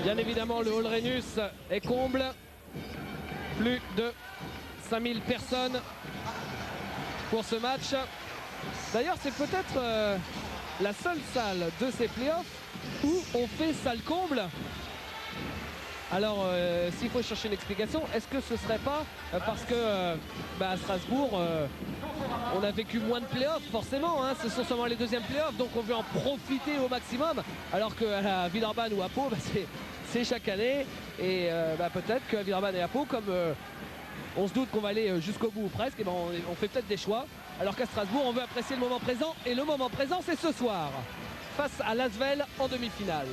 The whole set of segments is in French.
Bien évidemment, le Hall Rhenus est comble. Plus de 5000 personnes pour ce match. D'ailleurs, c'est peut-être la seule salle de ces playoffs où on fait salle comble. Alors, s'il faut chercher une explication, est-ce que ce serait pas parce que à Strasbourg, on a vécu moins de playoffs, forcément, hein, ce sont seulement les deuxièmes playoffs, donc on veut en profiter au maximum, alors qu'à Villeurbanne ou à Pau, c'est chaque année. Et peut-être qu'à Villeurbanne et à Pau, comme on se doute qu'on va aller jusqu'au bout ou presque, et on fait peut-être des choix. Alors qu'à Strasbourg, on veut apprécier le moment présent, et le moment présent, c'est ce soir, face à l'Asvel en demi-finale.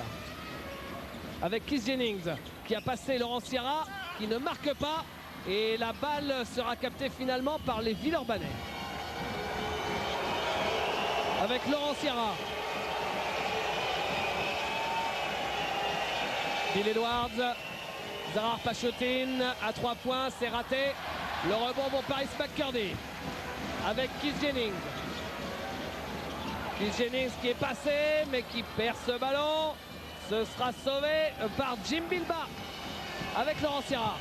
Avec Keith Jennings qui a passé Laurent Sierra, qui ne marque pas, et la balle sera captée finalement par les Villeurbanais. Avec Laurent Sierra. Bill Edwards, Zarar Pachotin à 3 points, c'est raté. Le rebond pour Paris McCurdy. Avec Keith Jennings. Keith Jennings qui est passé, mais qui perd ce ballon. Ce sera sauvé par Jim Bilba avec Laurent Sierra.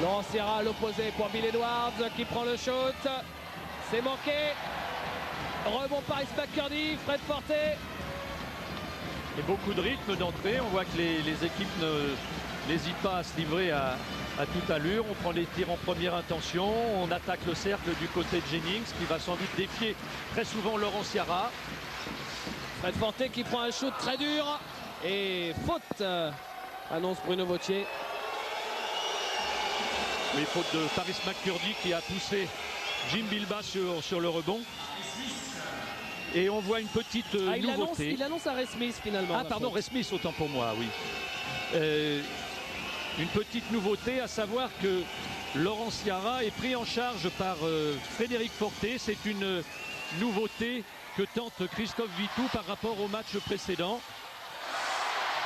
Laurent Sierra à l'opposé pour Bill Edwards qui prend le shoot. C'est manqué. Rebond Paris McCurdy, Fred Forte. Et beaucoup de rythme d'entrée. On voit que les équipes n'hésitent pas à se livrer à toute allure. On prend les tirs en première intention. On attaque le cercle du côté de Jennings qui va sans doute défier très souvent Laurent Sierra. Fred Forte qui prend un shoot très dur. Et faute, annonce Bruno Vautier. Oui, faute de Paris McCurdy qui a poussé Jim Bilba sur le rebond. Et on voit une petite nouveauté. Il annonce à Ray Smith finalement. Ah pardon, Ray Smith, autant pour moi, oui. Une petite nouveauté, à savoir que Laurent Sierra est pris en charge par Frédéric Forte. C'est une nouveauté que tente Christophe Vitou par rapport au match précédent.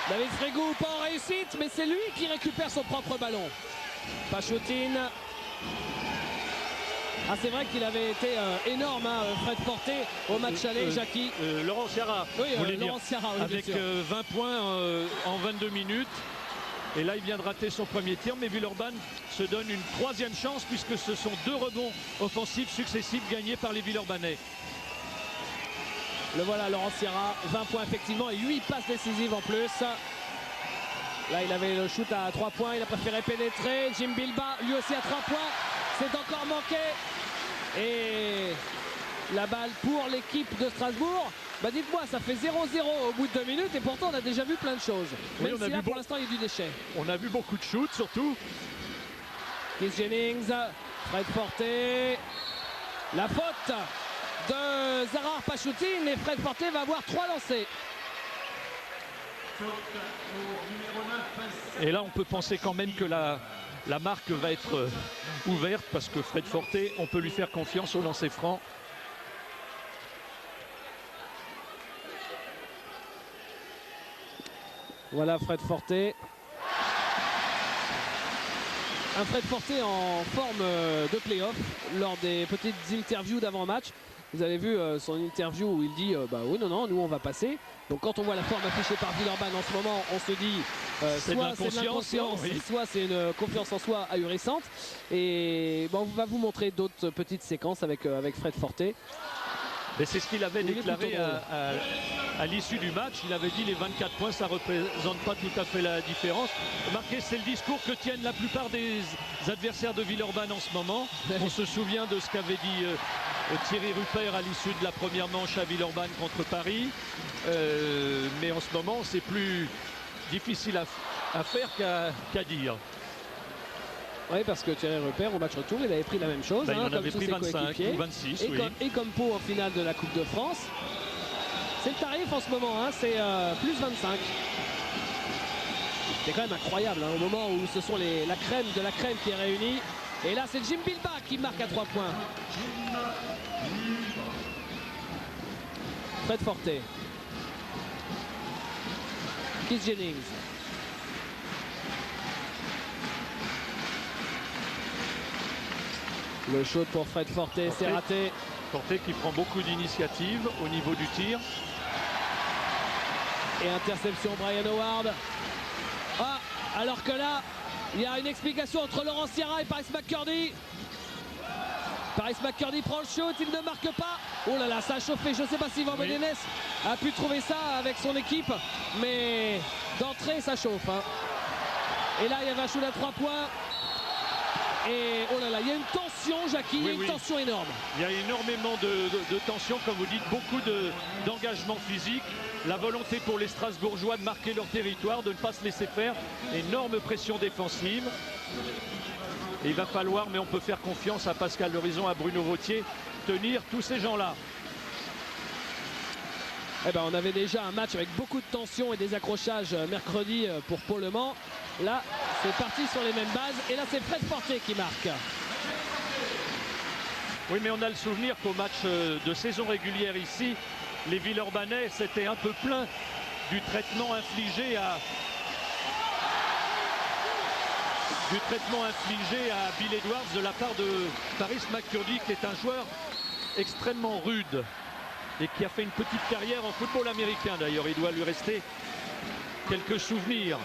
David Frégou pas en réussite, mais c'est lui qui récupère son propre ballon. Pachotin. Ah, c'est vrai qu'il avait été énorme, hein, Fred Forte, au match aller, Jackie. Laurent Sierra, oui, Laurent Sierra, oui, avec 20 points en 22 minutes. Et là, il vient de rater son premier tir, mais Villeurbanne se donne une troisième chance puisque ce sont 2 rebonds offensifs successifs gagnés par les Villeurbanais. Le voilà, Laurent Sierra, 20 points effectivement et 8 passes décisives en plus. Là, il avait le shoot à 3 points, il a préféré pénétrer. Jim Bilba, lui aussi à 3 points. C'est encore manqué. Et la balle pour l'équipe de Strasbourg. Dites-moi, ça fait 0-0 au bout de 2 minutes et pourtant on a déjà vu plein de choses. Oui, même si là, pour l'instant, il y a du déchet. On a vu beaucoup de shoots surtout. Keith Jennings, Fred Forte. La faute de Zarar Pachotin et Fred Forte va avoir 3 lancers. Et là, on peut penser quand même que la marque va être ouverte parce que Fred Forte, on peut lui faire confiance au lancer franc. Voilà Fred Forte. Un Fred Forte en forme de play-off lors des petites interviews d'avant-match. Vous avez vu son interview où il dit oui, non, nous on va passer. Donc quand on voit la forme affichée par Villeurbanne en ce moment, on se dit soit c'est de l'inconscience, oui, soit c'est une confiance en soi ahurissante. Et on va vous montrer d'autres petites séquences avec Fred Forte. Mais c'est ce qu'il avait déclaré à l'issue du match. Il avait dit les 24 points, ça ne représente pas tout à fait la différence. Remarquez, c'est le discours que tiennent la plupart des adversaires de Villeurbanne en ce moment. On se souvient de ce qu'avait dit Thierry Rupert à l'issue de la première manche à Villeurbanne contre Paris. Mais en ce moment, c'est plus difficile à faire qu'à dire. Oui, parce que Thierry Rupert, au match retour, il avait pris la même chose. Il en comme avait tous pris ses 25 ou 26, et comme Pau en finale de la Coupe de France. C'est le tarif en ce moment, c'est plus 25. C'est quand même incroyable, au moment où ce sont la crème de la crème qui est réunie. Et là, c'est Jim Bilba qui marque à 3 points. Fred Forte. Keith Jennings. Le shoot pour Fred Forte, c'est raté. Forte qui prend beaucoup d'initiatives au niveau du tir. Et interception Brian Howard. Ah, alors que là, il y a une explication entre Laurent Sierra et Paris McCurdy. Paris McCurdy prend le shoot, il ne marque pas. Oh là là, ça a chauffé. Je ne sais pas si Van Benenes a pu trouver ça avec son équipe, mais d'entrée, ça chauffe. Hein. Et là, il y avait un shoot à 3 points. Et oh là là, il y a une tension, Jackie, il y a une tension énorme. Il y a énormément de tension, comme vous dites, beaucoup d'engagement physique. La volonté pour les Strasbourgeois de marquer leur territoire, de ne pas se laisser faire. Énorme pression défensive. Et il va falloir, mais on peut faire confiance à Pascal Lorison, à Bruno Vautier, tenir tous ces gens-là. Eh ben, on avait déjà un match avec beaucoup de tension et des accrochages mercredi pour Pau Le Mans. Là, c'est parti sur les mêmes bases. Et là, c'est Fred Forte qui marque. Oui, mais on a le souvenir qu'au match de saison régulière ici, les Villeurbanais s'étaient un peu plaints du traitement infligé à Bill Edwards de la part de Paris McCurdy, qui est un joueur extrêmement rude et qui a fait une petite carrière en football américain. D'ailleurs, il doit lui rester quelques souvenirs.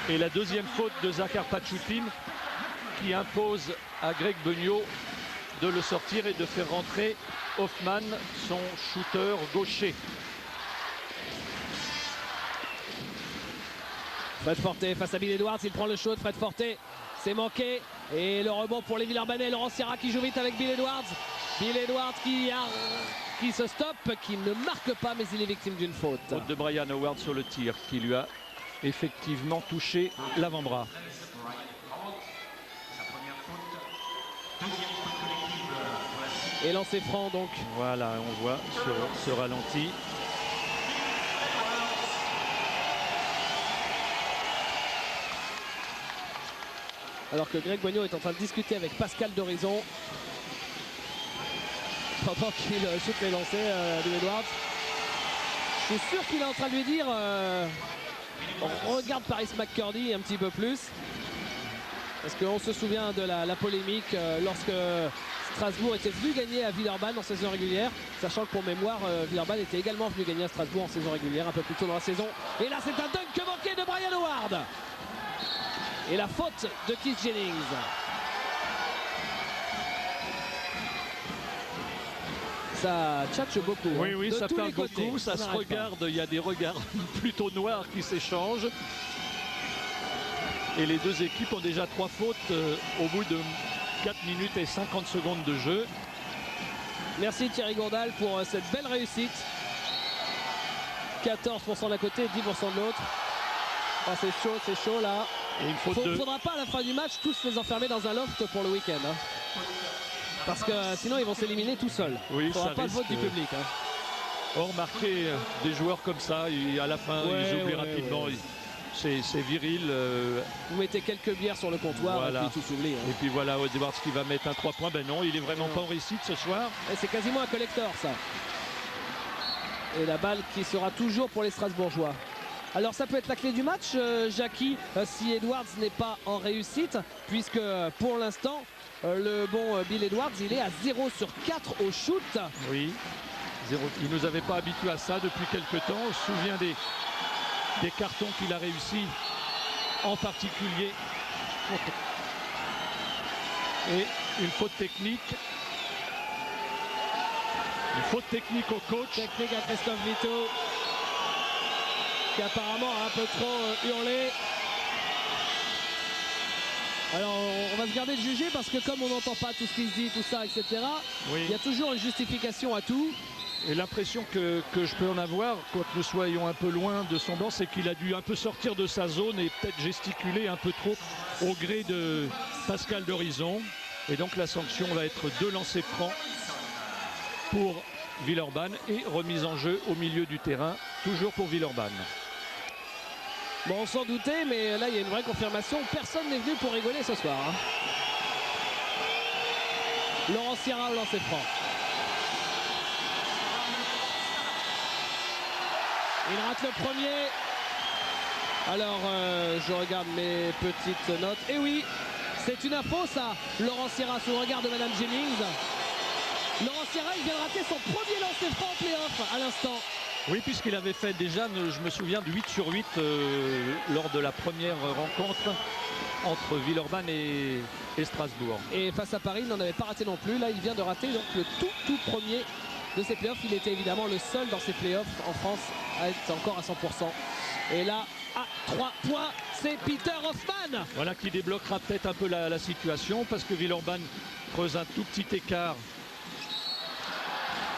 Et la deuxième faute de Zakhar Pachoutine qui impose à Greg Beugnot de le sortir et de faire rentrer Hoffman, son shooter gaucher. Fred Forte face à Bill Edwards, il prend le shoot. Fred Forte, c'est manqué. Et le rebond pour les Villeurbanais. Laurent Sierra qui joue vite avec Bill Edwards. Bill Edwards qui se stoppe, qui ne marque pas, mais il est victime d'une faute. Faute de Brian Howard sur le tir qui lui a effectivement touché l'avant-bras. Et lancé franc donc. Voilà, on voit sur ce ralenti. Alors que Greg Beugnot est en train de discuter avec Pascal Dorizon. Pendant qu'il shoot les lancers de Edwards. Je suis sûr qu'il est en train de lui dire regarde Paris McCurdy un petit peu plus. Parce qu'on se souvient de la polémique lorsque Strasbourg était venu gagner à Villeurbanne en saison régulière. Sachant que pour mémoire, Villeurbanne était également venu gagner à Strasbourg en saison régulière un peu plus tôt dans la saison. Et là c'est un dunk manqué de Brian Howard. Et la faute de Keith Jennings. Ça tchatche beaucoup. Oui, oui, ça parle beaucoup, côtés. ça se regarde, il y a des regards plutôt noirs qui s'échangent. Et les deux équipes ont déjà 3 fautes au bout de 4 minutes et 50 secondes de jeu. Merci Thierry Gourdal pour cette belle réussite. 14% d'un côté, 10% de l'autre. Oh, c'est chaud là. Il ne faudra pas à la fin du match tous les enfermer dans un loft pour le week-end. Hein. Parce que sinon ils vont s'éliminer tout seuls. Oui, il ne faudra pas risque, le vote du public. Hein. Or, marquer des joueurs comme ça, à la fin, ils oublient rapidement. Ouais. C'est viril. Vous mettez quelques bières sur le comptoir voilà. Et puis tout s'oublie. Hein. Et puis voilà, Edwards qui va mettre un 3 points. Ben non, il est vraiment pas en réussite ce soir. C'est quasiment un collector ça. Et la balle qui sera toujours pour les Strasbourgeois. Alors ça peut être la clé du match, Jackie, si Edwards n'est pas en réussite, puisque pour l'instant, le bon Bill Edwards, il est à 0 sur 4 au shoot. Oui, 0. Il ne nous avait pas habitués à ça depuis quelques temps. On se souvient des cartons qu'il a réussi, en particulier. Et une faute technique. Une faute technique au coach. Technique à Christophe Vito, qui apparemment a un peu trop hurlé. Alors on va se garder de juger parce que comme on n'entend pas tout ce qui se dit, tout ça, etc. Oui. Il y a toujours une justification à tout. Et l'impression que je peux en avoir quand nous soyons un peu loin de son banc, c'est qu'il a dû un peu sortir de sa zone et peut-être gesticuler un peu trop au gré de Pascal Dorizon. Et donc la sanction va être 2 lancers francs pour Villeurbanne et remise en jeu au milieu du terrain, toujours pour Villeurbanne. Bon, on s'en doutait, mais là il y a une vraie confirmation. Personne n'est venu pour rigoler ce soir. Hein. Laurent Sierra au lancer franc. Il rate le premier. Alors, je regarde mes petites notes. Et oui, c'est une info ça, Laurent Sierra, sous le regard de Madame Jennings. Laurent Sierra, il vient de rater son premier lancer franc en play-off à l'instant. Oui, puisqu'il avait fait déjà, je me souviens, de 8 sur 8 lors de la première rencontre entre Villeurbanne et Strasbourg. Et face à Paris, il n'en avait pas raté non plus. Là, il vient de rater donc le tout premier de ses playoffs. Il était évidemment le seul dans ses playoffs en France à être encore à 100%. Et là, à 3 points, c'est Peter Hoffmann. Voilà qui débloquera peut-être un peu la situation parce que Villeurbanne creuse un tout petit écart.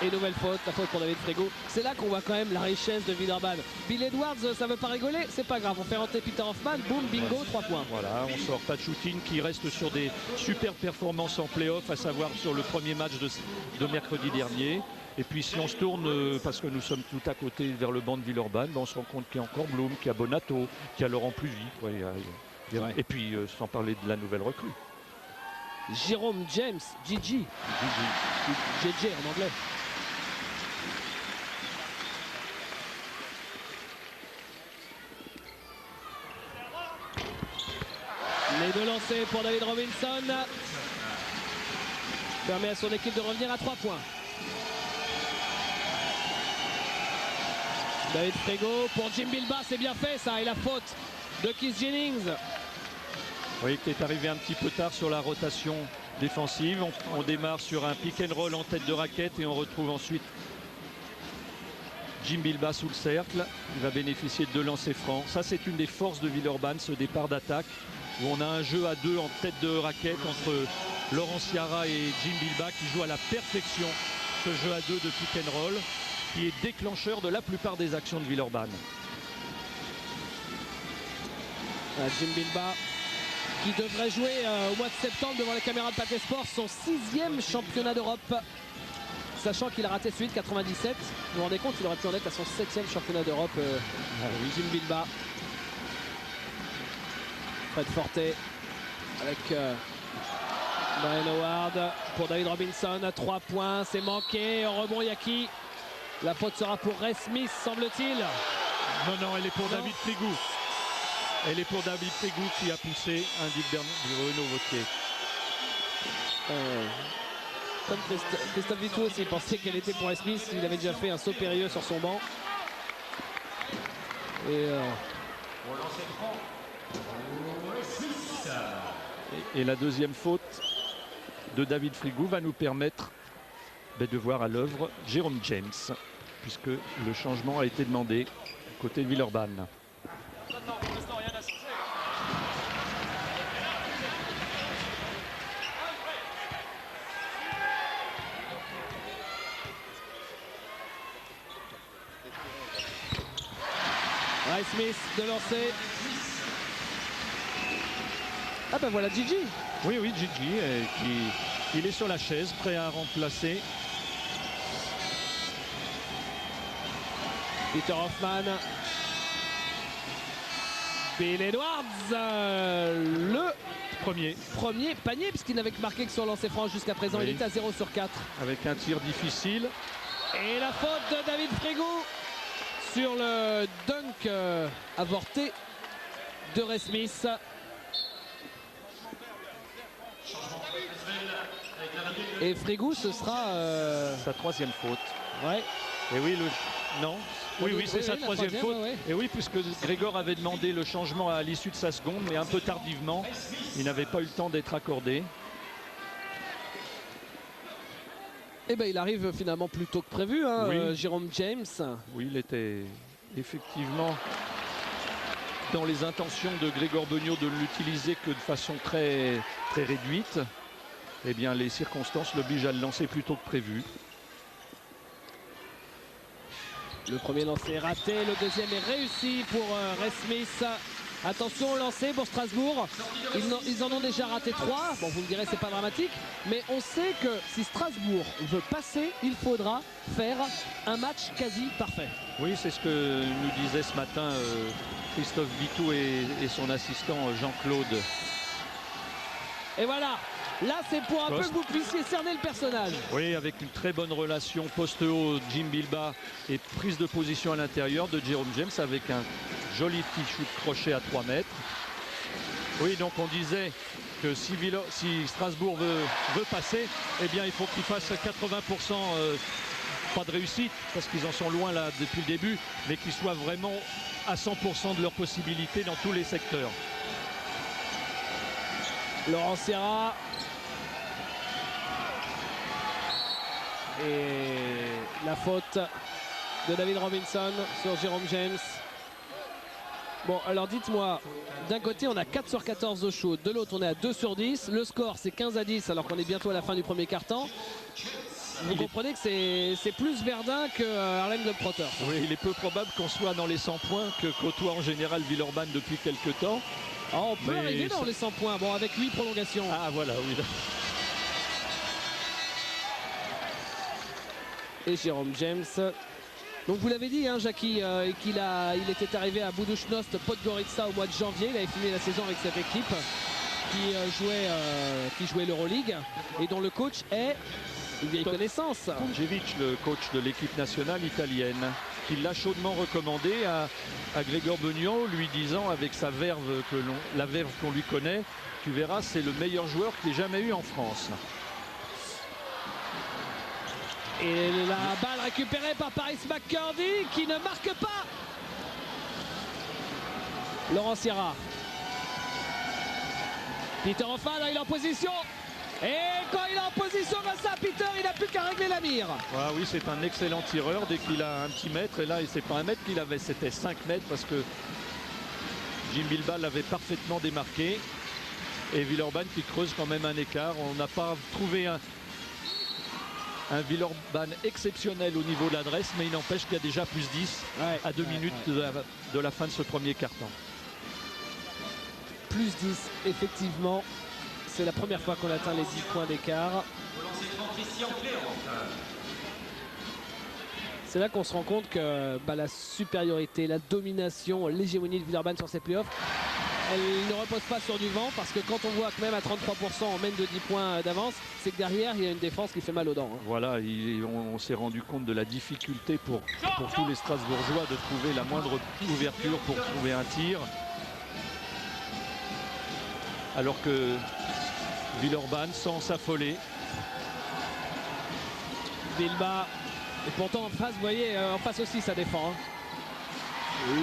Et nouvelle faute, la faute pour David Frégo. C'est là qu'on voit quand même la richesse de Villeurbanne. Bill Edwards, ça veut pas rigoler, c'est pas grave. On fait rentrer Peter Hoffmann, boum, bingo, 3 points. Voilà, on sort pas de shooting qui reste sur des super performances en play-off, à savoir sur le premier match de mercredi dernier. Et puis si on se tourne, parce que nous sommes tout à côté vers le banc de Villeurbanne, on se rend compte qu'il y a encore Blum, qu'il y a Bonato, qu'il y a Laurent Plusy. Ouais, et puis sans parler de la nouvelle recrue. Jérôme James, Gigi. GG en anglais. Les deux lancers pour David Robinson. Permet à son équipe de revenir à 3 points. David Frégo pour Jim Bilbas, c'est bien fait ça. Et la faute de Keith Jennings. Oui, qui est arrivé un petit peu tard sur la rotation défensive. On démarre sur un pick and roll en tête de raquette et on retrouve ensuite Jim Bilbas sous le cercle. Il va bénéficier de 2 lancers francs. Ça, c'est une des forces de Villeurbanne, ce départ d'attaque, où on a un jeu à 2 en tête de raquette entre Laurent Sierra et Jim Bilbas qui joue à la perfection ce jeu à 2 de pick and roll, qui est déclencheur de la plupart des actions de Villeurbanne. Jim Bilbas qui devrait jouer au mois de septembre devant les caméras de Pathé Sport son 6e championnat d'Europe. Sachant qu'il a raté celui de 97. Vous vous rendez compte, il aurait pu en être à son 7e championnat d'Europe. Jim Bilbas. Fred Forte avec Brian Howard pour David Robinson. 3 points, c'est manqué. Au rebond, Yaki. La faute sera pour Ray Smith, semble-t-il. Non, elle est pour David Frégo. Elle est pour David Frégo qui a poussé un du Renaud Vautier. Comme Christophe Vitou aussi pensait qu'elle était pour Ray Smith. Il avait déjà fait un saut périlleux sur son banc. Et la deuxième faute de David Frégo va nous permettre de voir à l'œuvre Jérôme James, puisque le changement a été demandé côté de Villeurbanne. Ray Smith de lancer. Ah ben voilà Gigi. Oui, Gigi il est sur la chaise, prêt à remplacer. Peter Hoffmann. Bill Edwards. Le premier panier, puisqu'il n'avait marqué que sur lancer franc jusqu'à présent. Oui. Il est à 0 sur 4. Avec un tir difficile. Et la faute de David Frégo sur le dunk avorté de Ray Smith. Et Frégo, ce sera sa 3e faute. Ouais. Et oui, non. Oui, c'est sa 3e faute. Ouais. Et oui, puisque Grégor avait demandé le changement à l'issue de sa seconde, mais un peu tardivement. Il n'avait pas eu le temps d'être accordé. Et ben il arrive finalement plus tôt que prévu, hein, oui. Jérôme James. Oui, il était effectivement dans les intentions de Grégor Beugnot de l'utiliser que de façon très réduite. Eh bien, les circonstances l'obligent à le lancer plus tôt que prévu. Le premier lancé est raté, le deuxième est réussi pour Ray Smith. Attention au lancer pour Strasbourg. Ils en ont déjà raté 3. Bon, vous me direz, c'est pas dramatique. Mais on sait que si Strasbourg veut passer, il faudra faire un match quasi parfait. Oui, c'est ce que nous disait ce matin Christophe Vitou et son assistant Jean-Claude. Et voilà, Là, c'est pour un peu que vous puissiez cerner le personnage. Oui, avec une très bonne relation poste-haut, Jim Bilbao, et prise de position à l'intérieur de Jérôme James avec un joli petit shoot crochet à 3 mètres. Oui, donc on disait que si Strasbourg veut passer, eh bien il faut qu'il fasse 80%, pas de réussite, parce qu'ils en sont loin là depuis le début, mais qu'ils soient vraiment à 100% de leurs possibilités dans tous les secteurs. Laurent Sierra. Et la faute de David Robinson sur Jérôme James. Bon, alors dites-moi, d'un côté on a 4 sur 14 au shoot, de l'autre on est à 2 sur 10. Le score c'est 15-10 alors qu'on est bientôt à la fin du premier quart-temps. Vous comprenez que c'est plus Verdun que Harlem Globetrotters. Oui, il est peu probable qu'on soit dans les 100 points que côtoie en général Villeurbanne depuis quelques temps. Oh, on peut arriver dans les 100 points, bon avec 8 prolongations. Ah voilà, oui. Et Jérôme James. Donc vous l'avez dit, hein, Jackie, il était arrivé à Budućnost Podgorica au mois de janvier. Il avait fini la saison avec cette équipe qui jouait l'Euroleague et dont le coach est une vieille connaissance. Kuncevic, le coach de l'équipe nationale italienne, qui l'a chaudement recommandé à Grégor Beugnot, lui disant avec sa verve, la verve qu'on lui connaît, tu verras, c'est le meilleur joueur qu'il ait jamais eu en France. Et la balle récupérée par Paris McCurdy qui ne marque pas. Laurent Sierra. Peter Hoffmann, il est en position. Et quand il est en position comme ça, Peter, il n'a plus qu'à régler la mire. Ah oui, c'est un excellent tireur dès qu'il a un petit mètre. Et là, c'est pas un mètre qu'il avait, c'était 5 mètres parce que Jim Bilbao l'avait parfaitement démarqué. Et Villeurbanne qui creuse quand même un écart. On n'a pas trouvé un Villeurbanne exceptionnel au niveau de l'adresse, mais il n'empêche qu'il y a déjà plus 10 à 2 minutes de la fin de ce premier quart-temps. Plus 10, effectivement. C'est la première fois qu'on atteint les 10 points d'écart. C'est là qu'on se rend compte que la supériorité, la domination, l'hégémonie de Villeurbanne sur ces playoffs, elle ne repose pas sur du vent, parce que quand on voit que même à 33% on mène de 10 points d'avance, c'est que derrière il y a une défense qui fait mal aux dents. Hein. Voilà, on s'est rendu compte de la difficulté pour tous les Strasbourgeois de trouver la moindre ouverture pour trouver un tir. Alors que Villeurbanne, sans s'affoler. Bilbao, et pourtant en face, vous voyez, en face aussi ça défend. Hein.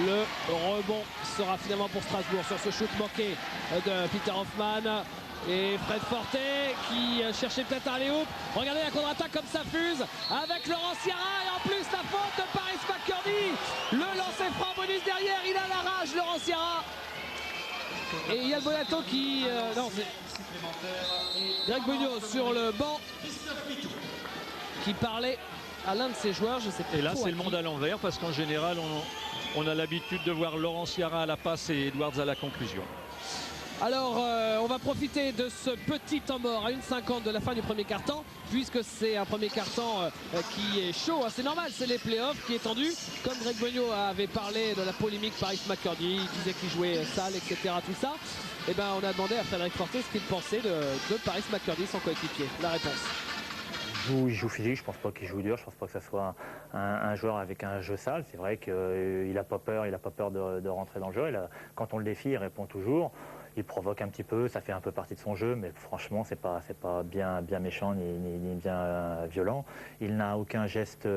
Le rebond sera finalement pour Strasbourg sur ce shoot manqué de Peter Hoffmann. Et Fred Fortet qui cherchait peut-être un alley-oop. Regardez la contre-attaque comme ça fuse avec Laurent Sierra. Et en plus la faute de Paris McCurdy. Le lancer franc bonus derrière. Il a la rage, Laurent Sierra. Et il y a le Bonato qui... non, c'est Greg Beugnot sur le banc qui parlait à l'un de ses joueurs. Je sais pas. Et là, c'est le monde à l'envers parce qu'en général, on a l'habitude de voir Laurent Sierra à la passe et Edwards à la conclusion. Alors, on va profiter de ce petit temps mort à 1,50 de la fin du premier quart-temps, puisque c'est un premier quart-temps qui est chaud. Hein, c'est normal, c'est les playoffs qui est tendu. Comme Greg Beugnot avait parlé de la polémique Paris McCurdy, il disait qu'il jouait sale, etc. Tout ça. Et ben, on a demandé à Frédéric Fortet ce qu'il pensait de Paris McCurdy, son coéquipier. La réponse. Il joue physique, je pense pas qu'il joue dur, je pense pas que ce soit un joueur avec un jeu sale. C'est vrai qu'il n'a pas peur, de rentrer dans le jeu. Quand on le défie, il répond toujours. Il provoque un petit peu, ça fait un peu partie de son jeu, mais franchement, c'est pas bien méchant ni bien violent. Il n'a aucun geste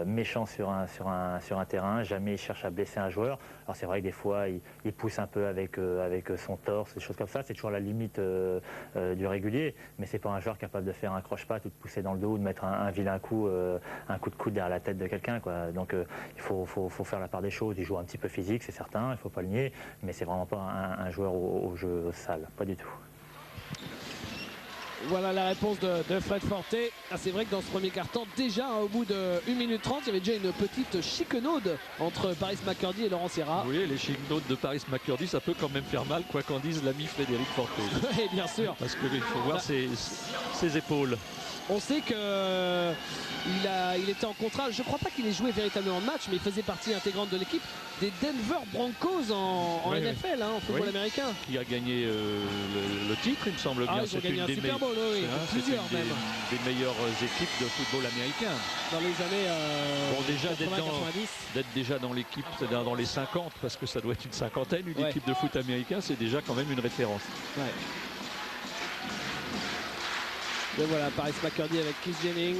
méchant sur un terrain. Jamais il cherche à blesser un joueur. Alors c'est vrai que des fois, il pousse un peu avec son torse, des choses comme ça. C'est toujours la limite du régulier, mais c'est pas un joueur capable de faire un croche-patte ou de pousser dans le dos ou de mettre un vilain coup, un coup de coude derrière la tête de quelqu'un, quoi. Donc il faut faire la part des choses. Il joue un petit peu physique, c'est certain, il faut pas le nier, mais c'est vraiment pas un joueur au jeu sale, pas du tout. Voilà la réponse de Fred Fortet. Ah, c'est vrai que dans ce premier quart-temps, déjà au bout de 1 minute 30, il y avait déjà une petite chiquenaude entre Paris McCurdy et Laurent Sierra. Oui, les chiquenaudes de Paris McCurdy, ça peut quand même faire mal, quoi qu'en dise l'ami Frédéric Fortet. Oui, bien sûr. Parce qu'il faut voir ses épaules. On sait qu'il était en contrat. Je ne crois pas qu'il ait joué véritablement de match, mais il faisait partie intégrante de l'équipe des Denver Broncos en NFL, en football américain. Qui a gagné le titre, il me semble bien. Ils ont gagné un Super Bowl, plusieurs même. Des meilleures équipes de football américain. Dans les années déjà 90. D'être déjà dans l'équipe, dans les 50, parce que ça doit être une cinquantaine, une équipe de foot américain, c'est déjà quand même une référence. Ouais. Et voilà, Paris McCurdy avec Keith Jennings,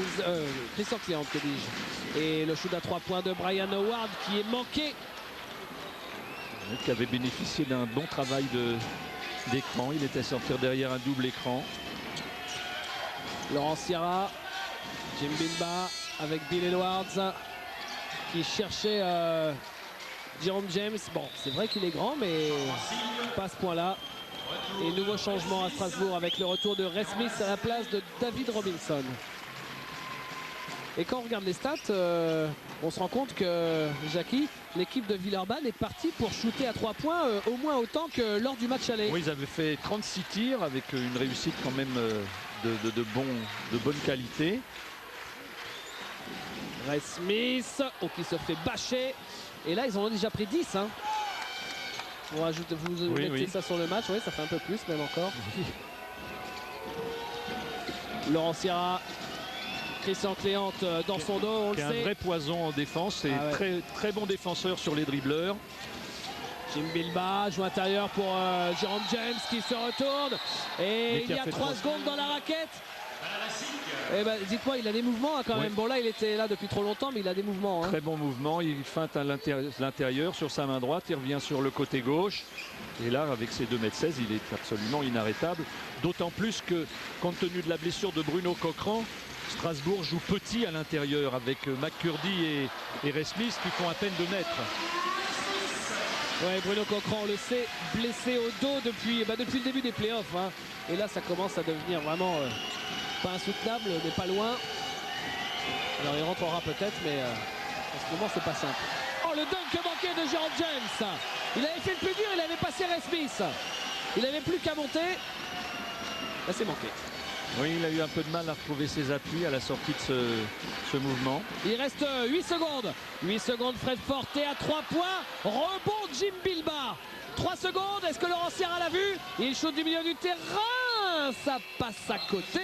Christian Cléant, que dis-je. Et le shoot à 3 points de Brian Howard qui est manqué. Qui avait bénéficié d'un bon travail d'écran. Il était sorti derrière un double écran. Laurent Sierra, Jim Bilba avec Bill Edwards qui cherchait Jerome James. Bon, c'est vrai qu'il est grand, mais pas à ce point-là. Et nouveau changement à Strasbourg avec le retour de Ray Smith à la place de David Robinson. Et quand on regarde les stats, on se rend compte que, Jackie, l'équipe de Villeurbanne est partie pour shooter à 3 points au moins autant que lors du match aller. Oui, ils avaient fait 36 tirs avec une réussite quand même de bonne qualité. Ray Smith, qui se fait bâcher. Et là, ils en ont déjà pris 10. Vous mettez ça sur le match, ça fait un peu plus même encore. Laurent Sierra, Christian Cléant dans son dos, on le sait. Un vrai poison en défense, c'est très, très bon défenseur sur les dribbleurs. Jim Bilba joue intérieur pour Jerome James qui se retourne. Et il y a 3 secondes dans la raquette. Eh ben, dites-moi, il a des mouvements quand même. Bon, là, il était là depuis trop longtemps, mais il a des mouvements. Très bon mouvement. Il feinte à l'intérieur sur sa main droite. Il revient sur le côté gauche. Et là, avec ses 2,16 m, il est absolument inarrêtable. D'autant plus que, compte tenu de la blessure de Bruno Coquerand, Strasbourg joue petit à l'intérieur avec McCurdy et Ray Smith qui font à peine 2 mètres. Ouais, Bruno Coquerand, on le sait, blessé au dos depuis le début des playoffs. Et là, ça commence à devenir vraiment pas insoutenable, mais pas loin. Alors, il rentrera peut-être, mais en ce moment, c'est pas simple. Oh, le dunk manqué de Jerome James. Il avait fait le plus dur, il avait passé Ray Smith. Il n'avait plus qu'à monter. Là, c'est manqué. Oui, il a eu un peu de mal à retrouver ses appuis à la sortie de ce mouvement. Il reste 8 secondes. 8 secondes, Fred Forte à 3 points. Rebond Jim Bilba. 3 secondes, est-ce que Laurent Sierra l'a vu? Il shoot du milieu du terrain. Ça passe à côté.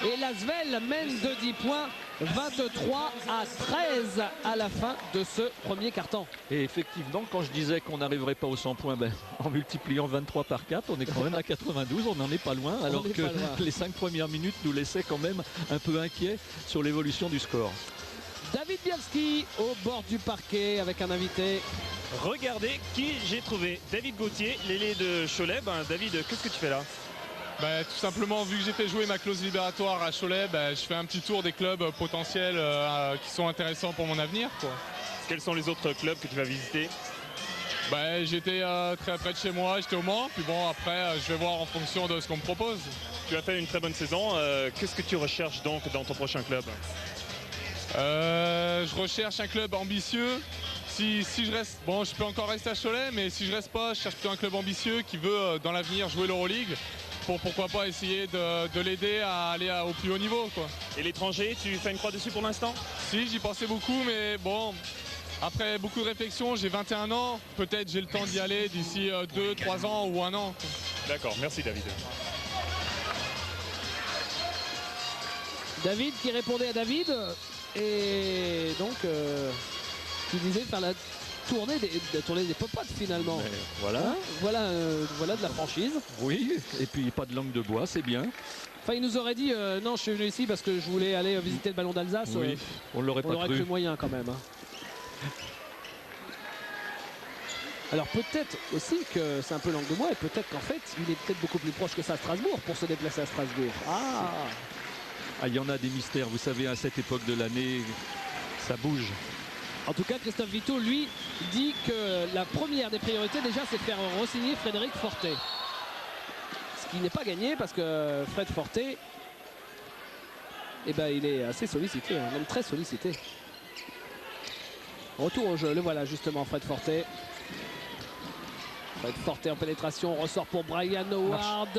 Et l'Asvel mène de 10 points. 23 à 13 à la fin de ce premier quart-temps. Et effectivement, quand je disais qu'on n'arriverait pas aux 100 points, en multipliant 23 par 4, on est quand même à 92, on n'en est pas loin, alors que les 5 premières minutes nous laissaient quand même un peu inquiets sur l'évolution du score. David Bialski au bord du parquet avec un invité. Regardez qui j'ai trouvé, David Gauthier, l'ailier de Cholet. David, qu'est-ce que tu fais là? Tout simplement, vu que j'ai fait jouer ma clause libératoire à Cholet, je fais un petit tour des clubs potentiels qui sont intéressants pour mon avenir, quoi. Quels sont les autres clubs que tu vas visiter? J'étais très près de chez moi, j'étais au Mans, puis bon après je vais voir en fonction de ce qu'on me propose. Tu as fait une très bonne saison, qu'est-ce que tu recherches donc dans ton prochain club? Je recherche un club ambitieux. Si je reste, je peux encore rester à Cholet, mais si je reste pas, je cherche plutôt un club ambitieux qui veut dans l'avenir jouer l'Euroleague. Pour pourquoi pas essayer de l'aider à aller au plus haut niveau, quoi. Et l'étranger, tu fais une croix dessus pour l'instant? Si, j'y pensais beaucoup, mais bon, après beaucoup de réflexion, j'ai 21 ans, peut-être j'ai le temps d'y aller d'ici 2, 3 ans ou 1 an. D'accord, merci David. David qui répondait à David, et donc qui disait faire la tournée des popotes finalement. Voilà. Voilà de la franchise. Oui, et puis pas de langue de bois, c'est bien. Enfin, il nous aurait dit non, je suis venu ici parce que je voulais aller visiter le ballon d'Alsace. Oui, on l'aurait pas cru. On aurait cru moyen quand même. Alors peut-être aussi que c'est un peu langue de bois et peut-être qu'en fait il est peut-être beaucoup plus proche que ça à Strasbourg pour se déplacer à Strasbourg. Il y en a des mystères, vous savez, à cette époque de l'année, ça bouge. En tout cas, Christophe Vito, lui, dit que la première des priorités, déjà, c'est de faire re-signer Frédéric Forte. Ce qui n'est pas gagné parce que Fred Forte, il est assez sollicité, même très sollicité. Retour au jeu, le voilà justement, Fred Forte. va être Forte en pénétration, ressort pour Brian Howard.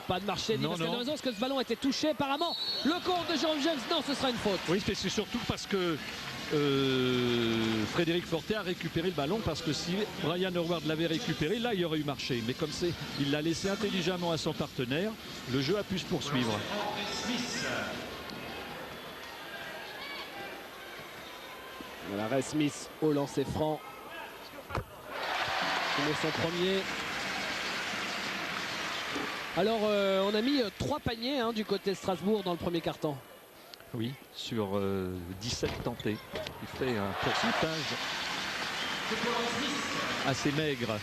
Pas de marché, Non, parce qu'il a non. raison, parce que ce ballon a été touché apparemment. Le compte de Jérôme James, non, ce sera une faute. Oui, mais c'est surtout parce que Frédéric Forte a récupéré le ballon, parce que si Brian Howard l'avait récupéré, là il y aurait eu marché. Mais comme c'est, il l'a laissé intelligemment à son partenaire, le jeu a pu se poursuivre. Voilà, Ray Smith au lancer franc. Il met son premier. Alors, on a mis 3 paniers du côté de Strasbourg dans le premier quart-temps. Oui, sur 17 tentés. Il fait un pourcentage assez maigre.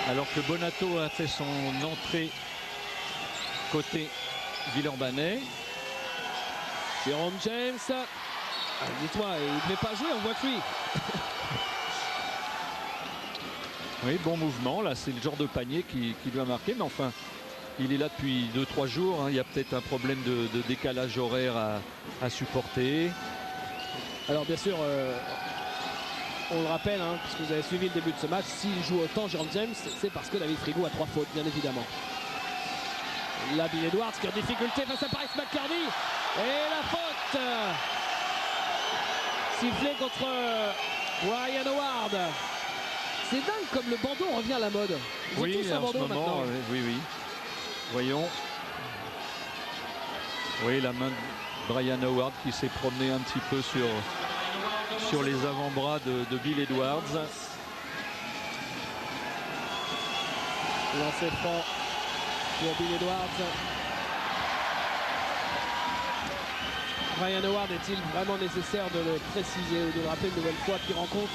Alors que Bonato a fait son entrée côté Villeurbanais. Jérôme James. Ah, dis-toi, il ne devait pas jouer, on voit que lui. Oui, bon mouvement. Là, c'est le genre de panier qui doit marquer. Mais enfin, il est là depuis 2-3 jours. Il y a peut-être un problème de décalage horaire à supporter. Alors, bien sûr, on le rappelle, puisque vous avez suivi le début de ce match, s'il joue autant, Jérôme James, c'est parce que David Frigo a 3 fautes, bien évidemment. Là, Bill Edwards qui est en difficulté face à Paris McCarthy. Et la faute sifflée contre Brian Howard. C'est dingue comme le bandeau revient à la mode. Ils ont Oui, tous un en ce bandeau moment, maintenant. oui. Voyons. Oui, la main de Brian Howard qui s'est promené un petit peu sur les avant-bras de Bill Edwards. Lancé franc pour Bill Edwards. Brian Howard est-il vraiment nécessaire de le préciser ou de le rappeler une nouvelle fois, qui rencontre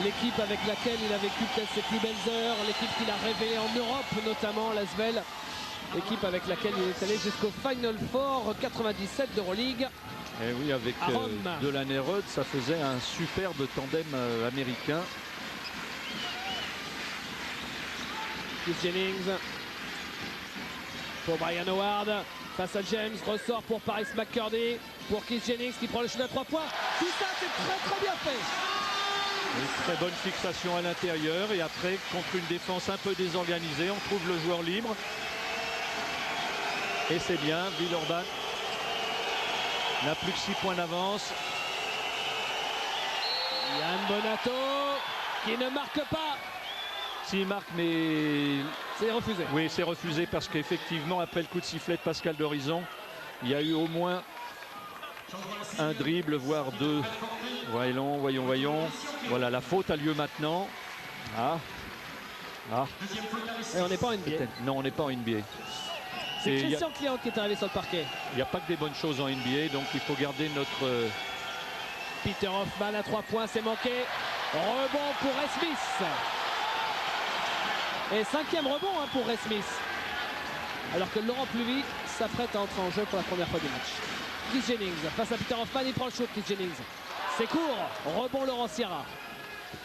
l'équipe avec laquelle il a vécu peut-être ses plus belles heures, l'équipe qu'il a rêvé en Europe, notamment l'Asvel, l'équipe avec laquelle il est allé jusqu'au Final Four 97 d'Euroleague. Et oui, avec Delan et Rudd, ça faisait un superbe tandem américain. Keith Jennings pour Brian Howard. Face à James, ressort pour Paris McCurdy. Pour Keith Jennings qui prend le shoot à 3 points. Tout ça, c'est très bien fait. Une très bonne fixation à l'intérieur. Et après, contre une défense un peu désorganisée, on trouve le joueur libre. Et c'est bien, Villeurbanne n'a plus que 6 points d'avance. Yann Bonato qui ne marque pas. S'il marque, mais c'est refusé. Oui, c'est refusé parce qu'effectivement, après le coup de sifflet de Pascal Dorizon, il y a eu au moins un dribble, voire 2. Voyons. Voilà, la faute a lieu maintenant. Et on n'est pas en NBA. Non, on n'est pas en NBA. C'est Christian Client qui est arrivé sur le parquet. Il n'y a pas que des bonnes choses en NBA, donc il faut garder notre... Peter Hoffman à 3 points, c'est manqué. Rebond pour Ray Smith. Et 5e rebond pour Ray Smith. Alors que Laurent Pluvy s'apprête à entrer en jeu pour la première fois du match. Keith Jennings face à Peter Hoffman, il prend le shoot, Keith Jennings. C'est court, rebond Laurent Sierra.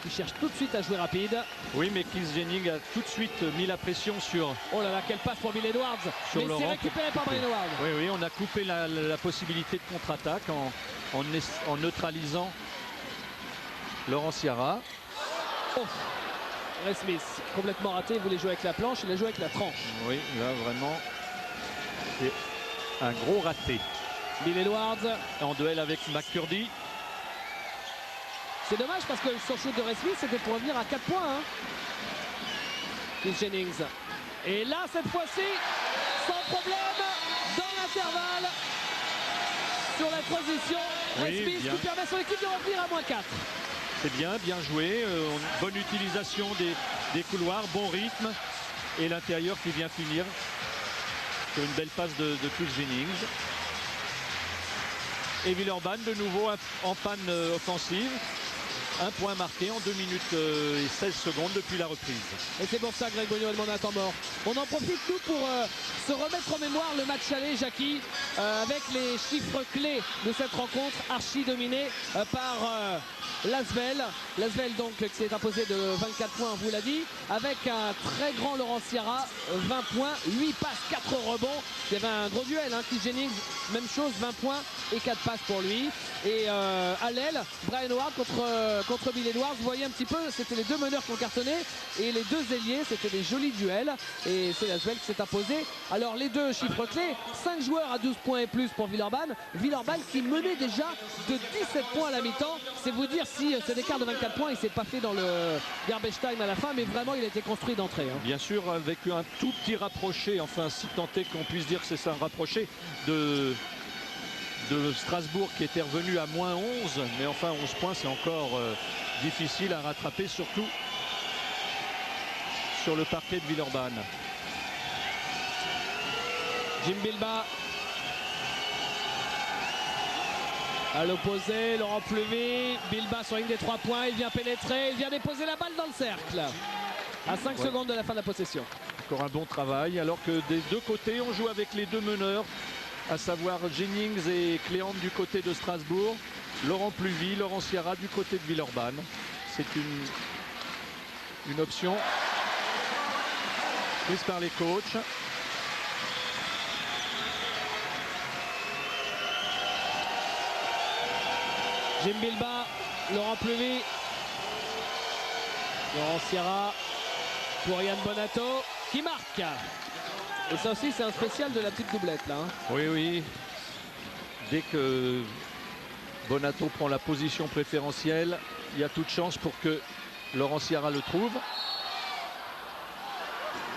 Qui cherche tout de suite à jouer rapide. Oui, mais Keith Jennings a tout de suite mis la pression sur... Oh là là, quelle passe pour Bill Edwards. Mais c'est récupéré par Brian Howard. Oui, on a coupé la possibilité de contre-attaque en neutralisant Laurent Sierra. Oh. Ray Smith, complètement raté, il voulait jouer avec la planche, il a joué avec la tranche. Oui, là vraiment, c'est un gros raté. Bill Edwards. En duel avec McCurdy. C'est dommage parce que son shoot de Ray Smith, c'était pour revenir à 4 points. Keith Jennings. Et là, cette fois-ci, sans problème, dans l'intervalle, sur la transition, Ray Smith qui permet à son équipe de revenir à -4. C'est bien joué, bonne utilisation des couloirs, bon rythme et l'intérieur qui vient finir sur une belle passe de Keith Jennings. Et Villeurbanne de nouveau en panne offensive. Un point marqué en 2 minutes et 16 secondes depuis la reprise. Et c'est pour ça que Greg Bonneau a demandé un temps mort. On en profite nous pour se remettre en mémoire le match aller, Jackie, avec les chiffres clés de cette rencontre archi dominée par l'Asvel. L'Asvel donc qui s'est imposé de 24 points, on vous l'a dit, avec un très grand Laurent Sierra, 20 points, 8 passes, 4 rebonds. Il y avait un gros duel, Keith Jennings, même chose, 20 points et 4 passes pour lui. Et à l'aile, Brian Howard contre Bill Edwards. Vous voyez un petit peu, c'était les deux meneurs qui ont cartonné et les deux ailiers, c'était des jolis duels. Et c'est l'Asvel qui s'est imposé. Alors les deux chiffres clés, 5 joueurs à 12 points et plus pour Villeurbanne. Villeurbanne qui menait déjà de 17 points à la mi-temps. C'est vous dire si cet écart de 24 points, il s'est pas fait dans le garbage time à la fin, mais vraiment il a été construit d'entrée. Bien sûr, avec un tout petit rapproché, enfin si tant est qu'on puisse dire que c'est ça, un rapproché de Strasbourg qui était revenu à moins 11, mais enfin 11 points c'est encore difficile à rattraper, surtout sur le parquet de Villeurbanne. Jim Bilbao à l'opposé, Laurent Pluvy, Bilbao sur une des 3 points, il vient pénétrer, il vient déposer la balle dans le cercle à 5 secondes de la fin de la possession. Encore un bon travail, alors que des deux côtés on joue avec les deux meneurs, à savoir Jennings et Cléante du côté de Strasbourg, Laurent Pluvy, Laurent Sierra du côté de Villeurbanne. C'est une option prise par les coachs. Jim Bilbao, Laurent Pluvy, Laurent Sierra pour Yann Bonato qui marque. Et ça aussi c'est un spécial de la petite doublette là. Oui, oui. Dès que Bonato prend la position préférentielle, il y a toute chance pour que Laurent Sierra le trouve.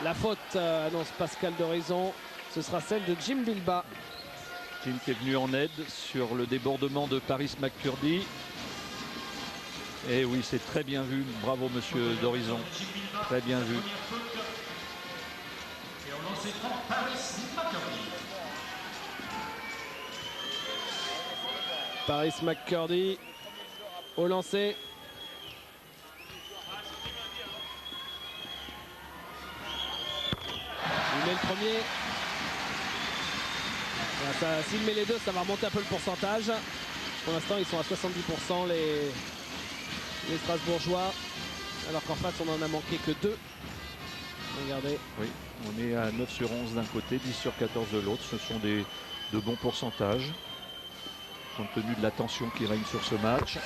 La faute annonce Pascal d'Horizon, ce sera celle de Jim Bilbao. Jim qui est venu en aide sur le débordement de Paris McCurdy. Et oui, c'est très bien vu. Bravo monsieur d'Horizon. Très bien vu. Paris McCurdy au lancer. Il met le premier. S'il met les deux, ça va remonter un peu le pourcentage. Pour l'instant, ils sont à 70% les Strasbourgeois. Alors qu'en face, on en a manqué que 2. Regardez. Oui, on est à 9 sur 11 d'un côté, 10 sur 14 de l'autre. Ce sont de bons pourcentages, compte tenu de la tension qui règne sur ce match.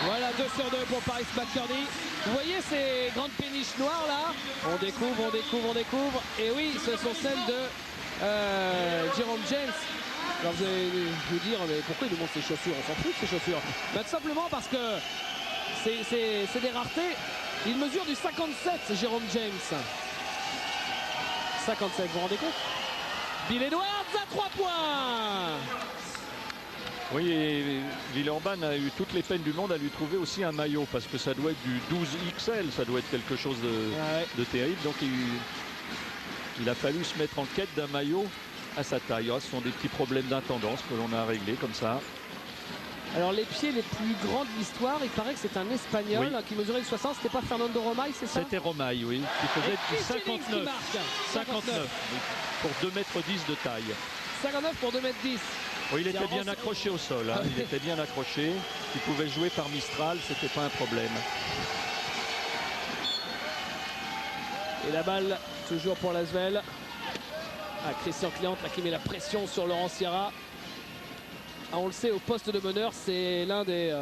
Voilà, 2 sur 2 pour Paris McCurdy. Vous voyez ces grandes péniches noires là? On découvre, on découvre, on découvre. Et oui, ce sont celles de Jérôme James. Alors vous allez vous dire, mais pourquoi il nous montre ses chaussures? On s'en fout de ses chaussures. Bah, tout simplement parce que c'est des raretés. Il mesure du 57, Jérôme James. 57, vous vous rendez compte? Bill Edwards à 3 points. Oui, et Villeurbanne a eu toutes les peines du monde à lui trouver aussi un maillot, parce que ça doit être du 12 XL, ça doit être quelque chose de terrible. Donc il a fallu se mettre en quête d'un maillot à sa taille. Ce sont des petits problèmes d'intendance que l'on a réglés comme ça. Alors les pieds les plus grands de l'histoire, il paraît que c'est un Espagnol qui mesurait le 60, c'était pas Fernando Romail, c'est ça? C'était Romail, oui, qui faisait du 59. 59 pour 2,10 m de taille. 59 pour 2,10 m. Oui, il était bien accroché au sol, hein. Il était bien accroché, il pouvait jouer par Mistral, c'était pas un problème. Et la balle toujours pour l'Asvel. Christian Cléante qui met la pression sur Laurent Sierra. On le sait, au poste de meneur, c'est l'un des,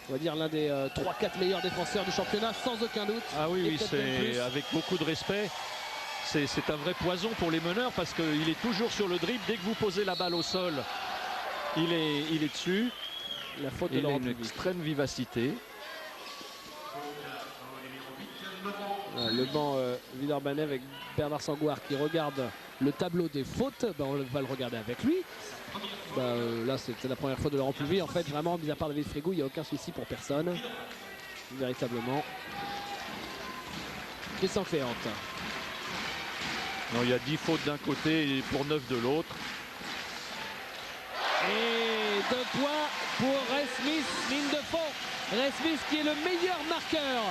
on va dire l'un des 3-4 meilleurs défenseurs du championnat, sans aucun doute. Ah oui, c'est avec beaucoup de respect. C'est un vrai poison pour les meneurs parce qu'il est toujours sur le dribble. Dès que vous posez la balle au sol, il est dessus. La faute de il a Laurent une extrême vivacité. Le banc Villeurbanne avec Bernard Sangoire qui regarde le tableau des fautes. On va le regarder avec lui. Là, c'était la première fois de Laurent Pluvy. En fait, vraiment, mis à part David Frégou, il n'y a aucun souci pour personne. Véritablement. Christian Cléante. Non, il y a 10 fautes d'un côté et pour 9 de l'autre. Et 2 points pour Ray Smith, ligne de fond. Ray Smith qui est le meilleur marqueur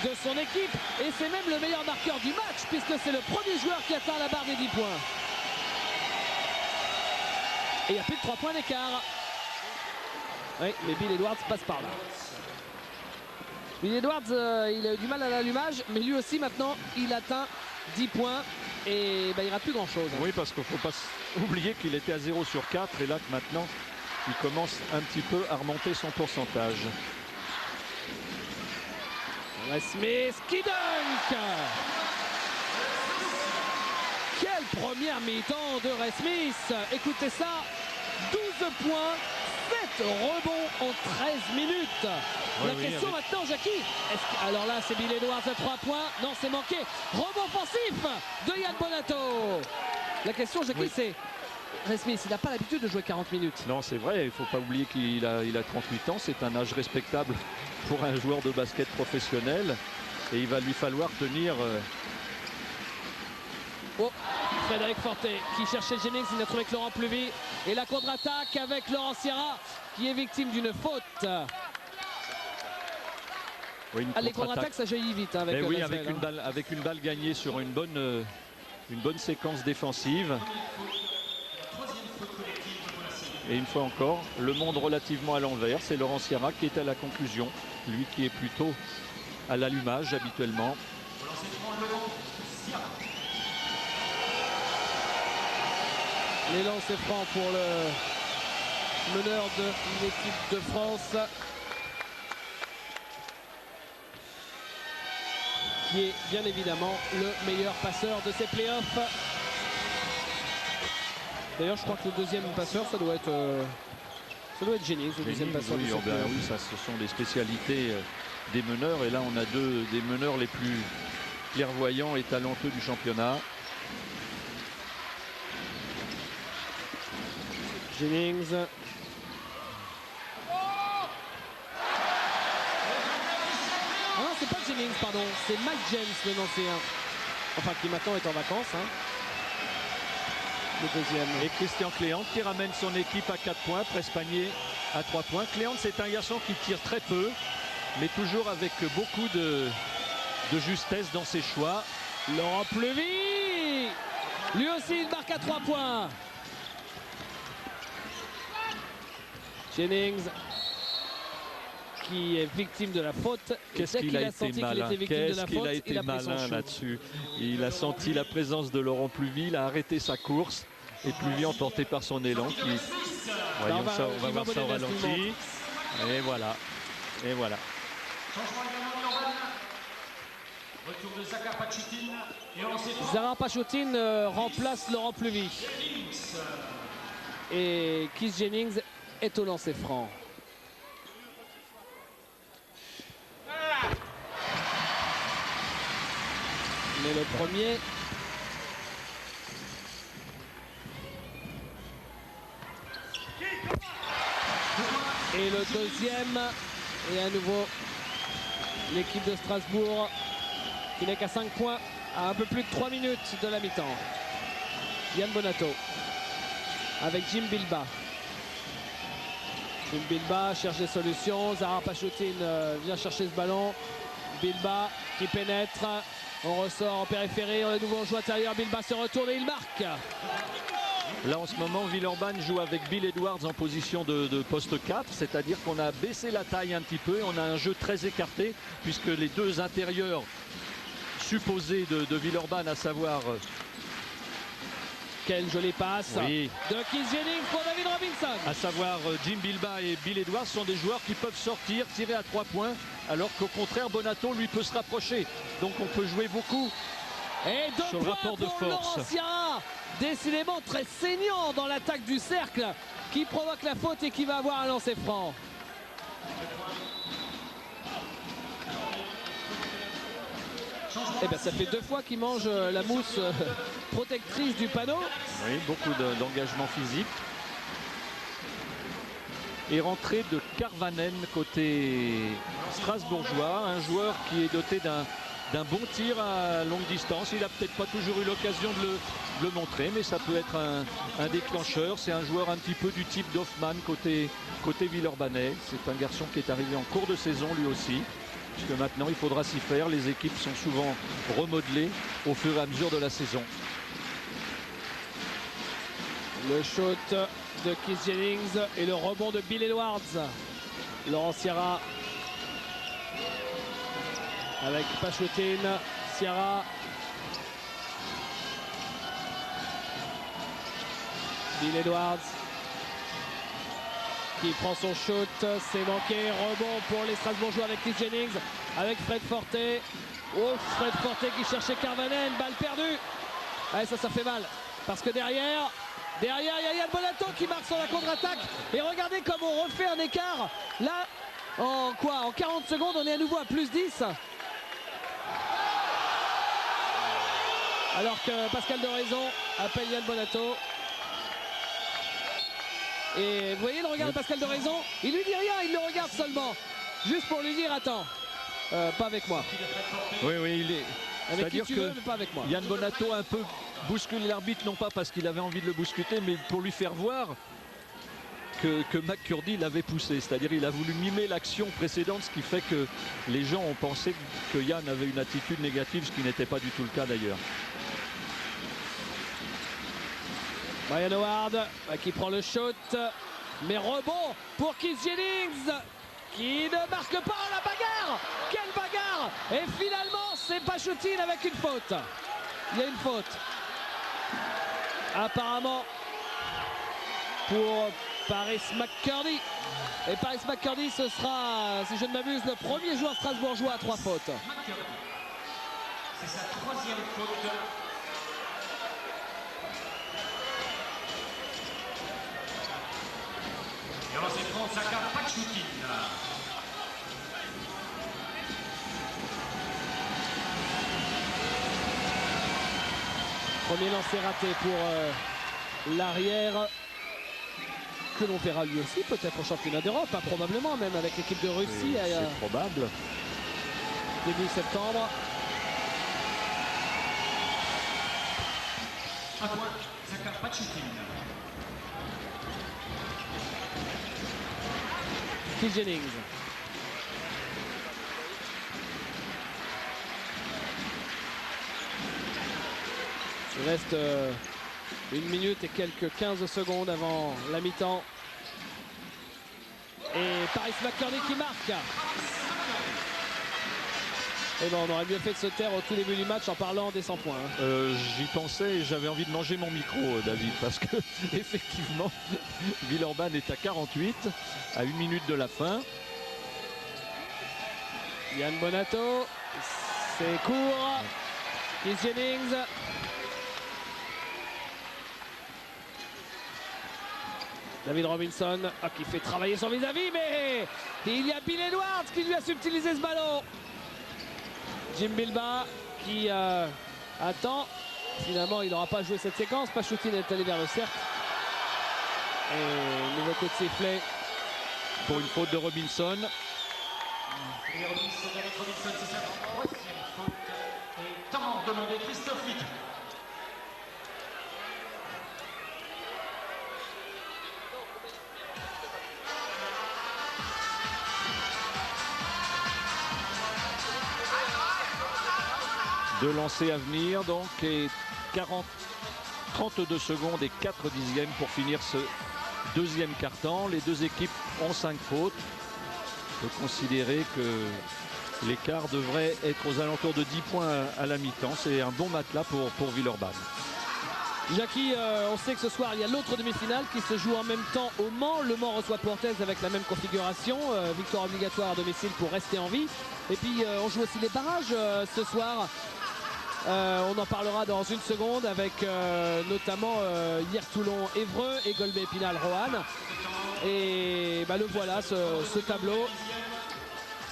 de son équipe et c'est même le meilleur marqueur du match puisque c'est le premier joueur qui atteint la barre des 10 points. Et il n'y a plus de 3 points d'écart. Oui, mais Bill Edwards passe par là. Bill Edwards, il a eu du mal à l'allumage, mais lui aussi maintenant, il atteint 10 points et il ne rate plus grand-chose. Oui, parce qu'il ne faut pas oublier qu'il était à 0 sur 4 et là que maintenant, il commence un petit peu à remonter son pourcentage. Ray Smith qui dunk! Quelle première mi-temps de Ray Smith! Écoutez ça, 12 points, 7 rebonds en 13 minutes. La question maintenant, Jackie, alors là c'est Bill Edwards à 3 points, non c'est manqué. Rebond offensif de Yann Bonato. La question, Jackie, c'est Ray Smith, il n'a pas l'habitude de jouer 40 minutes. Non, c'est vrai, il ne faut pas oublier qu'il a 38 ans, c'est un âge respectable pour un joueur de basket professionnel et il va lui falloir tenir. Oh, Frédéric Forté qui cherchait Jennings, il a trouvé que Laurent Pluvy et la contre-attaque avec Laurent Sierra qui est victime d'une faute. Oui, les contre-attaques ça jaillit vite avec, oui, avec une balle gagnée sur une bonne séquence défensive. Et une fois encore, le monde relativement à l'envers, c'est Laurent Sierra qui est à la conclusion, lui qui est plutôt à l'allumage habituellement. Les lancers francs pour le meneur de l'équipe de France, qui est bien évidemment le meilleur passeur de ces playoffs. D'ailleurs, je crois que le deuxième passeur, ça doit être Jennings, le deuxième passeur. Oui, oui, ça, ce sont des spécialités des meneurs. Et là, on a des meneurs les plus clairvoyants et talentueux du championnat. Jennings. Ah non, c'est pas Jennings, pardon. C'est Mike James, le Nancéen. Enfin, qui maintenant est en vacances. Le deuxième. Et Christian Cléante qui ramène son équipe à 4 points. Presse-Panier à 3 points. Cléante, c'est un garçon qui tire très peu, mais toujours avec beaucoup de justesse dans ses choix. Laurent Pluvy, lui aussi, il marque à 3 points. Jennings qui est victime de la faute. Qu'est-ce qu'il a été malin, qu'est-ce qu'il a été malin là-dessus. Il a senti la présence de Laurent Pluvy, il a arrêté sa course et Pluvy emporté par son élan. Voyons ça, on va voir ça au ralenti. Et voilà. Et voilà. Zahra Pachutin remplace Laurent Pluvy. Et Keith Jennings est au lancer franc. Mais le premier et le deuxième, et à nouveau l'équipe de Strasbourg qui n'est qu'à 5 points à un peu plus de 3 minutes de la mi-temps. Yann Bonato avec Jim Bilba. Jim Bilba cherche des solutions. Zahra Pachutin vient chercher ce ballon. Bilba qui pénètre. On ressort en périphérie. On est nouveau en jeu intérieur. Bilba se retourne et il marque. Là en ce moment, Villeurbanne joue avec Bill Edwards en position de poste 4, c'est-à-dire qu'on a baissé la taille un petit peu et on a un jeu très écarté puisque les deux intérieurs supposés de Villeurbanne, à savoir... Quelle jolie passe de Keith Jennings pour David Robinson. À savoir Jim Bilba et Bill Edwards sont des joueurs qui peuvent sortir, tirer à 3 points, alors qu'au contraire Bonato lui peut se rapprocher. Donc on peut jouer beaucoup et sur le rapport de force. Laurent Sierra, décidément très saignant dans l'attaque du cercle, qui provoque la faute et qui va avoir un lancer franc. Eh bien, ça fait 2 fois qu'il mange la mousse protectrice du panneau. Oui, beaucoup d'engagement physique. Et rentrée de Karvanen côté strasbourgeois, un joueur qui est doté d'un d'un bon tir à longue distance. Il n'a peut-être pas toujours eu l'occasion de le montrer, mais ça peut être un déclencheur. C'est un joueur un petit peu du type d'Hoffmann côté Villeurbanais. C'est un garçon qui est arrivé en cours de saison lui aussi, puisque maintenant il faudra s'y faire. Les équipes sont souvent remodelées au fur et à mesure de la saison. Le shoot de Keith Jennings et le rebond de Bill Edwards. Laurent Sierra avec Pachutin. Sierra. Bill Edwards qui prend son shoot. C'est manqué. Rebond pour les Strasbourgeois avec Keith Jennings. Avec Fred Forte. Oh, Fred Forte qui cherchait Carvanen. Balle perdue. Allez, ça fait mal. Parce que derrière, il y a Yann Bonato qui marque sur la contre-attaque. Et regardez comme on refait un écart. Là, en 40 secondes, on est à nouveau à plus 10. Alors que Pascal de Raison appelle Yann Bonato. Et vous voyez le regard de Pascal de Raison. Il lui dit rien, il le regarde seulement. Juste pour lui dire, attends, pas avec moi. Oui, il est... Avec qui tu veux, mais pas avec moi. Yann Bonato a un peu bousculé l'arbitre, non pas parce qu'il avait envie de le bouscuter, mais pour lui faire voir que McCurdy l'avait poussé. C'est-à-dire il a voulu mimer l'action précédente, ce qui fait que les gens ont pensé que Yann avait une attitude négative, ce qui n'était pas du tout le cas d'ailleurs. Brian Howard qui prend le shot, mais rebond pour Keith Jennings qui ne marque pas. La bagarre, quelle bagarre! Et finalement c'est Pachutin avec une faute. Il y a une faute apparemment pour Paris McCurdy. Et Paris McCurdy, ce sera, si je ne m'abuse, le premier joueur strasbourgeois à 3 fautes. C'est sa 3e faute. Et on s'y prend Zaka Pachutin. Premier lancé raté pour l'arrière, que l'on verra lui aussi peut-être au championnat d'Europe, hein, probablement même avec l'équipe de Russie. C'est probable. Début septembre. À droite, Zaka Pachutin. Keith Jennings. Il reste 1 minute et quelques 15 secondes avant la mi-temps. Et Paris McCurdy qui marque. Et bon, on aurait mieux fait de se taire au tout début du match en parlant des 100 points. J'y pensais et j'avais envie de manger mon micro, David, parce que effectivement, Villeurbanne est à 48, à 1 minute de la fin. Yann Bonato, c'est court. Keith Jennings. David Robinson qui fait travailler son vis-à-vis, mais il y a Bill Edwards qui lui a subtilisé ce ballon. Jim Bilba qui attend. Finalement, il n'aura pas joué cette séquence. Pachutin est allé vers le cercle. Et nouveau coup de sifflet pour une faute de Robinson. Et Robinson, c'est sa 3e faute. Et temps demandé Christophe Witt. Deux lancers à venir donc, et 32 secondes et 4 dixièmes pour finir ce deuxième quart-temps. Les deux équipes ont 5 fautes. On peut considérer que l'écart devrait être aux alentours de 10 points à la mi-temps. C'est un bon matelas pour Villeurbanne. Jackie, on sait que ce soir il y a l'autre demi-finale qui se joue en même temps au Mans. Le Mans reçoit Portez avec la même configuration, victoire obligatoire à domicile pour rester en vie. Et puis on joue aussi les barrages ce soir. On en parlera dans une seconde avec notamment hier Toulon-Évreux et Golbet-Épinal-Roanne. Et le voilà ce tableau.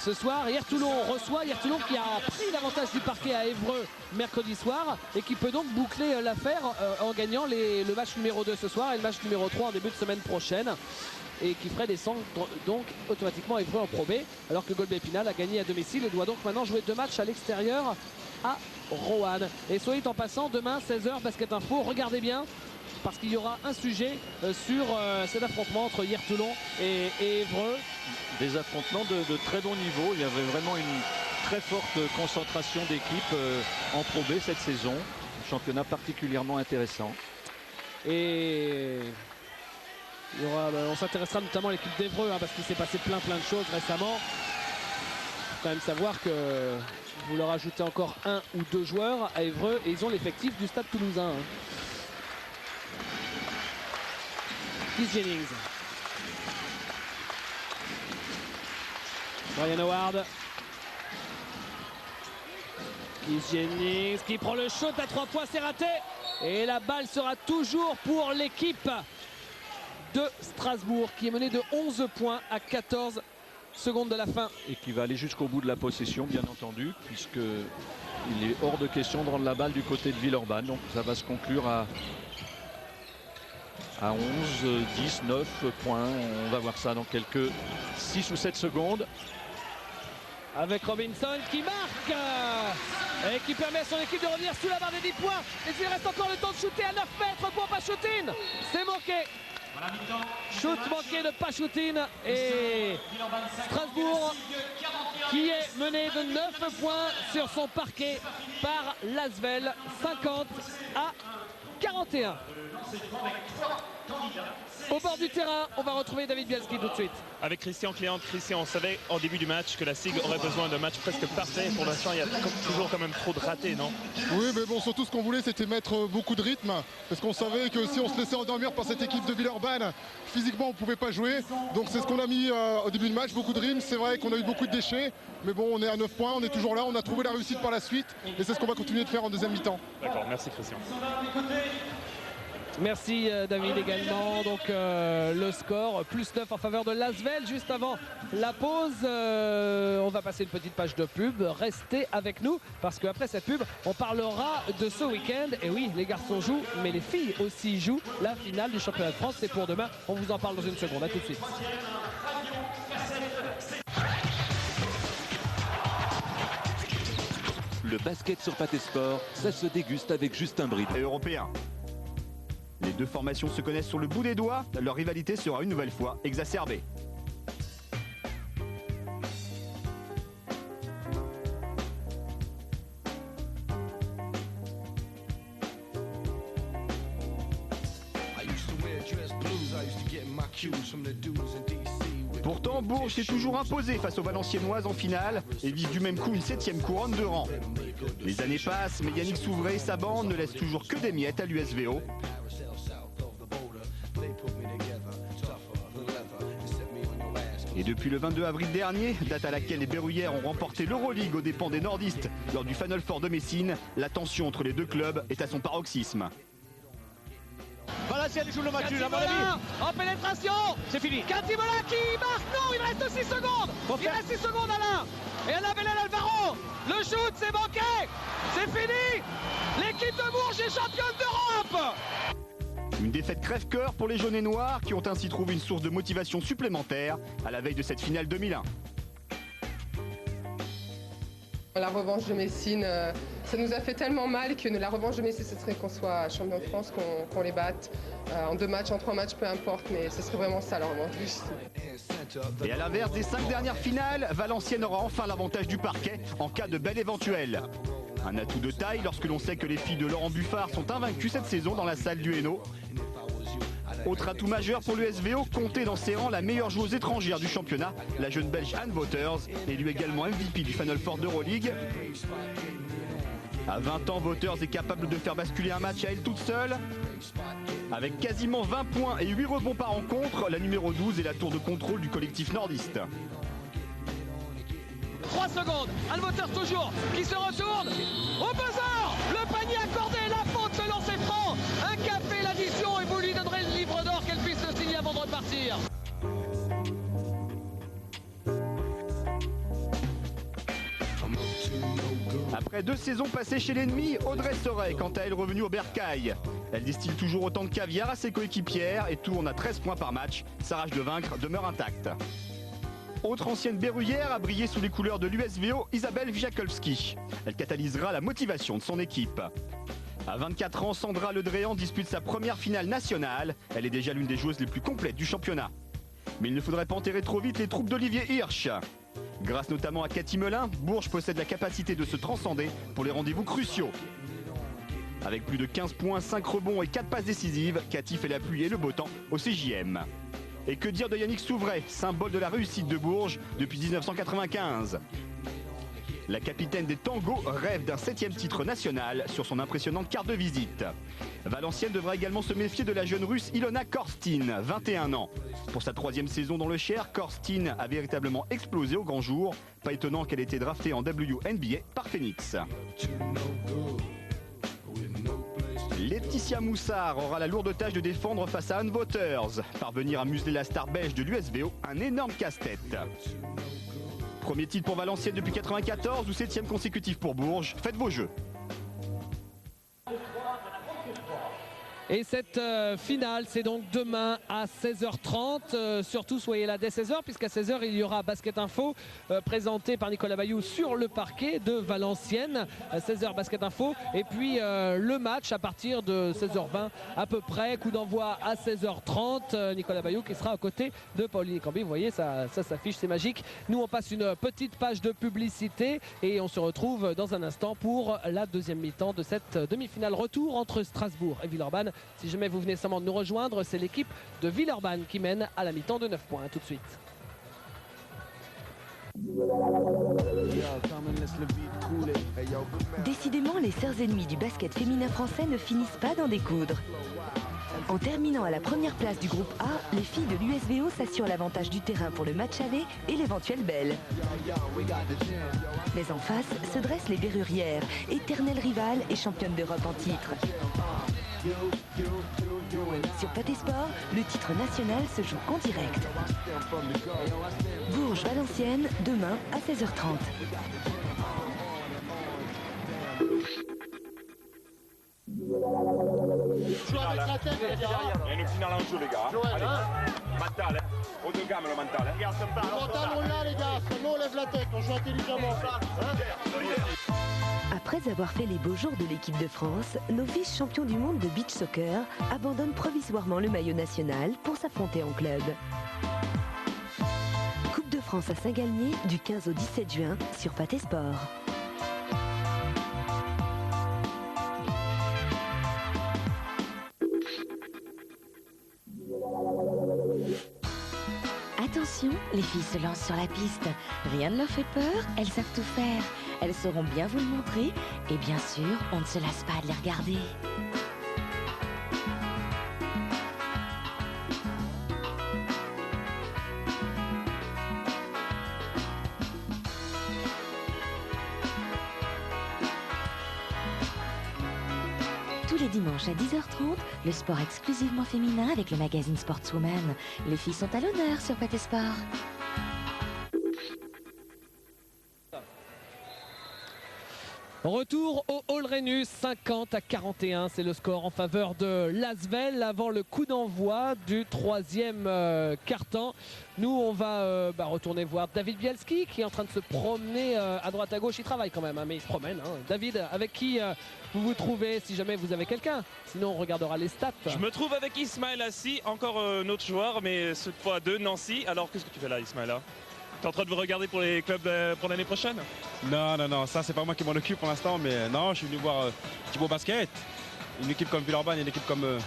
Ce soir, hier Toulon reçoit, hier Toulon qui a pris l'avantage du parquet à Évreux mercredi soir et qui peut donc boucler l'affaire en gagnant le match numéro 2 ce soir et le match numéro 3 en début de semaine prochaine. et qui ferait descendre donc automatiquement Évreux en Pro B, alors que Golbe-Épinal a gagné à domicile et doit donc maintenant jouer 2 matchs à l'extérieur à Roanne. Et soit dit en passant, demain 16h Basket Info, regardez bien parce qu'il y aura un sujet sur cet affrontement entre hier Toulon et Évreux. Des affrontements de très bon niveau. Il y avait vraiment une très forte concentration d'équipes en Pro B cette saison. Un championnat particulièrement intéressant. Et il y aura, on s'intéressera notamment à l'équipe d'Évreux parce qu'il s'est passé plein de choses récemment. Il faut quand même savoir que vous leur ajoutez encore 1 ou 2 joueurs à Évreux et ils ont l'effectif du Stade Toulousain. Keith Jennings. Brian Howard. Keith Jennings qui prend le shot à 3 points, c'est raté. Et la balle sera toujours pour l'équipe de Strasbourg qui est menée de 11 points à 14 secondes de la fin. Et qui va aller jusqu'au bout de la possession, bien entendu, puisqu'il est hors de question de rendre la balle du côté de Villeurbanne. Donc ça va se conclure à 11, 10, 9 points. On va voir ça dans quelques 6 ou 7 secondes. Avec Robinson qui marque et qui permet à son équipe de revenir sous la barre des 10 points. Et il reste encore le temps de shooter à 9 mètres pour Pachoutine. C'est manqué. Shoot manqué de Pachoutine et Strasbourg qui est mené de 9 points sur son parquet par l'Asvel, 50 à 41. Au bord du terrain, on va retrouver David Bielski tout de suite. Avec Christian Cléante. Christian, on savait en début du match que la SIG aurait besoin d'un match presque parfait. Pour l'instant, il y a toujours quand même trop de ratés, non? Oui, mais bon, surtout ce qu'on voulait, c'était mettre beaucoup de rythme. Parce qu'on savait que si on se laissait endormir par cette équipe de Villeurbanne, physiquement, on ne pouvait pas jouer. Donc c'est ce qu'on a mis au début du match, beaucoup de rythme. C'est vrai qu'on a eu beaucoup de déchets. Mais bon, on est à 9 points, on est toujours là. On a trouvé la réussite par la suite. Et c'est ce qu'on va continuer de faire en deuxième mi-temps. D'accord, merci Christian. Merci David également. Donc le score plus 9 en faveur de l'Asvel juste avant la pause. On va passer une petite page de pub. Restez avec nous parce qu'après cette pub on parlera de ce week-end. Et oui, les garçons jouent mais les filles aussi jouent. La finale du championnat de France, c'est pour demain. On vous en parle dans une seconde. À tout de suite. Le basket sur Pathé Sport, ça se déguste avec Justin Britt. Et européen. Les deux formations se connaissent sur le bout des doigts, leur rivalité sera une nouvelle fois exacerbée. Pourtant, Bourges s'est toujours imposé face aux Valenciennoises en finale et vise du même coup une 7e couronne de rang. Les années passent, mais Yannick Souvray et sa bande ne laissent toujours que des miettes à l'USVO. Et depuis le 22 avril dernier, date à laquelle les Berruyères ont remporté l'Euroleague aux dépens des nordistes lors du Final Four de Messine, la tension entre les deux clubs est à son paroxysme. Valenciennes joue le match, à mon avis. En pénétration, C'est fini. Katimola qui marque. Non, il reste 6 secondes. Il reste 6 secondes Alain. Et Alain Bellel Alvaro. Le shoot, c'est manqué. C'est fini. L'équipe de Bourges est championne d'Europe. Une défaite crève-cœur pour les jaunes et noirs qui ont ainsi trouvé une source de motivation supplémentaire à la veille de cette finale 2001. La revanche de Messine, ça nous a fait tellement mal que la revanche de Messine, ce serait qu'on soit champion de France, qu'on les batte. En 2 matchs, en 3 matchs, peu importe, mais ce serait vraiment ça la revanche de Messine. Et à l'inverse des 5 dernières finales, Valenciennes aura enfin l'avantage du parquet en cas de belle éventuelle. Un atout de taille lorsque l'on sait que les filles de Laurent Buffard sont invaincues cette saison dans la salle du Hainaut. Autre atout majeur pour l'USVO, compter dans ses rangs la meilleure joueuse étrangère du championnat, la jeune belge Anne Wouters, élue également MVP du Final Four d'Euroleague. À 20 ans, Wouters est capable de faire basculer un match à elle toute seule. Avec quasiment 20 points et 8 rebonds par rencontre, la numéro 12 est la tour de contrôle du collectif nordiste. 3 secondes, Anne Wouters toujours, qui se retourne, au buzzer, le panier accordé, la faute selon ses francs, un café l'addition et vous lui donnerez le livre d'or qu'elle puisse le signer avant de repartir. Après 2 saisons passées chez l'ennemi, Audrey Sorey, quant à elle revenue au bercail. Elle distille toujours autant de caviar à ses coéquipières et tourne à 13 points par match. Sa rage de vaincre demeure intacte. Autre ancienne berruyère a brillé sous les couleurs de l'USVO, Isabelle Wijakowski. Elle catalysera la motivation de son équipe. À 24 ans, Sandra Ledréan dispute sa première finale nationale. Elle est déjà l'une des joueuses les plus complètes du championnat. Mais il ne faudrait pas enterrer trop vite les troupes d'Olivier Hirsch. Grâce notamment à Cathy Melin, Bourges possède la capacité de se transcender pour les rendez-vous cruciaux. Avec plus de 15 points, 5 rebonds et 4 passes décisives, Cathy fait la pluie et le beau temps au CJM. Et que dire de Yannick Souvray, symbole de la réussite de Bourges depuis 1995. La capitaine des Tangos rêve d'un 7e titre national sur son impressionnante carte de visite. Valenciennes devra également se méfier de la jeune russe Ilona Korstin, 21 ans. Pour sa 3e saison dans le Cher, Korstin a véritablement explosé au grand jour. Pas étonnant qu'elle ait été draftée en WNBA par Phoenix. Laetitia Moussard aura la lourde tâche de défendre face à Anne Wouters. Parvenir à museler la star belge de l'USVO, un énorme casse-tête. Premier titre pour Valenciennes depuis 1994 ou 7e consécutif pour Bourges. Faites vos jeux. Et cette finale, c'est donc demain à 16h30. Surtout, soyez là dès 16h, puisqu'à 16h, il y aura Basket Info présenté par Nicolas Bayou sur le parquet de Valenciennes. À 16h, Basket Info. Et puis le match à partir de 16h20 à peu près. Coup d'envoi à 16h30. Nicolas Bayou qui sera à côté de Pauline Cambi. Vous voyez, ça s'affiche, c'est magique. Nous, on passe une petite page de publicité et on se retrouve dans un instant pour la deuxième mi-temps de cette demi-finale retour entre Strasbourg et Villeurbanne. Si jamais vous venez seulement de nous rejoindre, c'est l'équipe de Villeurbanne qui mène à la mi-temps de 9 points. Tout de suite. Décidément, les sœurs ennemies du basket féminin français ne finissent pas d'en découdre. En terminant à la première place du groupe A, les filles de l'USVO s'assurent l'avantage du terrain pour le match aller et l'éventuelle belle. Mais en face se dressent les Berrurières, éternelles rivales et championnes d'Europe en titre. Sur Pathé Sport, le titre national se joue en direct. Bourges-Valenciennes, demain à 16h30. Joue avec la tête, les gars. Il y a une finale en jeu, les gars. Joël, allez, mental, haut de gamme le mental. Le mental, on l'a, les gars. Seulement, on lève la tête, on joue intelligemment. Après avoir fait les beaux jours de l'équipe de France, nos vice-champions du monde de beach soccer abandonnent provisoirement le maillot national pour s'affronter en club. Coupe de France à Saint-Galmier du 15 au 17 juin sur Pathé Sport. Attention, les filles se lancent sur la piste. Rien ne leur fait peur, elles savent tout faire. Elles sauront bien vous le montrer. Et bien sûr, on ne se lasse pas de les regarder. Tous les dimanches à 10h30, le sport exclusivement féminin avec le magazine Sportswoman. Les filles sont à l'honneur sur Pathé Sport. Retour au Hall Rhenus, 50-41, c'est le score en faveur de l'Asvel avant le coup d'envoi du troisième quart-temps. Nous, on va retourner voir David Bielski qui est en train de se promener à droite à gauche. Il travaille quand même, hein, mais il se promène. Hein. David, avec qui vous vous trouvez, si jamais vous avez quelqu'un? Sinon, on regardera les stats. Je me trouve avec Ismaël Assi, encore un autre joueur, mais cette fois de Nancy. Alors, qu'est-ce que tu fais là, Ismaël? T'es en train de vous regarder pour les clubs pour l'année prochaine? Non, ça c'est pas moi qui m'en occupe pour l'instant, mais non, je suis venu voir Thibaut Basket. Une équipe comme Villeurbanne, une équipe comme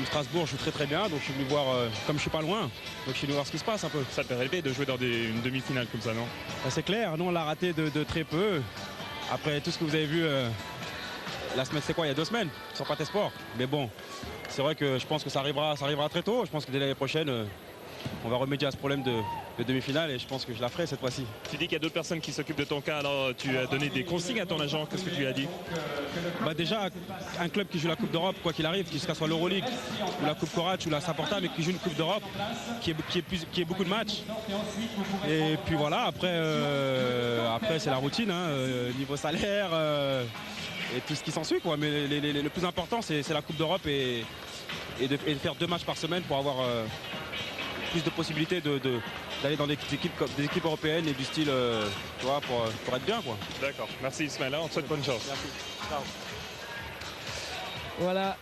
Strasbourg joue très bien, donc je suis venu voir, comme je suis pas loin, donc je suis venu voir ce qui se passe un peu. Ça te fait rêver de jouer dans une demi-finale comme ça, non? C'est clair, nous on l'a raté de très peu. Après tout ce que vous avez vu la semaine, c'est quoi, il y a 2 semaines sur Pathé Sport. Mais bon, c'est vrai que je pense que ça arrivera très tôt. Je pense que dès l'année prochaine, on va remédier à ce problème de demi-finale et je pense que je la ferai cette fois-ci. Tu dis qu'il y a d'autres personnes qui s'occupent de ton cas, alors tu as donné des consignes à ton agent, qu'est-ce que tu lui as dit? Déjà, un club qui joue la Coupe d'Europe, quoi qu'il arrive, que ce soit l'Euroleague ou la Coupe Courage ou la Saporta, mais qui joue une Coupe d'Europe, qui est beaucoup de matchs. Et puis voilà, après c'est la routine, hein, niveau salaire. tout ce qui s'ensuit, quoi. Mais le plus important, c'est la Coupe d'Europe et de faire 2 matchs par semaine pour avoir plus de possibilités d'aller dans des équipes européennes et du style, tu vois, pour être bien, quoi. D'accord. Merci Ismaïla, on te souhaite bonne chance. Merci. Ciao. Voilà,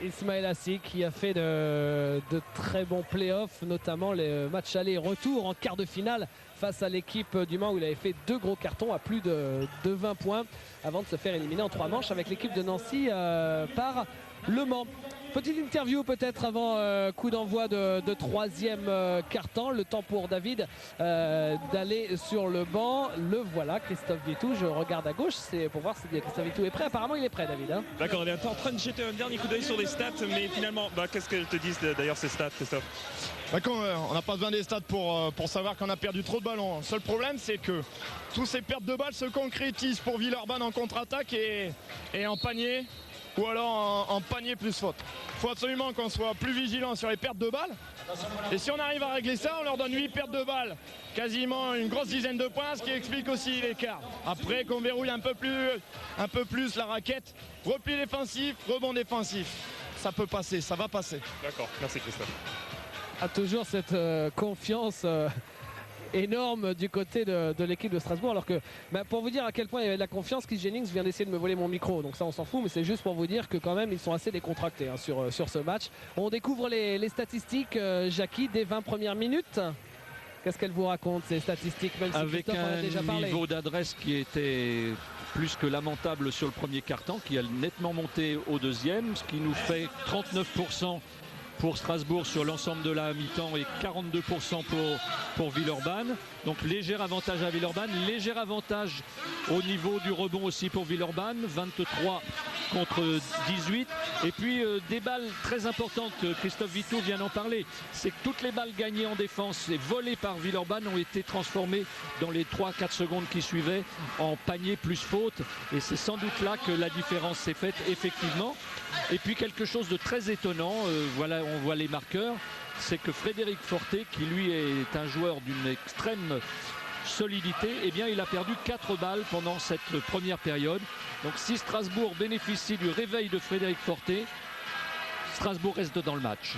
Ismail Assi qui a fait de très bons playoffs, notamment les matchs aller-retour en quart de finale face à l'équipe du Mans où il avait fait 2 gros cartons à plus de 20 points avant de se faire éliminer en 3 manches avec l'équipe de Nancy par Le Mans. Petite interview peut-être avant coup d'envoi de 3e quart-temps. Le temps pour David d'aller sur le banc. Le voilà, Christophe Vitou. Je regarde à gauche, c'est pour voir si Christophe Vitou est prêt. Apparemment il est prêt, David. Hein. D'accord, on est en train de jeter un dernier coup d'œil sur les stats, mais finalement, qu'est-ce qu'elles te disent d'ailleurs ces stats, Christophe? On n'a pas besoin des stats pour savoir qu'on a perdu trop de ballons. Le seul problème, c'est que tous ces pertes de balles se concrétisent pour Villeurbanne en contre-attaque et en panier, ou alors en panier plus faute. Il faut absolument qu'on soit plus vigilant sur les pertes de balles. Et si on arrive à régler ça, on leur donne 8 pertes de balles, quasiment une grosse dizaine de points, ce qui explique aussi l'écart. Après qu'on verrouille un peu plus la raquette, repli défensif, rebond défensif. Ça peut passer, ça va passer. D'accord, merci Christophe. A toujours cette confiance énorme du côté de l'équipe de Strasbourg, alors que pour vous dire à quel point il y avait de la confiance, Keith Jennings vient d'essayer de me voler mon micro, donc ça on s'en fout, mais c'est juste pour vous dire que quand même ils sont assez décontractés hein, sur ce match. On découvre les statistiques, Jackie, des 20 premières minutes. Qu'est-ce qu'elles vous racontent ces statistiques, même si avec un niveau d'adresse qui était plus que lamentable sur le premier quart-temps, qui a nettement monté au deuxième, ce qui nous fait 39% pour Strasbourg sur l'ensemble de la mi-temps et 42% pour Villeurbanne. Donc léger avantage à Villeurbanne, léger avantage au niveau du rebond aussi pour Villeurbanne, 23 contre 18. Et puis des balles très importantes, Christophe Vitou vient d'en parler, c'est que toutes les balles gagnées en défense et volées par Villeurbanne ont été transformées dans les 3-4 secondes qui suivaient en panier plus faute. Et c'est sans doute là que la différence s'est faite effectivement. Et puis quelque chose de très étonnant, voilà, on voit les marqueurs, c'est que Frédéric Forté, qui lui est un joueur d'une extrême solidité, eh bien il a perdu 4 balles pendant cette première période. Donc si Strasbourg bénéficie du réveil de Frédéric Forté, Strasbourg reste dans le match.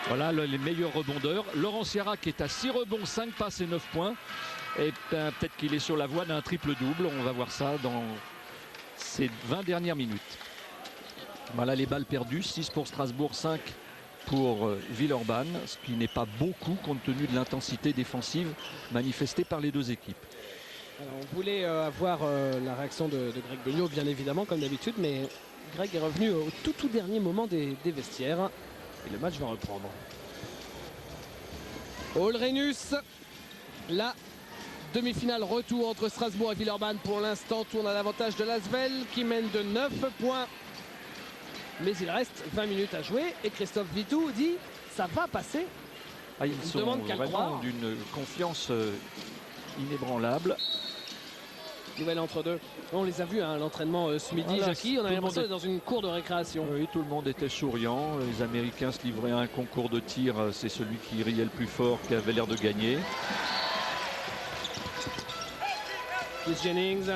Voilà les meilleurs rebondeurs. Laurent Sierra qui est à 6 rebonds, 5 passes et 9 points. Et peut-être qu'il est sur la voie d'un triple-double. On va voir ça dans ces 20 dernières minutes. Voilà les balles perdues, 6 pour Strasbourg, 5 pour Villeurbanne, ce qui n'est pas beaucoup compte tenu de l'intensité défensive manifestée par les deux équipes. Alors, on voulait avoir la réaction de Greg Beugnot, bien évidemment, comme d'habitude, mais Greg est revenu au tout dernier moment des vestiaires et le match va reprendre. Olrenus, la demi-finale retour entre Strasbourg et Villeurbanne. Pour l'instant, tourne à l'avantage de l'Asvel qui mène de 9 points. Mais il reste 20 minutes à jouer et Christophe Vitou dit ça va passer. Ils sont vraiment d'une confiance inébranlable. Nouvelle entre deux. On les a vus à l'entraînement ce midi, voilà, Jackie. On a l'impression d'être dans une cour de récréation. Oui, tout le monde était souriant. Les Américains se livraient à un concours de tir. C'est celui qui riait le plus fort qui avait l'air de gagner. Keith Jennings.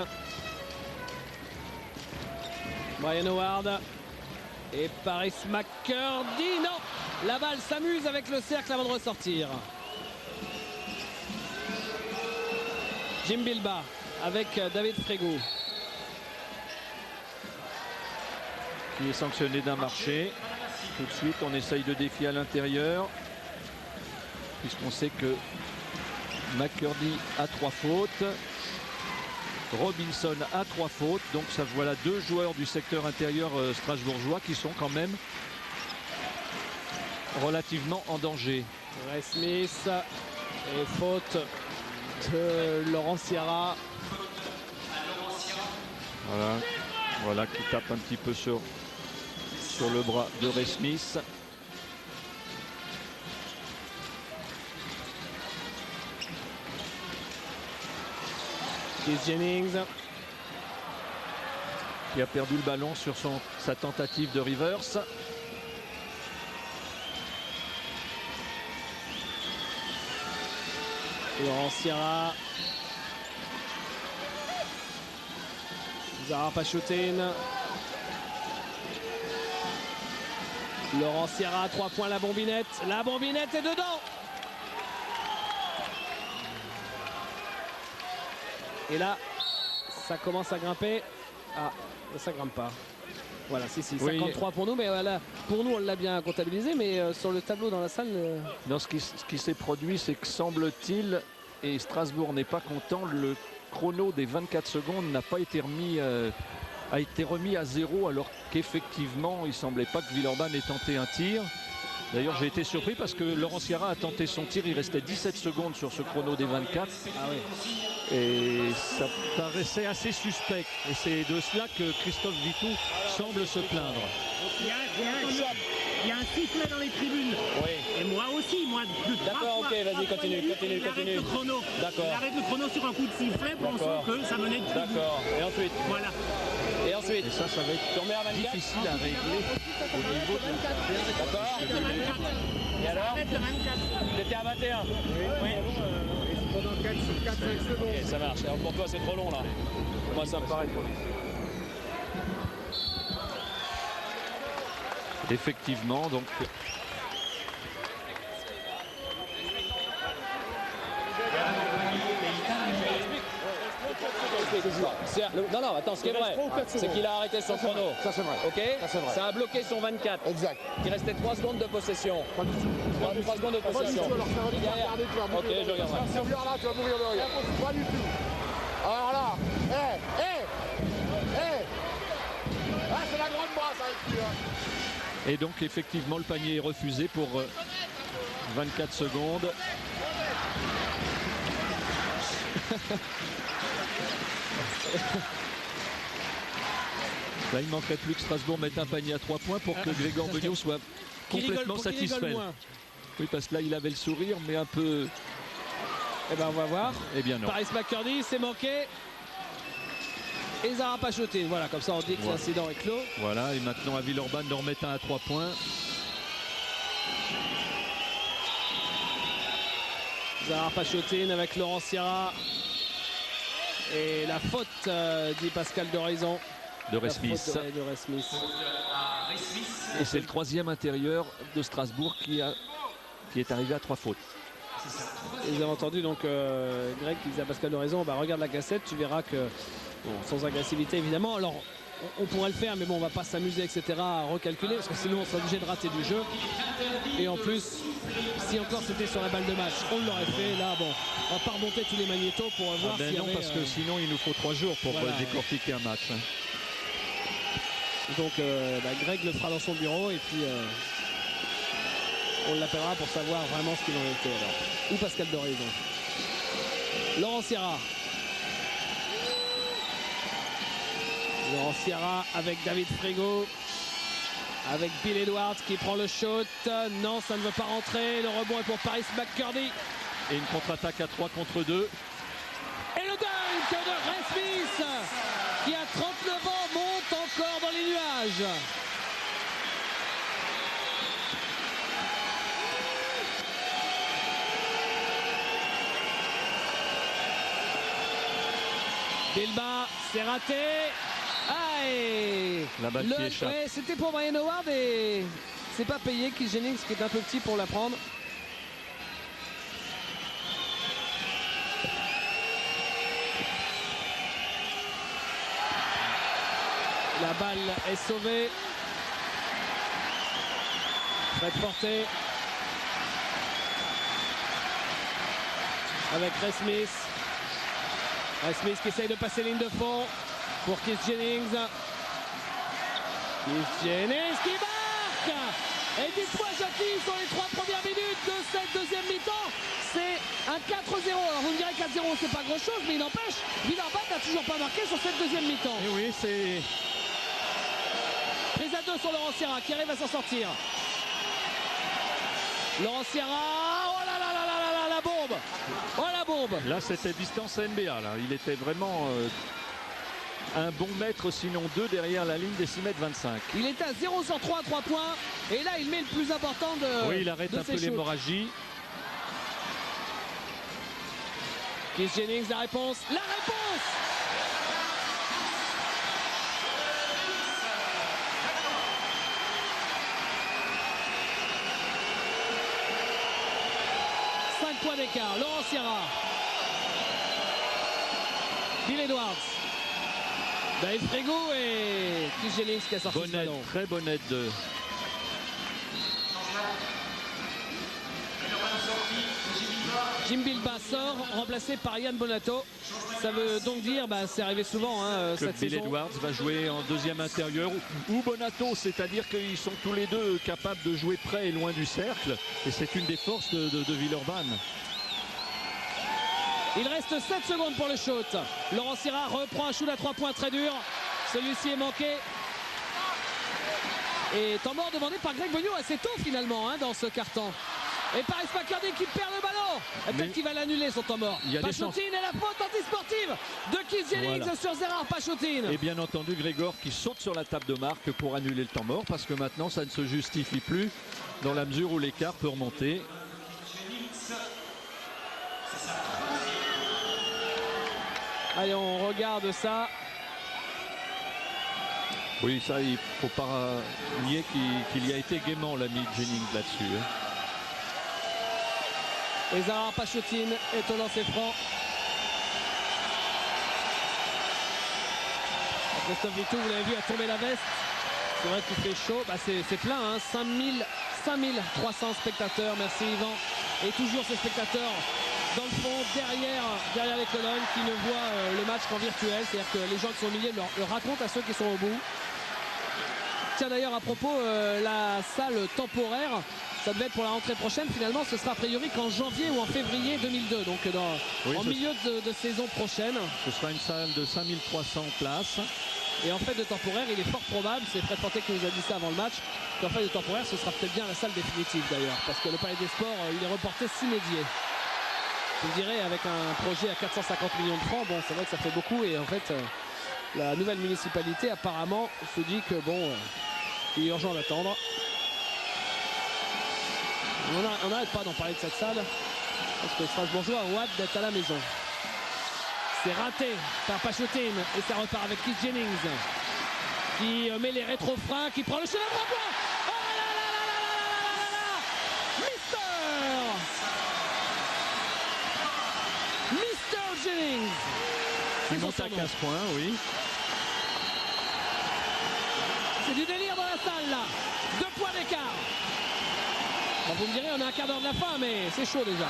Brian Howard. Et Paris McCurdy, non, la balle s'amuse avec le cercle avant de ressortir. Jim Bilba avec David Frégou. Qui est sanctionné d'un marché. Tout de suite, on essaye de défier à l'intérieur. Puisqu'on sait que McCurdy a 3 fautes. Robinson a 3 fautes, donc ça voilà 2 joueurs du secteur intérieur strasbourgeois qui sont quand même relativement en danger. Ray Smith et faute de Laurent Sierra. Voilà qui tape un petit peu sur le bras de Ray Smith. Keith Jennings qui a perdu le ballon sur sa tentative de reverse. Laurent Sierra. Zahra Pachoutine. Laurent Sierra à 3 points, la bombinette. La bombinette est dedans. Et là, ça commence à grimper. Ah, ça grimpe pas. Voilà, si, 53 pour nous, mais voilà, pour nous, on l'a bien comptabilisé, mais sur le tableau dans la salle... Non, ce qui s'est produit, c'est que semble-t-il, et Strasbourg n'est pas content, le chrono des 24 secondes n'a pas été remis... a été remis à 0 alors qu'effectivement il ne semblait pas que Villeurbanne ait tenté un tir. D'ailleurs j'ai été surpris parce que Laurent Sierra a tenté son tir, il restait 17 secondes sur ce chrono des 24. Ah oui. Et ça paraissait assez suspect. Et c'est de cela que Christophe Vitou semble se plaindre. Il y a un sifflet dans les tribunes. Oui. Et moi aussi, moi, d'accord, ok, vas-y, continue. Il arrête le chrono. D'accord. Il arrête le chrono sur un coup de sifflet, pensant que ça menait de tribune. D'accord. Et ensuite. Voilà. Et ensuite. Et ça va être difficile à régler au niveau de... D'accord. Et alors? C'était à 21. Oui. Pendant 4-5 secondes. Ok, ça marche. Alors pour toi, c'est trop long là. Moi, ça me paraît trop long. Effectivement, donc... Non, non, attends, ce qui est vrai, c'est qu'il a arrêté son chrono. Ça c'est vrai. Ok. Ça a bloqué son 24. Exact. Il restait 3 secondes de possession. 3 secondes de Pas du possession. tout, alors ça va te regarder, tu vas Ok, mourir. je regarderai. Si on vient là, tu vas mourir de rire. Pas du tout. Alors là, ah, c'est la grande brasse avec lui. Et donc effectivement le panier est refusé pour 24 secondes. Là, il ne manquerait plus que Strasbourg mette un panier à 3 points pour que Grégor Beugnot soit complètement satisfait. Oui, parce que là il avait le sourire mais un peu... Eh ben on va voir. Eh bien non. Paris McCurdy, c'est manqué. Et Zahra Pachoutine. Voilà, comme ça on dit que l'incident est clos. Voilà, et maintenant à Villeurbanne de remettre un à 3 points. Zahra Pachoutine avec Laurent Sierra. Et la faute, dit Pascal Doraison. De Resmith. Et c'est le 3e intérieur de Strasbourg qui est arrivé à 3 fautes. Et vous avez entendu donc Greg qui disait à Pascal Doraison, bah, regarde la cassette, tu verras que bon, sans agressivité évidemment. Alors on pourrait le faire, mais bon, on va pas s'amuser, etc. à recalculer parce que sinon on serait obligé de rater du jeu. Et en plus, si encore c'était sur la balle de match, on l'aurait fait. Là, bon, on va pas remonter tous les magnétos pour voir s'il y non, avait, parce que sinon il nous faut 3 jours pour voilà, décortiquer un match. Donc Greg le fera dans son bureau et puis on l'appellera pour savoir vraiment ce qu'il en était alors. Ou Pascal Doraison. Laurent Sierra. Laurent Sierra avec David Frigo. Avec Bill Edwards qui prend le shot. Non, ça ne veut pas rentrer. Le rebond est pour Paris McCurdy. Et une contre-attaque à 3 contre 2. Et le dunk de Ray Smith qui à 39 ans monte encore dans les nuages. Bilba, c'est raté. Aïe, la balle qui échappe. Ouais, c'était pour Brian Howard et c'est pas payé. Keith Jennings qui est un peu petit pour la prendre. La balle est sauvée. Fred Forté avec Ray Smith. Ray Smith qui essaye de passer ligne de fond pour Keith Jennings. Keith Jennings qui marque. Et dites-moi, Jackie, sur les 3 premières minutes de cette deuxième mi-temps, c'est un 4-0. Alors vous me direz 4-0, c'est pas grand-chose, mais il n'empêche, Villeurbanne n'a toujours pas marqué sur cette deuxième mi-temps. Et oui, c'est... Prise à 2 sur Laurent Sierra qui arrive à s'en sortir. Laurent Sierra, oh là là là là là, la bombe. Oh la bombe. Là c'était distance NBA, là. Il était vraiment un bon mètre, sinon 2 derrière la ligne des 6,25 m. Il était à 0 sur 3 à 3 points. Et là il met le plus important de... Oui, il arrête un peu l'hémorragie. Keith Jennings, la réponse. La réponse. d'écart. Laurent Sierra. Bill Edwards. Dave Frégo et Keith Jennings qui a sorti ce ballon. Très bonne aide de... Jim Bilba sort, remplacé par Yann Bonato. Ça veut donc dire, c'est arrivé souvent cette Bill saison. Edwards va jouer en deuxième intérieur ou Bonato, c'est-à-dire qu'ils sont tous les deux capables de jouer près et loin du cercle. Et c'est une des forces de Villeurbanne. Il reste 7 secondes pour le shoot. Laurent Sierra reprend un shoot à 3 points très dur. Celui-ci est manqué. Et temps mort demandé par Greg Beugnot assez tôt finalement dans ce carton. Et Paris McCartney qui perd le ballon. Peut-être qu'il va l'annuler son temps mort. Pachoutine et la faute antisportive de Keith Jennings sur Gérard Pachoutine. Et bien entendu Grégor qui saute sur la table de marque pour annuler le temps mort parce que maintenant ça ne se justifie plus dans la mesure où l'écart peut remonter. Allez, on regarde ça. Oui, ça, il ne faut pas nier qu'il y a été gaiement l'ami Jennings là-dessus. Et Zahra Pachoutine est au lancer franc. Christophe Vitou, vous l'avez vu, a tombé la veste. C'est vrai qu'il fait chaud. C'est plein, 5300 spectateurs. Merci Yvan. Et toujours ces spectateurs dans le fond, derrière les colonnes, qui ne voient le match qu'en virtuel. C'est-à-dire que les gens qui sont au milieu le racontent à ceux qui sont au bout. Tiens d'ailleurs à propos, la salle temporaire, ça devait être pour la rentrée prochaine. Finalement, ce sera a priori qu'en janvier ou en février 2002. Donc en milieu de saison prochaine. Ce sera une salle de 5300 places. Et en fait de temporaire, il est fort probable, c'est Fred Fortet qui nous a dit ça avant le match, qu'en fait de temporaire, ce sera peut-être bien la salle définitive d'ailleurs. Parce que le Palais des Sports, il est reporté s'inédié. Je dirais avec un projet à 450 millions de francs, bon c'est vrai que ça fait beaucoup et en fait la nouvelle municipalité apparemment se dit que bon, il est urgent d'attendre. On n'arrête pas d'en parler de cette salle parce que les Strasbourgeois ont hâte d'être à la maison. C'est raté par Pachoutine et ça repart avec Keith Jennings qui met les rétrofreins, qui prend le chemin de points. Oh là là là là là là là là Mister Jennings. Il monte à 15 points, oui. C'est du délire dans la salle là. 2 points d'écart. Bon, vous me direz, on a un quart d'heure de la fin, mais c'est chaud déjà.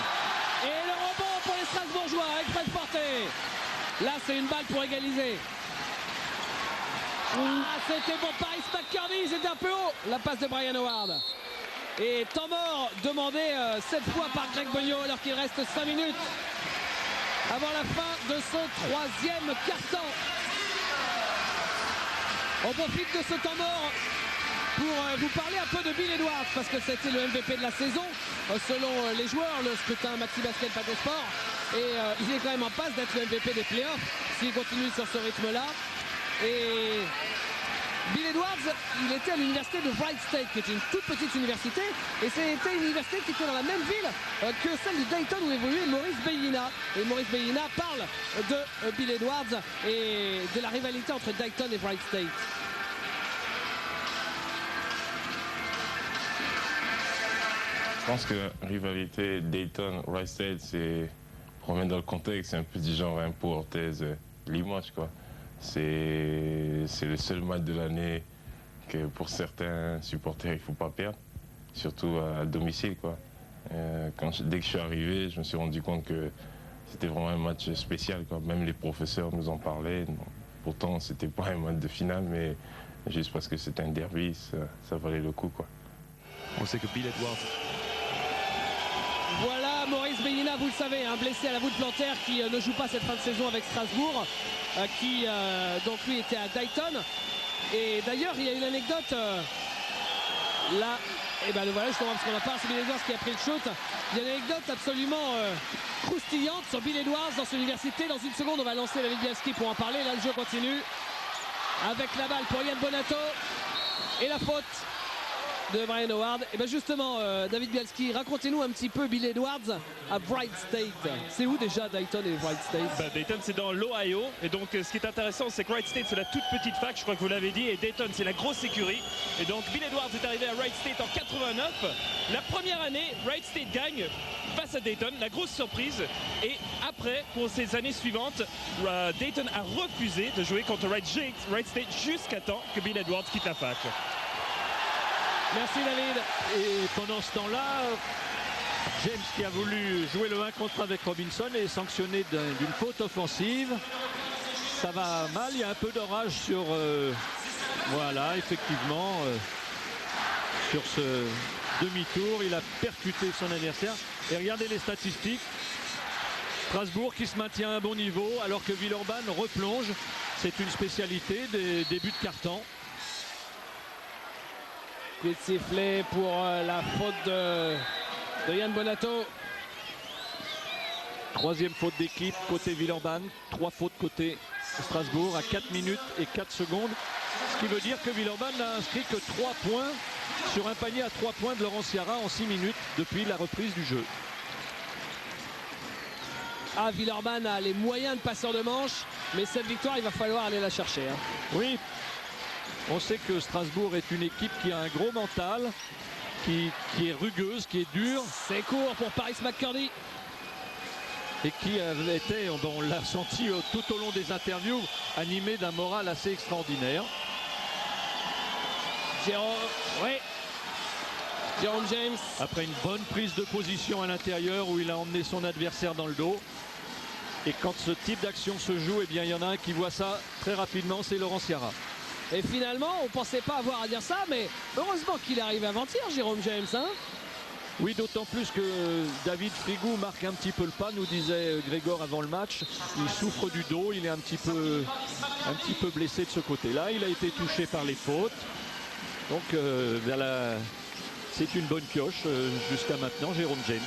Et le rebond pour les Strasbourgeois avec Fred Fortet. Là, c'est une balle pour égaliser. Ah, c'était bon. Paris McCartney, c'était un peu haut. La passe de Brian Howard. Et temps mort demandé cette fois par Greg Beugnot alors qu'il reste 5 minutes avant la fin de ce 3e quart-temps. On profite de ce temps mort pour vous parler un peu de Bill Edwards parce que c'était le MVP de la saison selon les joueurs, le scrutin Maxi Basket Pathé Sport. Et il est quand même en passe d'être le MVP des playoffs s'il continue sur ce rythme-là. Et Bill Edwards, il était à l'université de Wright State, qui est une toute petite université. Et c'était une université qui était dans la même ville que celle de Dayton où évoluait Maurice Bellina. Et Maurice Bellina parle de Bill Edwards et de la rivalité entre Dayton et Wright State. Je pense que la rivalité Dayton-Wright State, c'est, pour remettre dans le contexte, c'est un peu du genre pour Orthez-Limoges, quoi. C'est le seul match de l'année que pour certains supporters, il ne faut pas perdre, surtout à domicile, quoi. Dès que je suis arrivé, je me suis rendu compte que c'était vraiment un match spécial, quoi. Même les professeurs nous en parlaient. Pourtant, ce n'était pas un match de finale, mais juste parce que c'était un derby, ça valait le coup, quoi. On sait que Bill Edwards... Voilà Maurice Bellina, vous le savez, blessé à la voûte plantaire qui ne joue pas cette fin de saison avec Strasbourg, qui donc lui était à Dayton. Et d'ailleurs il y a une anecdote là, et ben voilà justement parce qu'on en parle, c'est Bill Edwards qui a pris le shoot. Il y a une anecdote absolument croustillante sur Bill Edwards dans son université. Dans une seconde on va lancer David Bialski pour en parler. Là le jeu continue avec la balle pour Yann Bonato et la faute de Brian Howard. Et bien justement, David Bialski, racontez-nous un petit peu Bill Edwards à Wright State. C'est où déjà Dayton et Wright State? Dayton c'est dans l'Ohio et donc ce qui est intéressant c'est que Wright State c'est la toute petite fac, je crois que vous l'avez dit, et Dayton c'est la grosse écurie. Et donc Bill Edwards est arrivé à Wright State en 89. La première année, Wright State gagne face face à Dayton, la grosse surprise. Et après, pour ces années suivantes, Dayton a refusé de jouer contre Wright State jusqu'à temps que Bill Edwards quitte la fac. Merci David. Et pendant ce temps-là, James, qui a voulu jouer le 1 contre 1 avec Robinson, est sanctionné d'une faute offensive. Ça va mal, il y a un peu d'orage sur... voilà, effectivement, sur ce demi-tour, il a percuté son adversaire. Et regardez les statistiques. Strasbourg qui se maintient à un bon niveau, alors que Villeurbanne replonge. C'est une spécialité des débuts de carton. Coup de sifflet pour la faute de Yann Bonato. Troisième faute d'équipe côté Villeurbanne. 3 fautes côté Strasbourg à 4 minutes et 4 secondes. Ce qui veut dire que Villeurbanne n'a inscrit que 3 points sur un panier à 3 points de Laurent Ciara en 6 minutes depuis la reprise du jeu. Ah, Villeurbanne a les moyens de passeur de manche, mais cette victoire, il va falloir aller la chercher. Oui, on sait que Strasbourg est une équipe qui a un gros mental, qui est rugueuse, qui est dure. C'est court pour Paris McCurdy. Et qui avait été, on l'a senti tout au long des interviews, animé d'un moral assez extraordinaire. Jérôme James. Après une bonne prise de position à l'intérieur où il a emmené son adversaire dans le dos. Et quand ce type d'action se joue, eh bien, il y en a un qui voit ça très rapidement, c'est Laurent Ciara. Et finalement, on ne pensait pas avoir à dire ça, mais heureusement qu'il arrive avant-hier, Jérôme James. Oui, d'autant plus que David Frigou marque un petit peu le pas, nous disait Grégor avant le match. Il souffre du dos, il est un petit peu blessé de ce côté-là. Il a été touché par les fautes. Donc c'est une bonne pioche jusqu'à maintenant, Jérôme James.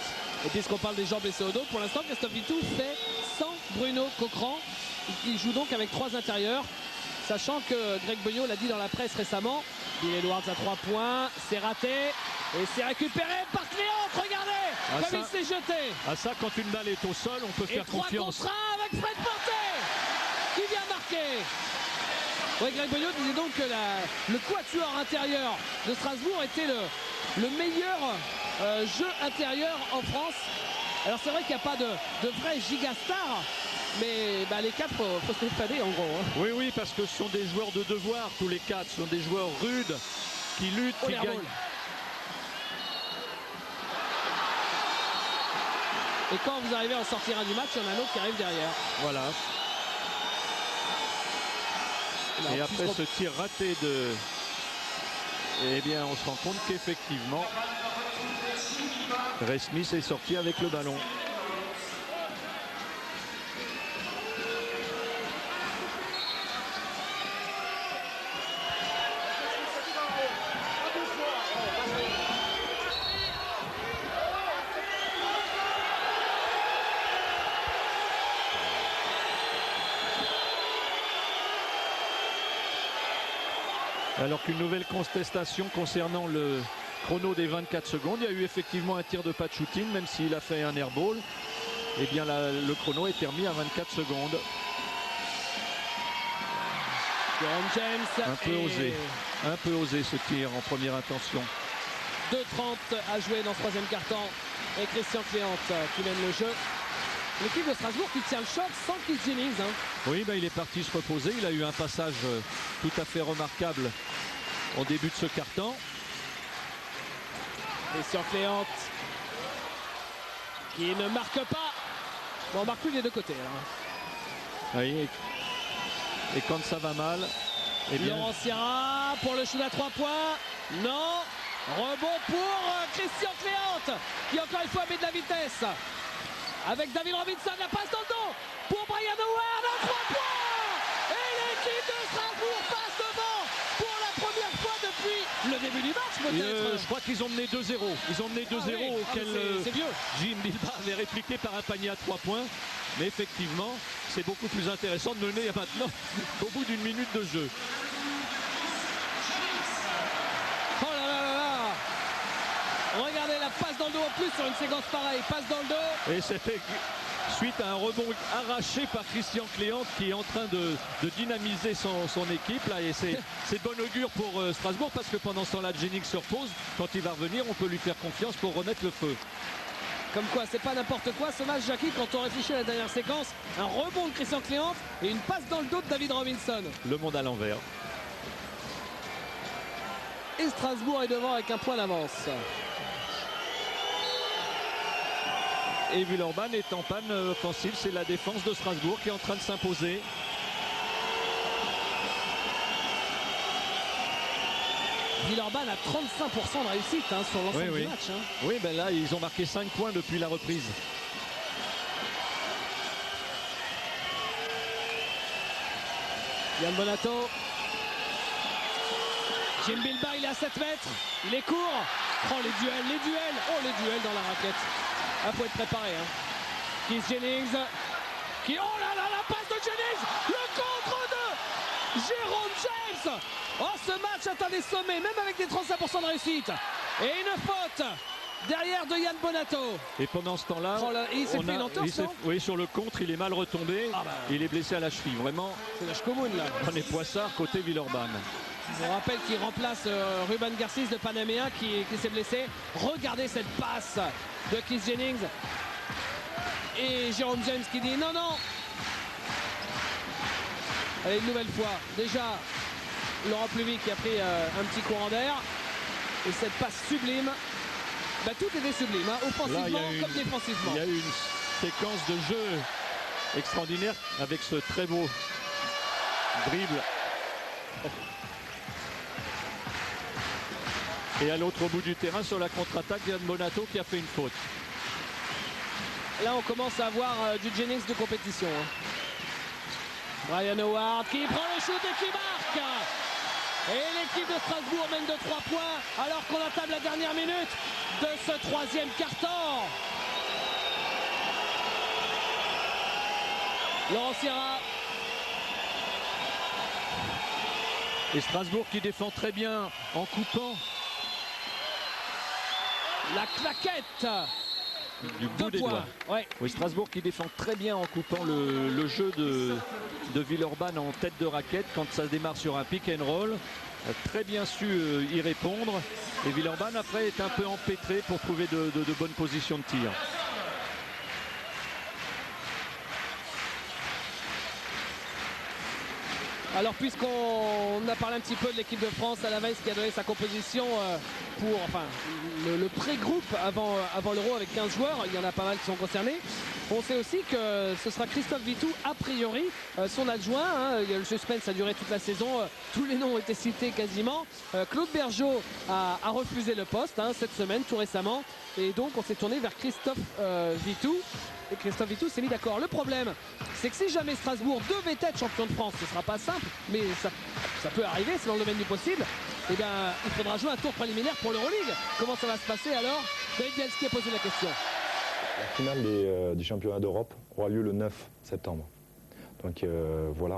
Et puisqu'on parle des gens blessés au dos, pour l'instant, Christophe Vitou fait sans Bruno Coquerand. Il joue donc avec 3 intérieurs. Sachant que Greg Beugnot l'a dit dans la presse récemment, Bill Edwards à 3 points, c'est raté et c'est récupéré par Cléante. Regardez comme il s'est jeté. À ça, quand une balle est au sol, on peut faire confiance. 3 contre 1 avec Fred Porté qui vient marquer. Oui, Greg Beugnot disait donc que le quatuor intérieur de Strasbourg était le meilleur jeu intérieur en France. Alors c'est vrai qu'il n'y a pas de vrai gigastar. Mais les 4, faut se défader en gros. Oui, oui, parce que ce sont des joueurs de devoir, tous les 4. Ce sont des joueurs rudes, qui luttent, qui gagnent. Et quand vous arrivez à en sortir un du match, il y en a un autre qui arrive derrière. Voilà. Alors, et après ce tir raté eh bien, on se rend compte qu'effectivement, Ray Smith est sorti avec le ballon. Alors qu'une nouvelle contestation concernant le chrono des 24 secondes. Il y a eu effectivement un tir de Pachutin, même s'il a fait un airball. Eh bien le chrono est remis à 24 secondes. Jérôme James. Un peu osé ce tir en première intention. 2:30 à jouer dans ce 3e quart-temps. Et Christian Cléante qui mène le jeu. L'équipe de Strasbourg qui tient le choc sans Keith Jennings. Oui, il est parti se reposer. Il a eu un passage tout à fait remarquable au début de ce quart-temps. Christian Cléante qui ne marque pas. Bon, on marque plus des deux côtés. Oui, et quand ça va mal, eh bien... Laurent Ciara pour le shoot à 3 points. Non. Rebond pour Christian Cléante qui encore une fois met de la vitesse. Avec David Robinson, la passe dans le dos pour Brian Howard à 3 points. Et l'équipe de Strasbourg passe devant pour la première fois depuis le début du match peut-être. Je crois qu'ils ont mené 2-0. Ils ont mené 2-0 auquel Jim Bilbao avait répliqué par un panier à 3 points. Mais effectivement, c'est beaucoup plus intéressant de mener maintenant au bout d'une minute de jeu. Oh là là là là. Regardez la passe dans le dos en plus sur une séquence pareille. Passe dans le dos. Et c'était suite à un rebond arraché par Christian Cléante qui est en train de dynamiser son équipe. Là, et c'est bon augure pour Strasbourg parce que pendant ce temps-là, Jennings se repose. Quand il va revenir, on peut lui faire confiance pour remettre le feu. Comme quoi, c'est pas n'importe quoi ce match, Jackie, quand on réfléchit à la dernière séquence. Un rebond de Christian Cléante et une passe dans le dos de David Robinson. Le monde à l'envers. Et Strasbourg est devant avec un point d'avance. Et Villeurbanne est en panne offensive. C'est la défense de Strasbourg qui est en train de s'imposer. Villeurbanne a 35% de réussite sur l'ensemble du match. Oui, ben là, ils ont marqué 5 points depuis la reprise. Yann Bonato. Jim Bilbao, il est à 7 mètres. Il est court. Oh, les duels. Oh, les duels dans la raquette. Ah, faut être préparé. Keith Jennings. Oh là là, la passe de Jennings. Le contre de Jérôme James. Oh, ce match atteint des sommets, même avec des 35% de réussite. Et une faute derrière de Yann Bonato. Et pendant ce temps-là, il s'est fait une entorse, non ? Oui, sur le contre, il est mal retombé. Il est blessé à la cheville. Vraiment, c'est la commune là. On est Poissard côté Villeurbanne. Je vous rappelle qu'il remplace Ruben Garcis, le Panaméen, qui s'est blessé. Regardez cette passe de Keith Jennings. Et Jérôme James qui dit non, non. Allez, une nouvelle fois. Déjà, Laurent Pluvy qui a pris un petit courant d'air. Et cette passe sublime. Bah, tout était sublime, offensivement comme défensivement. Il y a eu une séquence de jeu extraordinaire avec ce très beau dribble. Et à l'autre bout du terrain, sur la contre-attaque, Yann Bonato qui a fait une faute. Là, on commence à avoir du Jennings de compétition. Brian Howard qui prend le shoot et qui marque. Et l'équipe de Strasbourg mène de 3 points alors qu'on entame la dernière minute de ce 3e quart-temps. Laurent Sierra. Et Strasbourg qui défend très bien en coupant. La claquette du bout des doigts. Ouais. Oui, Strasbourg qui défend très bien en coupant le jeu de Villeurbanne en tête de raquette quand ça démarre sur un pick and roll. Très bien su y répondre. Et Villeurbanne après est un peu empêtré pour trouver de bonnes positions de tir. Alors puisqu'on a parlé un petit peu de l'équipe de France à la veille, qui a donné sa composition pour le pré-groupe avant l'Euro avec 15 joueurs, il y en a pas mal qui sont concernés. On sait aussi que ce sera Christophe Vitou, a priori, son adjoint. Le suspense a duré toute la saison, tous les noms ont été cités quasiment. Claude Bergeau a refusé le poste cette semaine, tout récemment. Et donc on s'est tourné vers Christophe Vitou. Et Christophe Vitou s'est mis d'accord. Le problème, c'est que si jamais Strasbourg devait être champion de France, ce ne sera pas simple, mais ça peut arriver, c'est dans le domaine du possible. Et bien, il faudra jouer un tour préliminaire pour l'Euroleague. Comment ça va se passer alors? David Bielski a posé la question. La finale du championnat d'Europe aura lieu le 9 septembre. Donc voilà,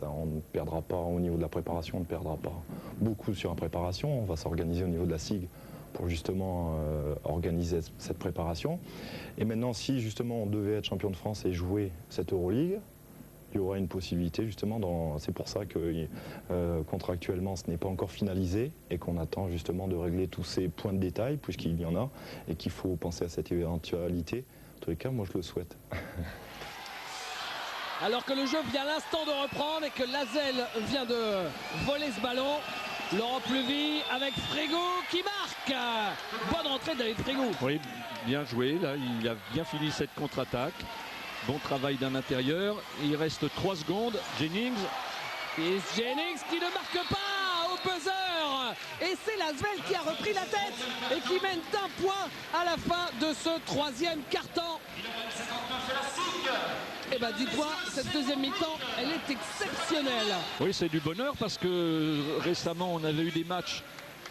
on ne perdra pas au niveau de la préparation, on ne perdra pas beaucoup sur la préparation. On va s'organiser au niveau de la SIG pour justement organiser cette préparation. Et maintenant, si justement on devait être champion de France et jouer cette Euroleague, il y aura une possibilité justement, c'est pour ça que contractuellement ce n'est pas encore finalisé et qu'on attend justement de régler tous ces points de détail puisqu'il y en a et qu'il faut penser à cette éventualité. En tous les cas, moi je le souhaite. Alors que le jeu vient à l'instant de reprendre et que Lasvel vient de voler ce ballon, Laurent Pluvy avec Frégo qui marque. Bonne rentrée de David Frégo. Oui, bien joué. Là, il a bien fini cette contre-attaque. Bon travail d'un intérieur. Il reste 3 secondes. Jennings. Et Jennings qui ne marque pas au buzzer. Et c'est Lasvel qui a repris la tête et qui mène d'1 point à la fin de ce 3e quart-temps. Eh bien dites-moi, cette deuxième mi-temps, elle est exceptionnelle. Oui, c'est du bonheur parce que récemment on avait eu des matchs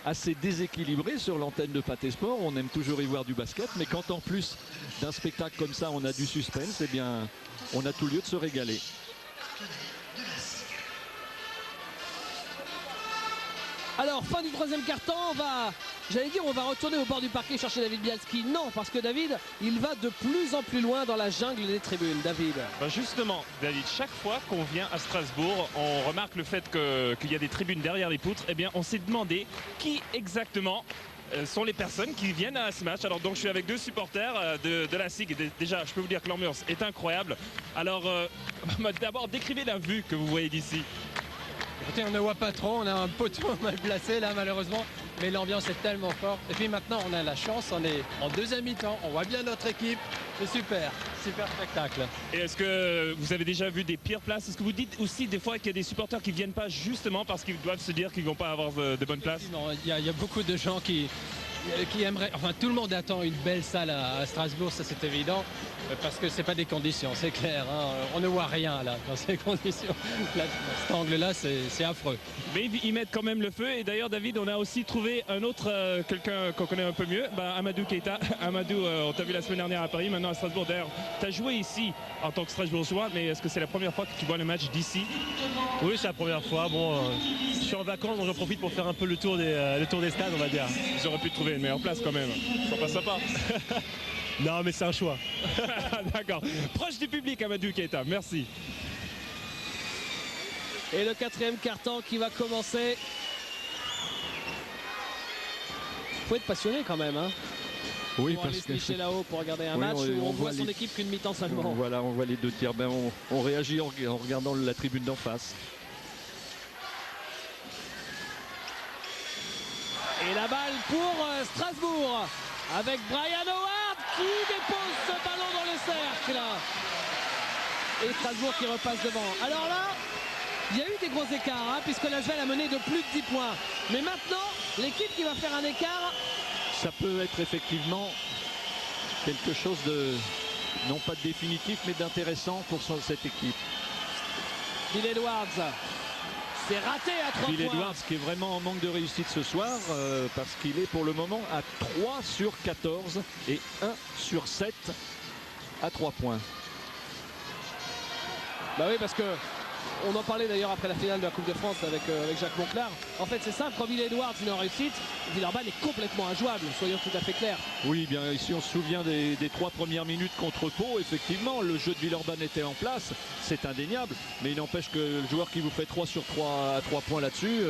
assez déséquilibrés sur l'antenne de Pathé Sport. On aime toujours y voir du basket, mais quand en plus d'un spectacle comme ça on a du suspense, eh bien on a tout lieu de se régaler. Alors, fin du 3e quart-temps, on va retourner au bord du parquet chercher David Bielski. Non, parce que David, il va de plus en plus loin dans la jungle des tribunes. David. Justement, David, chaque fois qu'on vient à Strasbourg, on remarque le fait qu'il y a des tribunes derrière les poutres. Eh bien, on s'est demandé qui exactement sont les personnes qui viennent à ce match. Alors donc je suis avec deux supporters de la SIG. Déjà, je peux vous dire que l'ambiance est incroyable. Alors d'abord, décrivez la vue que vous voyez d'ici. Écoutez, on ne voit pas trop, on a un poteau mal placé là malheureusement, mais l'ambiance est tellement forte. Et puis maintenant on a la chance, on est en deuxième mi-temps, on voit bien notre équipe, c'est super, super spectacle. Et est-ce que vous avez déjà vu des pires places? Est-ce que vous dites aussi des fois qu'il y a des supporters qui ne viennent pas justement parce qu'ils doivent se dire qu'ils ne vont pas avoir de bonnes places? Non, il y a beaucoup de gens qui aimeraient, enfin tout le monde attend une belle salle à Strasbourg, ça c'est évident, parce que c'est pas des conditions, c'est clair, hein, on ne voit rien là dans ces conditions. Là, dans cet angle-là, c'est affreux. Mais ils mettent quand même le feu. Et d'ailleurs, David, on a aussi trouvé un autre, quelqu'un qu'on connaît un peu mieux, Amadou Keita. Amadou, on t'a vu la semaine dernière à Paris, maintenant à Strasbourg. D'ailleurs, tu as joué ici en tant que Strasbourgeois, mais est-ce que c'est la première fois que tu vois le match d'ici? Oui, c'est la première fois. Bon, je suis en vacances, donc j'en profite pour faire un peu le tour des stades, on va dire. Ils auraient pu trouver une meilleure place quand même. Sympa. Non, mais c'est un choix. D'accord. Proche du public, Amadou Keita. Merci. Et le quatrième quart-temps qui va commencer. Faut être passionné quand même, hein. Oui, pour parce aller se que nicher là-haut pour regarder un oui, match où on voit son les... équipe qu'une mi-temps seulement. Voilà, on voit les deux tirs. Ben, on réagit en regardant la tribune d'en face. Et la balle pour Strasbourg avec Brian Howard qui dépose ce ballon dans le cercle. Et Strasbourg qui repasse devant. Alors là, il y a eu des gros écarts, hein, puisque l'Asvel a mené de plus de 10 points. Mais maintenant, l'équipe qui va faire un écart... Ça peut être effectivement quelque chose de, non pas de définitif, mais d'intéressant pour cette équipe. Bill Edwards, c'est raté à 3 points. Bill Edwards qui est vraiment en manque de réussite ce soir, parce qu'il est pour le moment à 3 sur 14 et 1 sur 7 à 3 points. Bah oui, parce que on en parlait d'ailleurs après la finale de la Coupe de France avec Jacques Monclar. En fait, c'est simple, quand Bill Edwards est en réussite, Villeurbanne est complètement injouable, soyons tout à fait clairs. Oui, bien ici on se souvient des 3 premières minutes contre Pau. Effectivement, le jeu de Villeurbanne était en place, c'est indéniable. Mais il n'empêche que le joueur qui vous fait 3 sur 3 à 3 points là-dessus,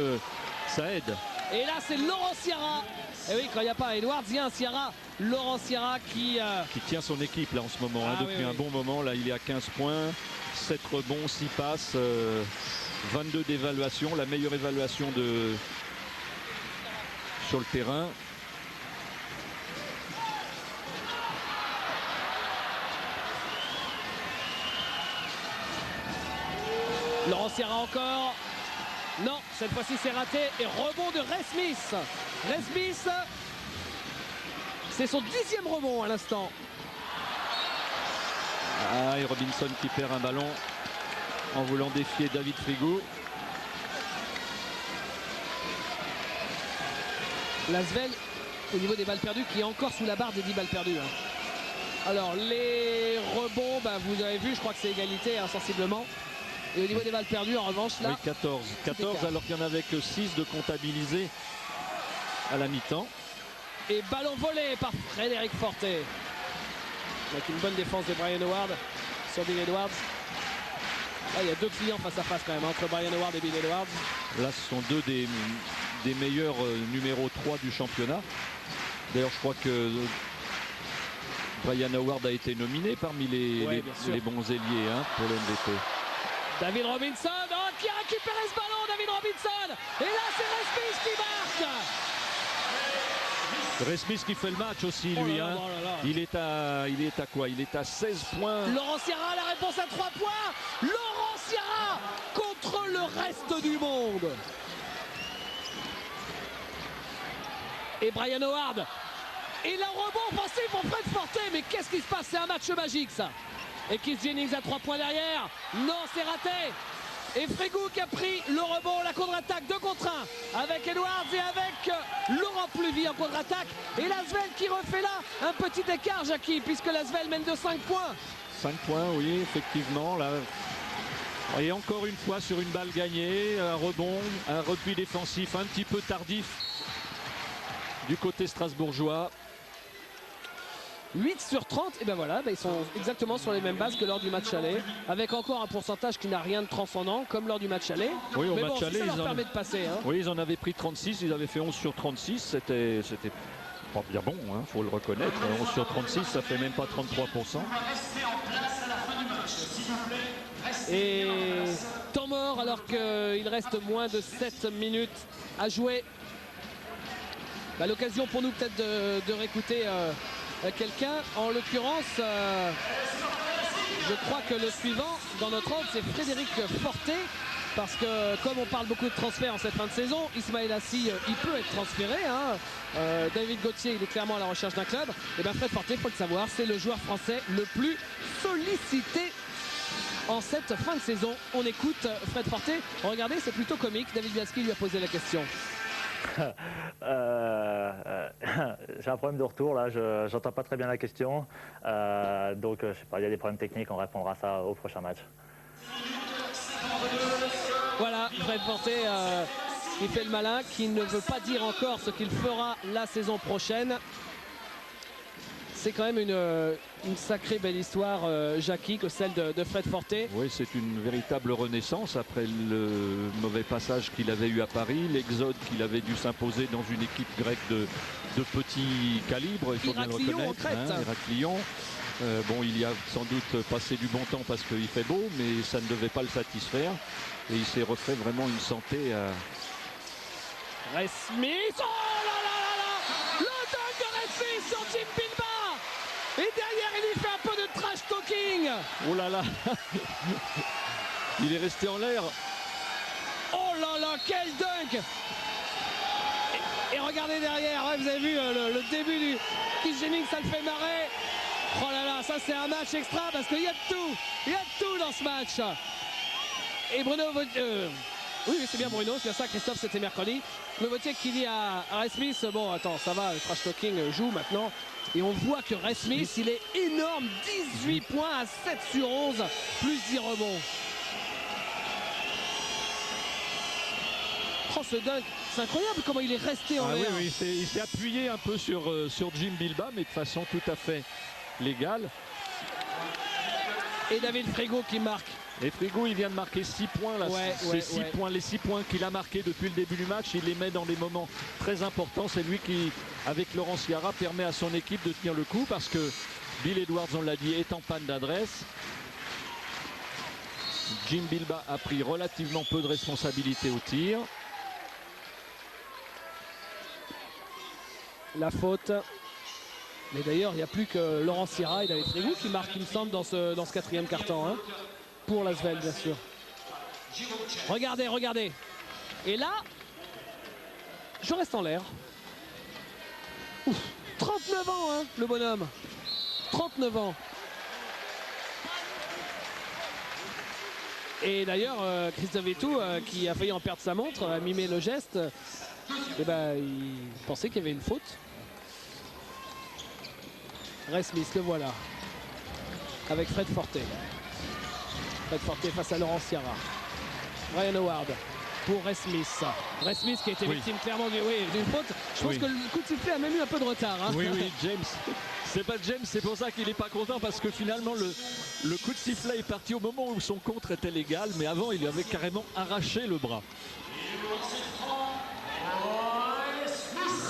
ça aide. Et là, c'est Laurent Sierra. Et oui, quand il n'y a pas Edwards, il y a un Sierra. Laurent Sierra qui tient son équipe là en ce moment, depuis un bon moment. Là, il est à 15 points. 7 rebonds, 6 passes, 22 d'évaluation, la meilleure évaluation sur le terrain. Laurent Sierra encore. Non, cette fois-ci c'est raté. Et rebond de Ray Smith. Ray Smith, c'est son 10e rebond à l'instant. Ah, et Robinson qui perd un ballon en voulant défier David Frigou. L'Asvel, au niveau des balles perdues, qui est encore sous la barre des 10 balles perdues. Hein. Alors, les rebonds, vous avez vu, je crois que c'est égalité, hein, sensiblement. Et au niveau des balles perdues, en revanche, là... Oui, 14. 14 alors qu'il n'y en avait que 6 de comptabilisés à la mi-temps. Et ballon volé par Frédéric Forté. Avec une bonne défense de Brian Howard sur Bill Edwards. Là, il y a 2 clients face à face quand même entre Brian Howard et Bill Edwards. Là, ce sont 2 des meilleurs numéro 3 du championnat. D'ailleurs, je crois que Brian Howard a été nominé parmi les bons ailiers, hein, pour le MVP. David Robinson, qui a récupéré ce ballon, David Robinson. Et là, c'est Ray Smith qui marque. Ray Smith qui fait le match aussi, lui. Hein. Il est à quoi? Il est à 16 points. Laurent Sierra, la réponse à 3 points. Laurent Sierra contre le reste du monde. Et Brian Howard. Et le rebond offensif pour Fred Forté. Mais qu'est-ce qui se passe? C'est un match magique, ça. Et Keith Jennings à 3 points derrière. Non, c'est raté. Et Frigou qui a pris le rebond, la contre-attaque 2 contre 1 avec Edwards et avec Laurent Pluvy en contre-attaque. Et l'Asvel qui refait là un petit écart, Jackie, puisque l'Asvel mène de 5 points. 5 points, oui, effectivement. Là. Et encore une fois sur une balle gagnée, un rebond, un repli défensif un petit peu tardif du côté strasbourgeois. 8 sur 30, et ben voilà, ils sont exactement sur les mêmes bases que lors du match aller, avec encore un pourcentage qui n'a rien de transcendant, comme lors du match aller. Oui, au mais match bon, aller, ça leur ils permet de passer. Hein. Oui, ils en avaient pris 36, ils avaient fait 11 sur 36, c'était pas bien bon, hein, faut le reconnaître. 11 sur 36, ça fait même pas 33%. Et temps mort alors qu'il reste moins de 7 minutes à jouer. Bah, l'occasion pour nous peut-être de réécouter quelqu'un. En l'occurrence, je crois que le suivant dans notre ordre, c'est Frédéric Forté. Parce que comme on parle beaucoup de transferts en cette fin de saison, Ismaël Assi, il peut être transféré. Hein. David Gauthier, il est clairement à la recherche d'un club. Et bien Fred Forté, il faut le savoir, c'est le joueur français le plus sollicité en cette fin de saison. On écoute Fred Forté. Regardez, c'est plutôt comique. David Biaski lui a posé la question. J'ai un problème de retour là, j'entends pas très bien la question. Donc je sais pas, il y a des problèmes techniques, on répondra à ça au prochain match. Voilà, Fred Forté qui fait le malin, qui ne veut pas dire encore ce qu'il fera la saison prochaine. C'est quand même une sacrée belle histoire, Jackie, que celle de Fred Forté. Oui, c'est une véritable renaissance après le mauvais passage qu'il avait eu à Paris, l'exode qu'il avait dû s'imposer dans une équipe grecque de petit calibre, il faut bien le reconnaître. Héraclion. Bon, il y a sans doute passé du bon temps parce qu'il fait beau, mais ça ne devait pas le satisfaire. Et il s'est refait vraiment une santé. Ray Smith, oh là là là là, le dunk de Ray Smith sur Jim Bilba. Et derrière, il lui fait un peu de trash talking. Oh là là, il est resté en l'air. Oh là là, quel dunk. Et regardez derrière, ouais, vous avez vu le début du Keith Jennings, ça le fait marrer. Oh là là, ça c'est un match extra parce qu'il y a de tout. Il y a de tout dans ce match. Et Bruno, oui, c'est bien Bruno, c'est bien ça, Christophe, c'était mercredi. Le Vautier qui dit à Ray Smith, bon attends, ça va, le trash talking joue maintenant. Et on voit que Ray Smith, il est énorme, 18 points à 7 sur 11, plus 10 rebonds. Oh ce dunk, c'est incroyable comment il est resté en l'air. Oui, il s'est appuyé un peu sur Jim Bilba, mais de façon tout à fait légale. Et David Frigo qui marque. Et Frigo, il vient de marquer 6 points là. Points, les 6 points qu'il a marqués depuis le début du match, il les met dans des moments très importants. C'est lui qui, avec Laurent Ciara, permet à son équipe de tenir le coup parce que Bill Edwards, on l'a dit, est en panne d'adresse. Jim Bilba a pris relativement peu de responsabilités au tir. La faute. Mais d'ailleurs, il n'y a plus que Laurent Ciara et David Frigo qui marquent, il me semble, dans ce quatrième quart-temps. Hein, pour l'Asvel, bien sûr. Regardez, regardez. Et là, je reste en l'air. 39 ans, hein, le bonhomme. 39 ans. Et d'ailleurs, Christophe Vetou, qui a failli en perdre sa montre, a mimé le geste. Et ben, il pensait qu'il y avait une faute. Ray Smith, le voilà. Avec Fred Forté. Fred Forté face à Laurent Ciara. Ryan Howard pour Ray Smith. Ray Smith qui a été victime clairement d'une faute. Je pense que le coup de sifflet a même eu un peu de retard. Hein. Oui, James. C'est pas James, c'est pour ça qu'il n'est pas content parce que finalement le coup de sifflet est parti au moment où son contre était légal, mais avant il avait carrément arraché le bras.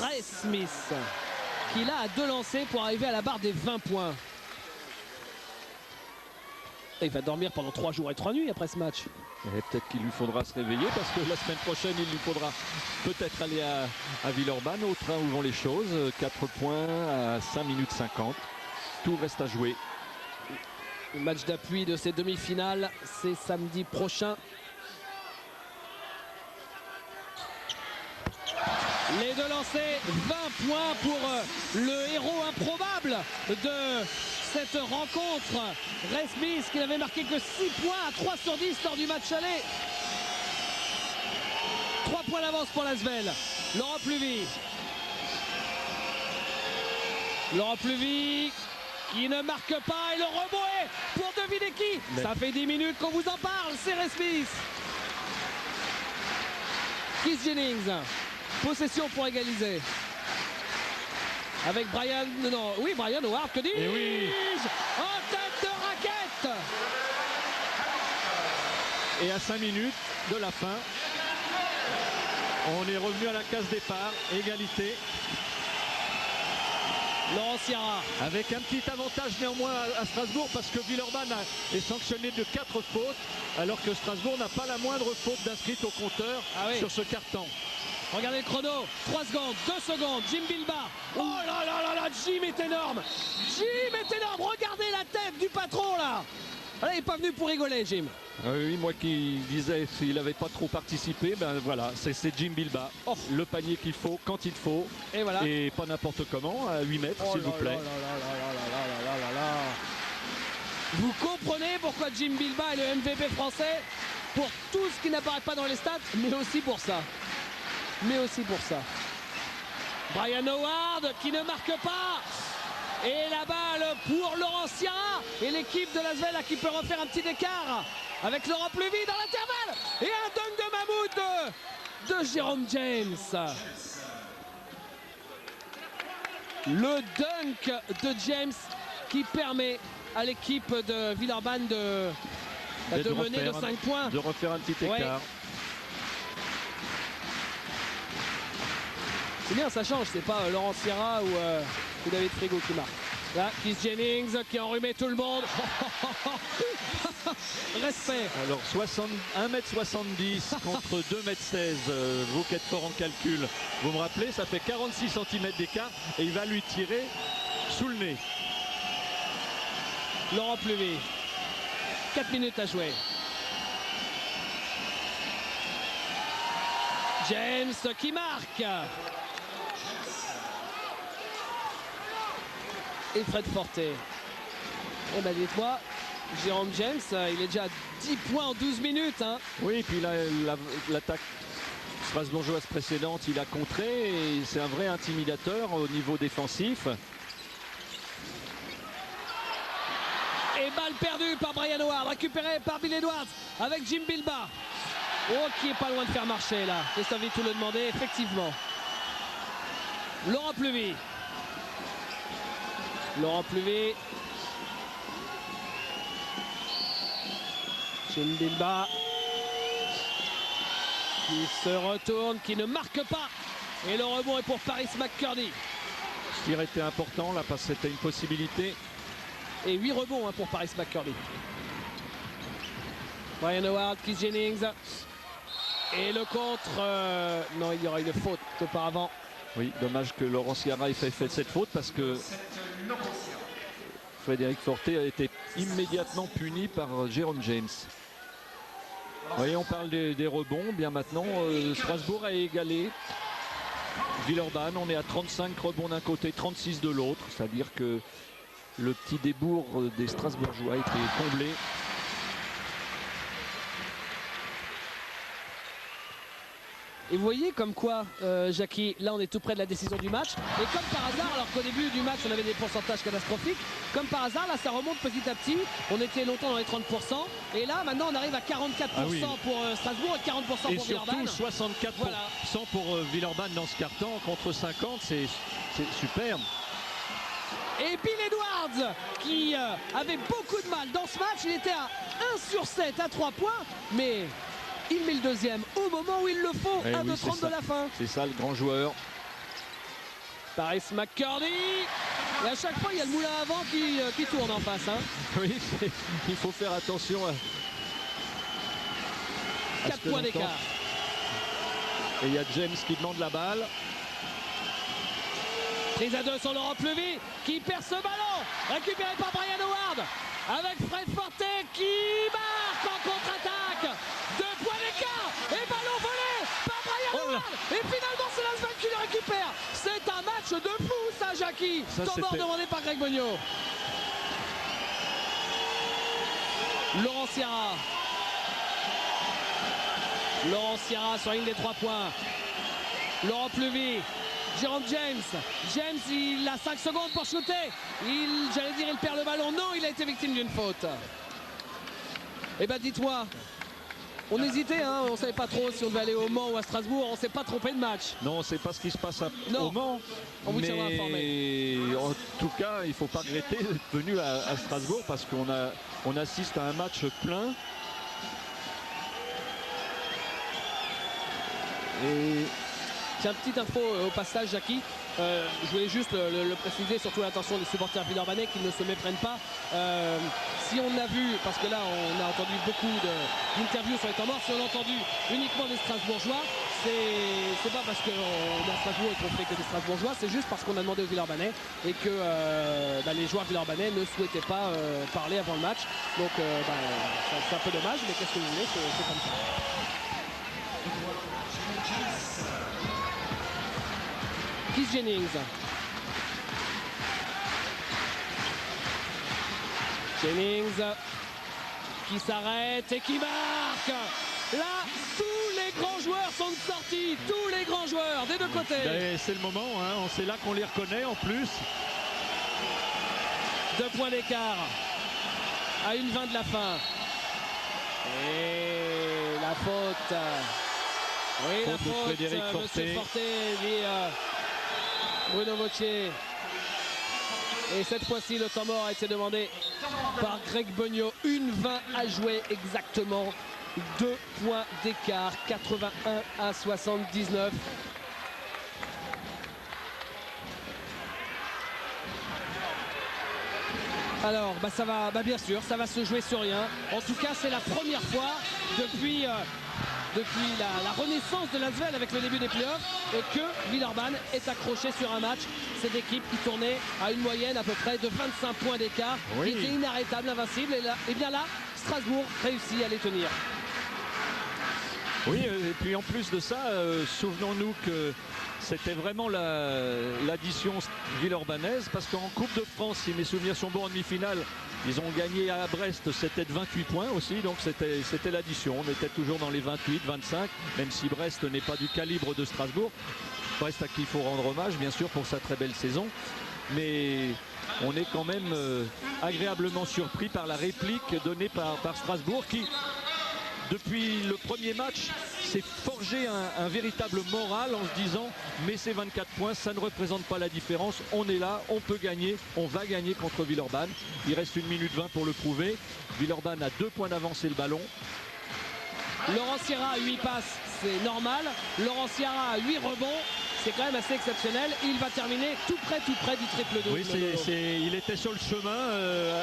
Ray Smith qui là a 2 lancers pour arriver à la barre des 20 points. Et il va dormir pendant 3 jours et 3 nuits après ce match. Et peut-être qu'il lui faudra se réveiller parce que la semaine prochaine il lui faudra peut-être aller à Villeurbanne au train où vont les choses. 4 points à 5 minutes 50. Tout reste à jouer. Le match d'appui de ces demi-finales, c'est samedi prochain. Les 2 lancers, 20 points pour le héros improbable de cette rencontre. Ray Smith qui n'avait marqué que 6 points à 3 sur 10 lors du match aller. 3 points d'avance pour l'Asvel. Laurent Pluvy. Laurent Pluvy qui ne marque pas et le rebond est pour deviner qui. Ça fait 10 minutes qu'on vous en parle, c'est Ray Smith. Keith Jennings. Possession pour égaliser. avec Brian Howard, que dis-je? Et oui. En tête de raquette. Et à 5 minutes de la fin, on est revenu à la case départ, égalité. Laurent Sierra. Avec un petit avantage néanmoins à Strasbourg parce que Villeurbanne est sanctionné de 4 fautes alors que Strasbourg n'a pas la moindre faute d'inscrite au compteur sur ce quart-temps. Regardez le chrono, 3 secondes, 2 secondes, Jim Bilbah. Oh là là là là, Jim est énorme. Jim est énorme, regardez la tête du patron là. Il n'est pas venu pour rigoler, Jim. Oui, moi qui disais s'il n'avait pas trop participé, ben voilà, c'est Jim Bilbah. Oh, le panier qu'il faut, quand il faut. Et voilà. Et pas n'importe comment, à 8 mètres, s'il vous plaît. Vous comprenez pourquoi Jim Bilbah est le MVP français? Pour tout ce qui n'apparaît pas dans les stats, mais aussi pour ça. Brian Howard qui ne marque pas. Et la balle pour Laurent Sierra. Et l'équipe de Lasvel qui peut refaire un petit écart. Avec Laurent Pluvy dans l'intervalle. Et un dunk de Mahmoud de Jérôme James. Le dunk de James qui permet à l'équipe de Villeurbanne de mener de 5 points. De refaire un petit écart. Ouais. C'est bien, ça change. C'est pas Laurent Sierra ou David Frigo qui marque. Là, Keith Jennings qui a enrhumé tout le monde. Respect. Alors 1m70 contre 2m16. Vous qui êtes fort en calcul, vous me rappelez, ça fait 46 cm d'écart et il va lui tirer sous le nez. Laurent Pluvy. 4 minutes à jouer. James qui marque. Et Fred Forte. Eh ben dites-moi, Jérôme James, il est déjà à 10 points en 12 minutes. Hein. Oui, et puis l'attaque strasbourgeoise précédente, il a contré et c'est un vrai intimidateur au niveau défensif. Et balle perdue par Brian Howard, récupérée par Bill Edwards avec Jim Bilbah. Oh, qui est pas loin de faire marcher là. Christophe Vitou le demandait, effectivement. Laurent Pluvy. Laurent Pluvy. Jim Bilbah. Qui se retourne, qui ne marque pas. Et le rebond est pour Paris McCurdy. Ce tir était important là parce que c'était une possibilité. Et 8 rebonds pour Paris McCurdy. Brian Howard, Keith Jennings. Et le contre. Non, il y aura une faute auparavant. Oui, dommage que Laurent Sierra ait fait cette faute parce que Frédéric Forte a été immédiatement puni par Jérôme James. Vous voyez, on parle des rebonds. Bien maintenant, Strasbourg a égalé Villeurbanne. On est à 35 rebonds d'un côté, 36 de l'autre. C'est-à-dire que le petit débours des Strasbourgeois a été comblé. Et vous voyez comme quoi, Jackie, là on est tout près de la décision du match. Et comme par hasard, alors qu'au début du match on avait des pourcentages catastrophiques, comme par hasard là ça remonte petit à petit. On était longtemps dans les 30%. Et là maintenant on arrive à 44% pour Strasbourg et 40% pour Villeurbanne. Et surtout 64% pour Villeurbanne dans ce carton contre 50, c'est superbe. Et Bill Edwards qui avait beaucoup de mal dans ce match, il était à 1/7 à 3 points, mais il met le deuxième au moment où il le faut, à 2:30 de la fin. C'est ça le grand joueur. Paris McCurdy. Et à chaque fois il y a le moulin à vent qui tourne en face. Hein. Oui, il faut faire attention à 4 points d'écart. Et il y a James qui demande la balle. Prise à 2 sur Laurent Pluvy qui perd ce ballon. Récupéré par Brian Howard. Avec Fred Forte qui marque en contre-attaque. 2 points d'écart. Et ballon volé par Brian Howard. Et finalement c'est Lasvel qui le récupère. C'est un match de fou ça, Jackie. Temps mort demandé par Greg Bogno. Laurent Sierra. Laurent Sierra sur la ligne des 3 points. Laurent Pluvy. Jérôme James. James, il a 5 secondes pour shooter. J'allais dire, il perd le ballon. Non, il a été victime d'une faute. Eh ben, dites-moi, On hésitait, hein, on ne savait pas trop si on devait aller au Mans ou à Strasbourg. On ne s'est pas trompé de match. Non, c'est pas ce qui se passe au Mans. On vous tiendra informé. En tout cas, il ne faut pas regretter d'être venu à Strasbourg parce qu'on assiste à un match plein. Et tiens, petite info au passage, Jackie. Je voulais juste le préciser, surtout à l'attention des supporters villeurbanais qui ne se méprennent pas. Si on a vu, parce que là on a entendu beaucoup d'interviews sur les temps morts, si on a entendu uniquement des Strasbourgeois, c'est pas parce qu'on est à Strasbourg et qu'on fait que des Strasbourgeois, c'est juste parce qu'on a demandé aux Villeurbanais et que les joueurs villeurbanais ne souhaitaient pas parler avant le match. Donc c'est un peu dommage, mais qu'est-ce que vous voulez, c'est comme ça. Keith Jennings. Jennings qui s'arrête et qui marque. Là, tous les grands joueurs sont sortis. Tous les grands joueurs des deux côtés. C'est le moment, hein. C'est là qu'on les reconnaît en plus. 2 points d'écart à 1:20 de la fin. Et la faute. Oui, la faute. Frédéric Monsieur Forté dit Bruno Mochet. Et cette fois-ci, le temps mort a été demandé par Greg Beugnot. 1:20 à jouer exactement. 2 points d'écart, 81-79. Alors, ça va, bien sûr, ça va se jouer sur rien. En tout cas, c'est la première fois depuis la renaissance de l'Asvel avec le début des playoffs que Villeurbanne est accroché sur un match. Cette équipe qui tournait à une moyenne à peu près de 25 points d'écart, qui était inarrêtable, invincible. Et bien là, Strasbourg réussit à les tenir. Oui, et puis en plus de ça, souvenons-nous que c'était vraiment l'addition villeurbanaise, parce qu'en Coupe de France, si mes souvenirs sont bons, en demi-finale, ils ont gagné à Brest, c'était de 28 points aussi, donc c'était l'addition. On était toujours dans les 28, 25, même si Brest n'est pas du calibre de Strasbourg. Brest à qui il faut rendre hommage, bien sûr, pour sa très belle saison. Mais on est quand même agréablement surpris par la réplique donnée par Strasbourg, qui, depuis le premier match, s'est forgé un véritable moral en se disant mais ces 24 points, ça ne représente pas la différence, on est là, on peut gagner, on va gagner contre Villeurbanne. Il reste 1 minute 20 pour le prouver. Villeurbanne a 2 points d'avance et le ballon. Laurent Sierra à 8 passes, c'est normal. Laurent Sierra à 8 rebonds, c'est quand même assez exceptionnel. Il va terminer tout près du triple-double. Oui, il était sur le chemin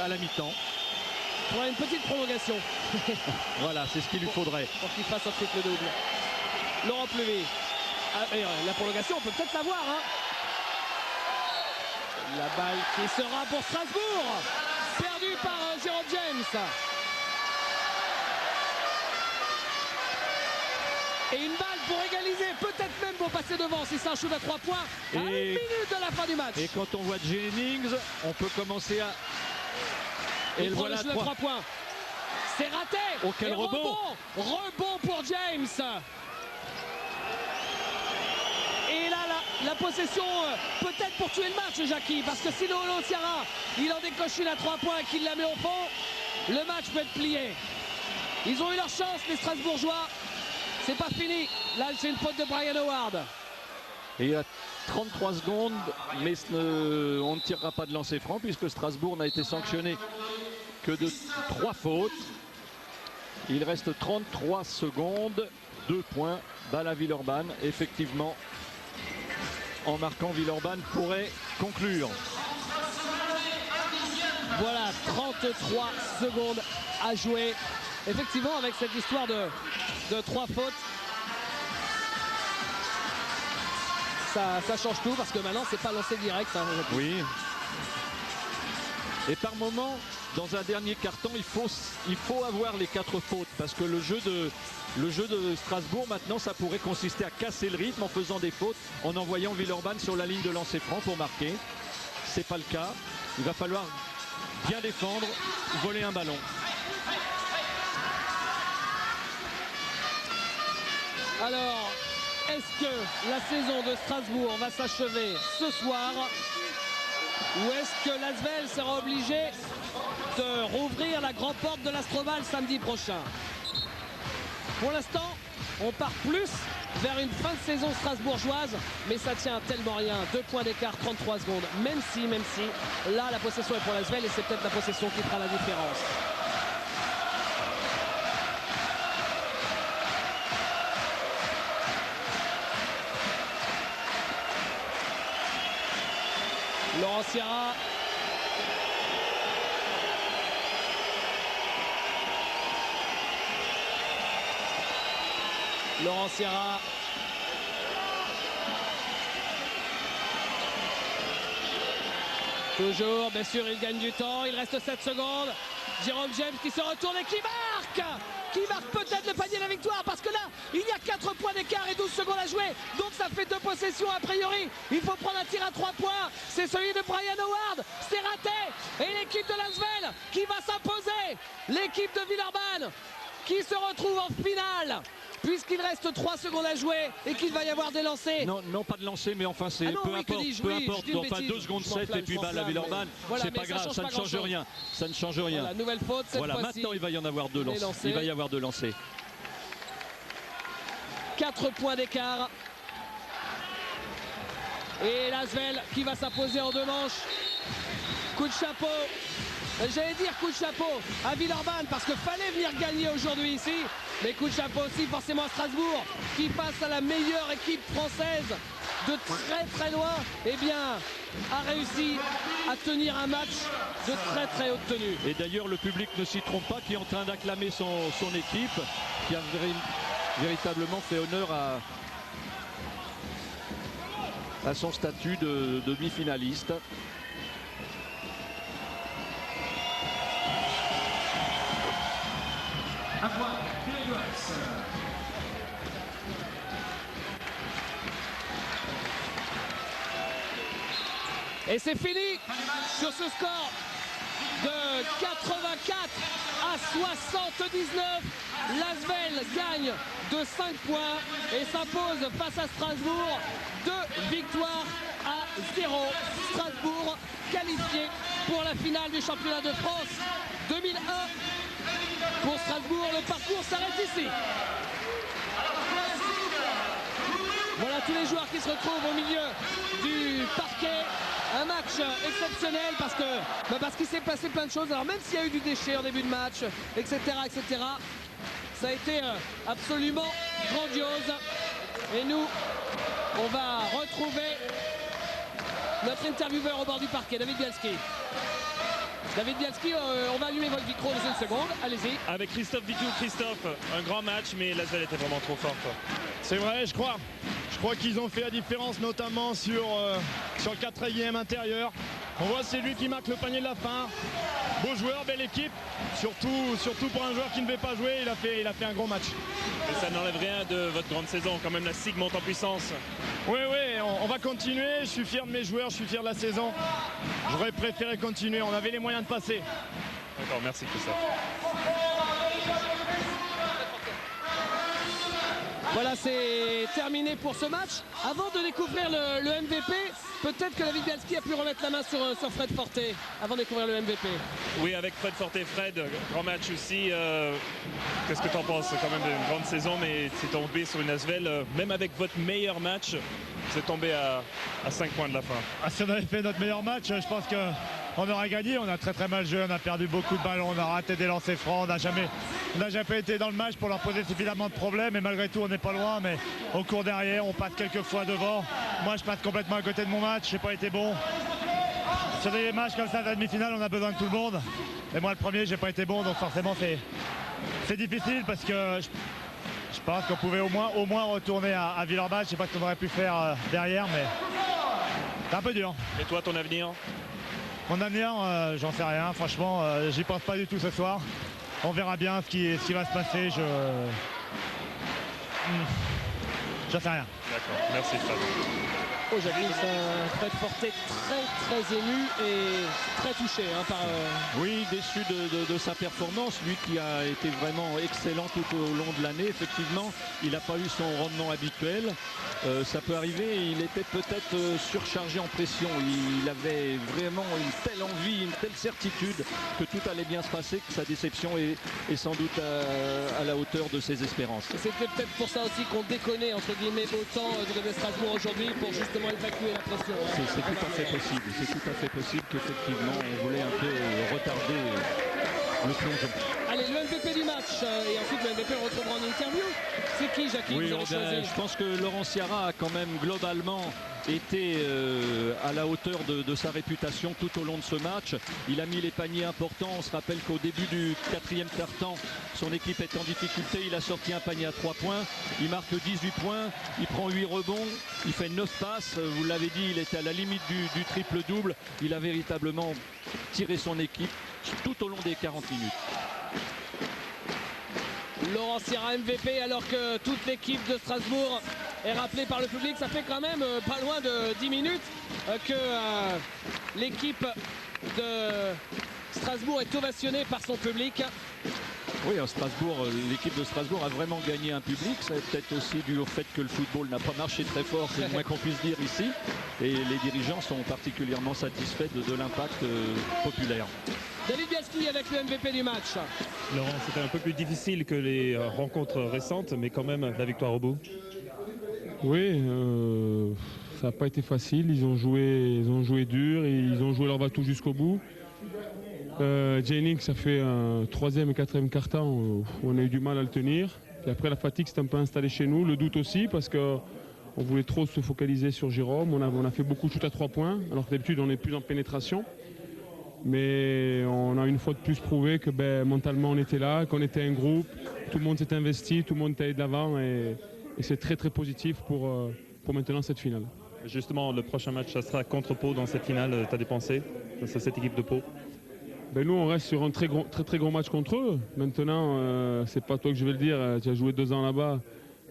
à la mi-temps. Pour une petite prolongation. Voilà, c'est ce qu'il lui faudrait. Pour qu'il fasse un triple-double. Laurent Plevey. La prolongation, on peut peut-être la voir. Hein. La balle qui sera pour Strasbourg. Perdue par Jérôme James. Et une balle pour égaliser, peut-être même pour passer devant si c'est un shoot à 3 points. À 1 minute de la fin du match. Et quand on voit Jennings, on peut commencer à... Et voilà 3 points. C'est raté. Oh, quel rebond. Rebond pour James. Et là, la possession, peut-être pour tuer le match, Jackie. Parce que si Laurent Sierra, il en décoche une à 3 points et qu'il la met au fond, le match peut être plié. Ils ont eu leur chance, les Strasbourgeois. C'est pas fini. Là, c'est une faute de Brian Howard. Et il y a 33 secondes, mais on ne tirera pas de lancer franc puisque Strasbourg n'a été sanctionné que de 3 fautes. Il reste 33 secondes, 2 points, balle à Villeurbanne. Effectivement, en marquant, Villeurbanne pourrait conclure. Voilà, 33 secondes à jouer. Effectivement, avec cette histoire de 3 fautes, ça change tout parce que maintenant c'est pas lancé direct. Hein, oui. Et par moment, dans un dernier carton, il faut avoir les 4 fautes parce que le jeu de Strasbourg maintenant, ça pourrait consister à casser le rythme en faisant des fautes, en envoyant Villeurbanne sur la ligne de lancer franc pour marquer. C'est pas le cas. Il va falloir bien défendre, voler un ballon. Alors, est-ce que la saison de Strasbourg va s'achever ce soir ou est-ce que l'Asvel sera obligé de rouvrir la grande porte de l'Astroval samedi prochain? Pour l'instant, on part plus vers une fin de saison strasbourgeoise, mais ça tient tellement rien. 2 points d'écart, 33 secondes. Même si, là, la possession est pour l'Asvel et c'est peut-être la possession qui fera la différence. Laurent Sierra. Laurent Sierra. Toujours, bien sûr, il gagne du temps. Il reste 7 secondes. Jérôme James qui se retourne et qui marque peut-être le panier de la victoire, parce que là, il y a 4 points d'écart et 12 secondes à jouer. Donc ça fait 2 possessions a priori. Il faut prendre un tir à 3 points. C'est celui de Brian Howard. C'est raté. Et l'équipe de l'Asvel qui va s'imposer. L'équipe de Villeurbanne qui se retrouve en finale, puisqu'il reste 3 secondes à jouer et qu'il va y avoir des lancers. Non, pas de lancers, mais enfin, c'est peu importe. Enfin, 2 secondes 7 et puis balle à Villeurbanne. Voilà, c'est pas grave, ça ne change rien. Ça ne change rien. Voilà, nouvelle faute cette fois-ci. Maintenant, il va y en avoir 2 lancers. Il va y avoir 2 lancers. 4 points d'écart. Et l'Asvel qui va s'imposer en 2 manches. Coup de chapeau. J'allais dire coup de chapeau à Villeurbanne parce qu'il fallait venir gagner aujourd'hui ici. Mais coup de chapeau aussi forcément à Strasbourg qui face à la meilleure équipe française de très loin, eh bien, a réussi à tenir un match de très haute tenue. Et d'ailleurs, le public ne s'y trompe pas, qui est en train d'acclamer son équipe, qui a véritablement fait honneur à son statut de demi-finaliste. Et c'est fini sur ce score de 84 à 79. L'Asvel gagne de 5 points et s'impose face à Strasbourg. 2 victoires à 0. Strasbourg qualifié pour la finale du championnat de France 2001. Pour Strasbourg, le parcours s'arrête ici. Voilà tous les joueurs qui se retrouvent au milieu du parquet. Un match exceptionnel parce qu'il s'est passé plein de choses. Alors même s'il y a eu du déchet en début de match, etc., ça a été absolument grandiose. Et nous, on va retrouver notre intervieweur au bord du parquet, David Bialski. David Bialski, on va allumer votre micro dans une seconde. Allez-y. Avec Christophe Vitou. Christophe, un grand match, mais l'Asvel était vraiment trop forte. C'est vrai, je crois. Je crois qu'ils ont fait la différence, notamment sur le 4e intérieur. On voit c'est lui qui marque le panier de la fin. Beau joueur, belle équipe. Surtout pour un joueur qui ne veut pas jouer, il a fait un gros match. Et ça n'enlève rien de votre grande saison. Quand même, la SIG monte en puissance. Oui, on va continuer. Je suis fier de mes joueurs, je suis fier de la saison. J'aurais préféré continuer. On avait les moyens de passer. D'accord, merci Christophe. Voilà, c'est terminé pour ce match. Avant de découvrir le MVP, peut-être que David Bialski a pu remettre la main sur Fred Forté avant de découvrir le MVP. Oui, avec Fred Forté. Fred, grand match aussi. Qu'est-ce que tu en penses? C'est quand même une grande saison, mais c'est tombé sur une Asvel. Même avec votre meilleur match, c'est tombé à 5 points de la fin. Si on avait fait notre meilleur match, je pense qu'on aurait gagné. On a très mal joué, on a perdu beaucoup de ballons, on a raté des lancers francs, on n'a jamais été dans le match pour leur poser suffisamment de problèmes. Et malgré tout, on n'est pas loin, mais on court derrière, on passe quelques fois devant. Moi, je passe complètement à côté de mon match, j'ai pas été bon. Sur des matchs comme ça, la demi-finale, on a besoin de tout le monde. Et moi, le premier, j'ai pas été bon, donc forcément, c'est difficile parce que je pense qu'on pouvait au moins retourner à Villeurbanne. Je sais pas ce qu'on aurait pu faire derrière, mais c'est un peu dur. Et toi, ton avenir? Mon avenir, j'en sais rien. Franchement, j'y pense pas du tout ce soir. On verra bien ce qui va se passer. J'en sais rien. D'accord, merci Fred. Oh, j'avoue, c'est un Fred Fortet très ému et très touché par... Oui, déçu de sa performance, lui qui a été vraiment excellent tout au long de l'année. Effectivement, il n'a pas eu son rendement habituel. Ça peut arriver, il était peut-être surchargé en pression. Il avait vraiment une telle envie, une telle certitude que tout allait bien se passer, que sa déception est sans doute à la hauteur de ses espérances. C'était peut-être pour ça aussi qu'on déconnait entre guillemets autant du Stade de Strasbourg aujourd'hui pour justement évacuer la pression. C'est tout à fait possible. C'est tout à fait possible qu'effectivement on voulait un peu retarder le plongeon. Allez, le MVP du match et ensuite le MVP on retrouvera en interview. C'est qui, Jackie? Oui, vous avez choisi? je pense que Laurent Ciara a quand même globalement été à la hauteur de sa réputation tout au long de ce match. Il a mis les paniers importants. On se rappelle qu'au début du 4e quart-temps, son équipe est en difficulté. Il a sorti un panier à 3 points. Il marque 18 points. Il prend 8 rebonds. Il fait 9 passes. Vous l'avez dit, il était à la limite du triple-double. Il a véritablement tiré son équipe tout au long des 40 minutes. Laurent Ciara MVP alors que toute l'équipe de Strasbourg est rappelée par le public. Ça fait quand même pas loin de 10 minutes que l'équipe de Strasbourg est ovationnée par son public. Oui, à Strasbourg, l'équipe de Strasbourg a vraiment gagné un public. C'est peut-être aussi dû au fait que le football n'a pas marché très fort, c'est le moins qu'on puisse dire ici. Et les dirigeants sont particulièrement satisfaits de l'impact populaire. David Bialski avec le MVP du match. Laurent, c'était un peu plus difficile que les rencontres récentes, mais quand même la victoire au bout. Oui, ça n'a pas été facile. Ils ont joué dur et ils ont joué leur bateau jusqu'au bout. Jennings, ça fait un 3e et 4e quart-temps où on a eu du mal à le tenir. Puis après, la fatigue s'est un peu installée chez nous, le doute aussi, parce qu'on voulait trop se focaliser sur Jérôme. On a fait beaucoup de shoots à 3 points, alors que d'habitude, on est plus en pénétration. Mais on a une fois de plus prouvé que mentalement, on était là, qu'on était un groupe. Tout le monde s'est investi, tout le monde est allé de l'avant et c'est très très positif pour maintenant cette finale. Justement, le prochain match, ça sera contre Pau dans cette finale. Tu as des pensées sur cette équipe de Pau? Nous, on reste sur un très gros match contre eux. Maintenant, c'est pas toi que je vais le dire. Tu as joué 2 ans là-bas.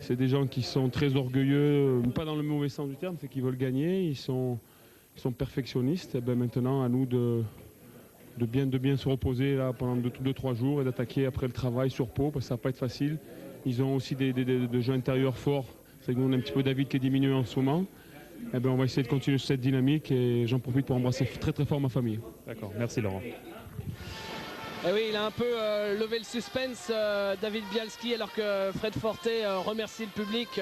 C'est des gens qui sont très orgueilleux, pas dans le mauvais sens du terme, c'est qu'ils veulent gagner. Ils sont perfectionnistes. Et maintenant, à nous de bien se reposer là, pendant 2-3 jours et d'attaquer après le travail sur Pau, parce que ça va pas être facile. Ils ont aussi des jeux intérieurs forts. C'est que nous, on a un petit peu David qui est diminué en ce moment. On va essayer de continuer cette dynamique et j'en profite pour embrasser très très fort ma famille. D'accord, merci Laurent. Et oui, il a un peu levé le suspense, David Bialski, alors que Fred Fortet remercie le public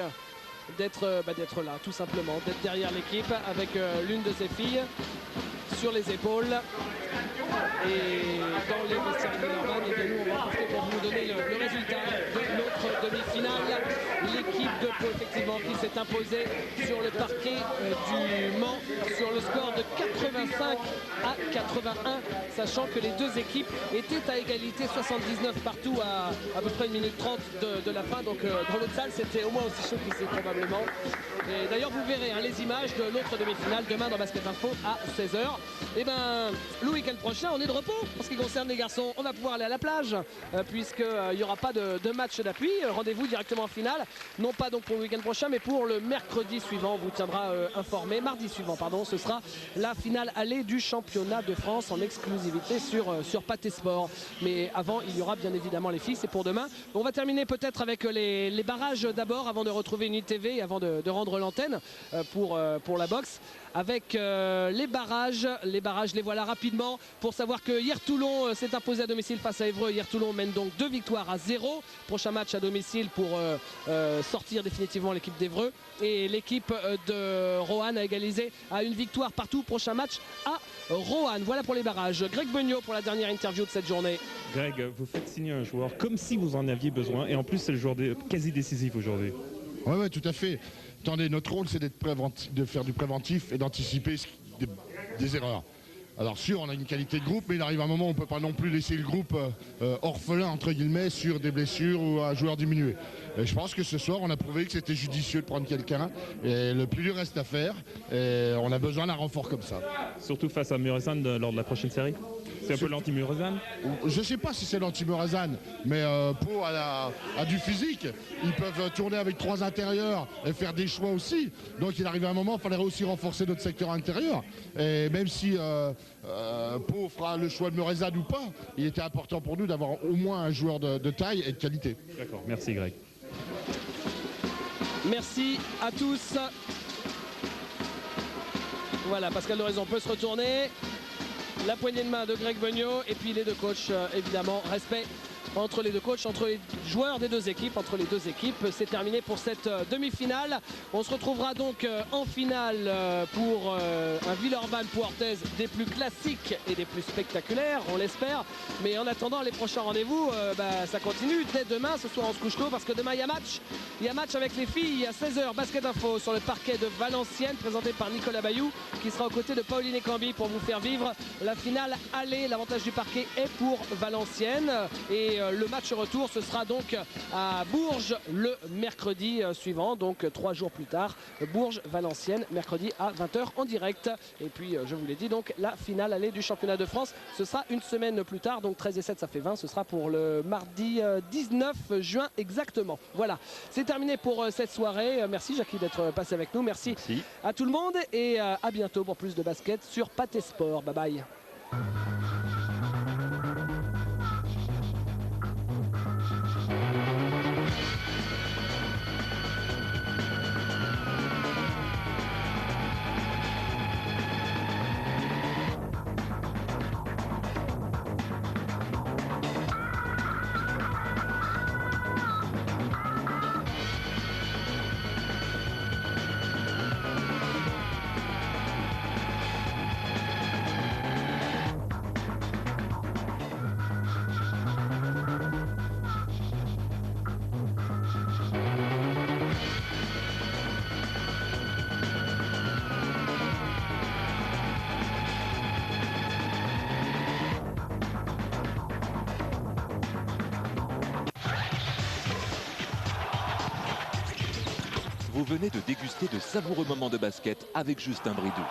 d'être là, tout simplement, d'être derrière l'équipe avec l'une de ses filles sur les épaules. Et dans les vestiaires de Villeurbanne, nous on va profiter pour vous donner le résultat de l'autre demi-finale. L'équipe de Pau effectivement qui s'est imposée sur le parquet du Mans sur le score de 85 à 81, sachant que les deux équipes étaient à égalité, 79 partout à peu près 1 minute 30 de la fin. Donc dans l'autre salle c'était au moins aussi chaud qu'ici probablement. Et d'ailleurs vous verrez les images de l'autre demi-finale demain dans Basket Info à 16h. Et le week-end prochain on est de repos en ce qui concerne les garçons. On va pouvoir aller à la plage puisqu'il n'y aura pas de match d'appui. Rendez-vous directement en finale, non pas donc pour le week-end prochain mais pour le mercredi suivant. On vous tiendra informé. Mardi suivant pardon, ce sera la finale allée du championnat de France en exclusivité sur Pathé Sport. Mais avant il y aura bien évidemment les filles, c'est pour demain. On va terminer peut-être avec les barrages d'abord avant de retrouver une TV et avant de rendre l'antenne pour la boxe. Avec les barrages, les voilà rapidement pour savoir que hier Toulon s'est imposé à domicile face à Évreux. Hier Toulon mène donc 2 victoires à 0. Prochain match à domicile pour sortir définitivement l'équipe d'Évreux. Et l'équipe de Roanne a égalisé à 1 victoire partout. Prochain match à Roanne. Voilà pour les barrages. Greg Beugnot pour la dernière interview de cette journée. Greg, vous faites signer un joueur comme si vous en aviez besoin et en plus c'est le joueur quasi décisif aujourd'hui. Oui, tout à fait. Attendez, notre rôle c'est de faire du préventif et d'anticiper des erreurs. Alors sûr, on a une qualité de groupe, mais il arrive un moment où on ne peut pas non plus laisser le groupe orphelin, entre guillemets, sur des blessures ou un joueur diminué. Et je pense que ce soir, on a prouvé que c'était judicieux de prendre quelqu'un. Et le plus dur reste à faire. Et on a besoin d'un renfort comme ça. Surtout face à Muresan lors de la prochaine série. C'est un peu l'anti-Muresan. Je ne sais pas si c'est l'anti-Muresan, mais Pau a du physique. Ils peuvent tourner avec 3 intérieurs et faire des choix aussi. Donc il arrive à un moment, il fallait aussi renforcer notre secteur intérieur. Et même si Pau fera le choix de Muresan ou pas, il était important pour nous d'avoir au moins un joueur de taille et de qualité. D'accord, merci Greg. Merci à tous. Voilà, Pascal Loraison peut se retourner. La poignée de main de Greg Beugnot et puis les deux coachs, évidemment, respect entre les deux coachs, entre les joueurs des deux équipes, entre les deux équipes. C'est terminé pour cette demi-finale. On se retrouvera donc en finale pour un Villeurbanne-Pau-Orthez des plus classiques et des plus spectaculaires, on l'espère. Mais en attendant, les prochains rendez-vous, ça continue dès demain. Ce soir, on se couche tôt parce que demain, il y a match. Il y a match avec les filles à 16h. Basket Info sur le parquet de Valenciennes, présenté par Nicolas Bayou, qui sera aux côtés de Pauline Ekambi pour vous faire vivre la finale aller. L'avantage du parquet est pour Valenciennes. Et le match retour, ce sera donc à Bourges le mercredi suivant, donc 3 jours plus tard. Bourges-Valenciennes, mercredi à 20h en direct. Et puis, je vous l'ai dit, donc la finale aller du championnat de France, ce sera une semaine plus tard, donc 13 et 7, ça fait 20. Ce sera pour le mardi 19 juin exactement. Voilà, c'est terminé pour cette soirée. Merci Jackie d'être passé avec nous. Merci à tout le monde et à bientôt pour plus de basket sur Pathé Sport. Bye bye. Vous venez de déguster de savoureux moments de basket avec Justin Bridou.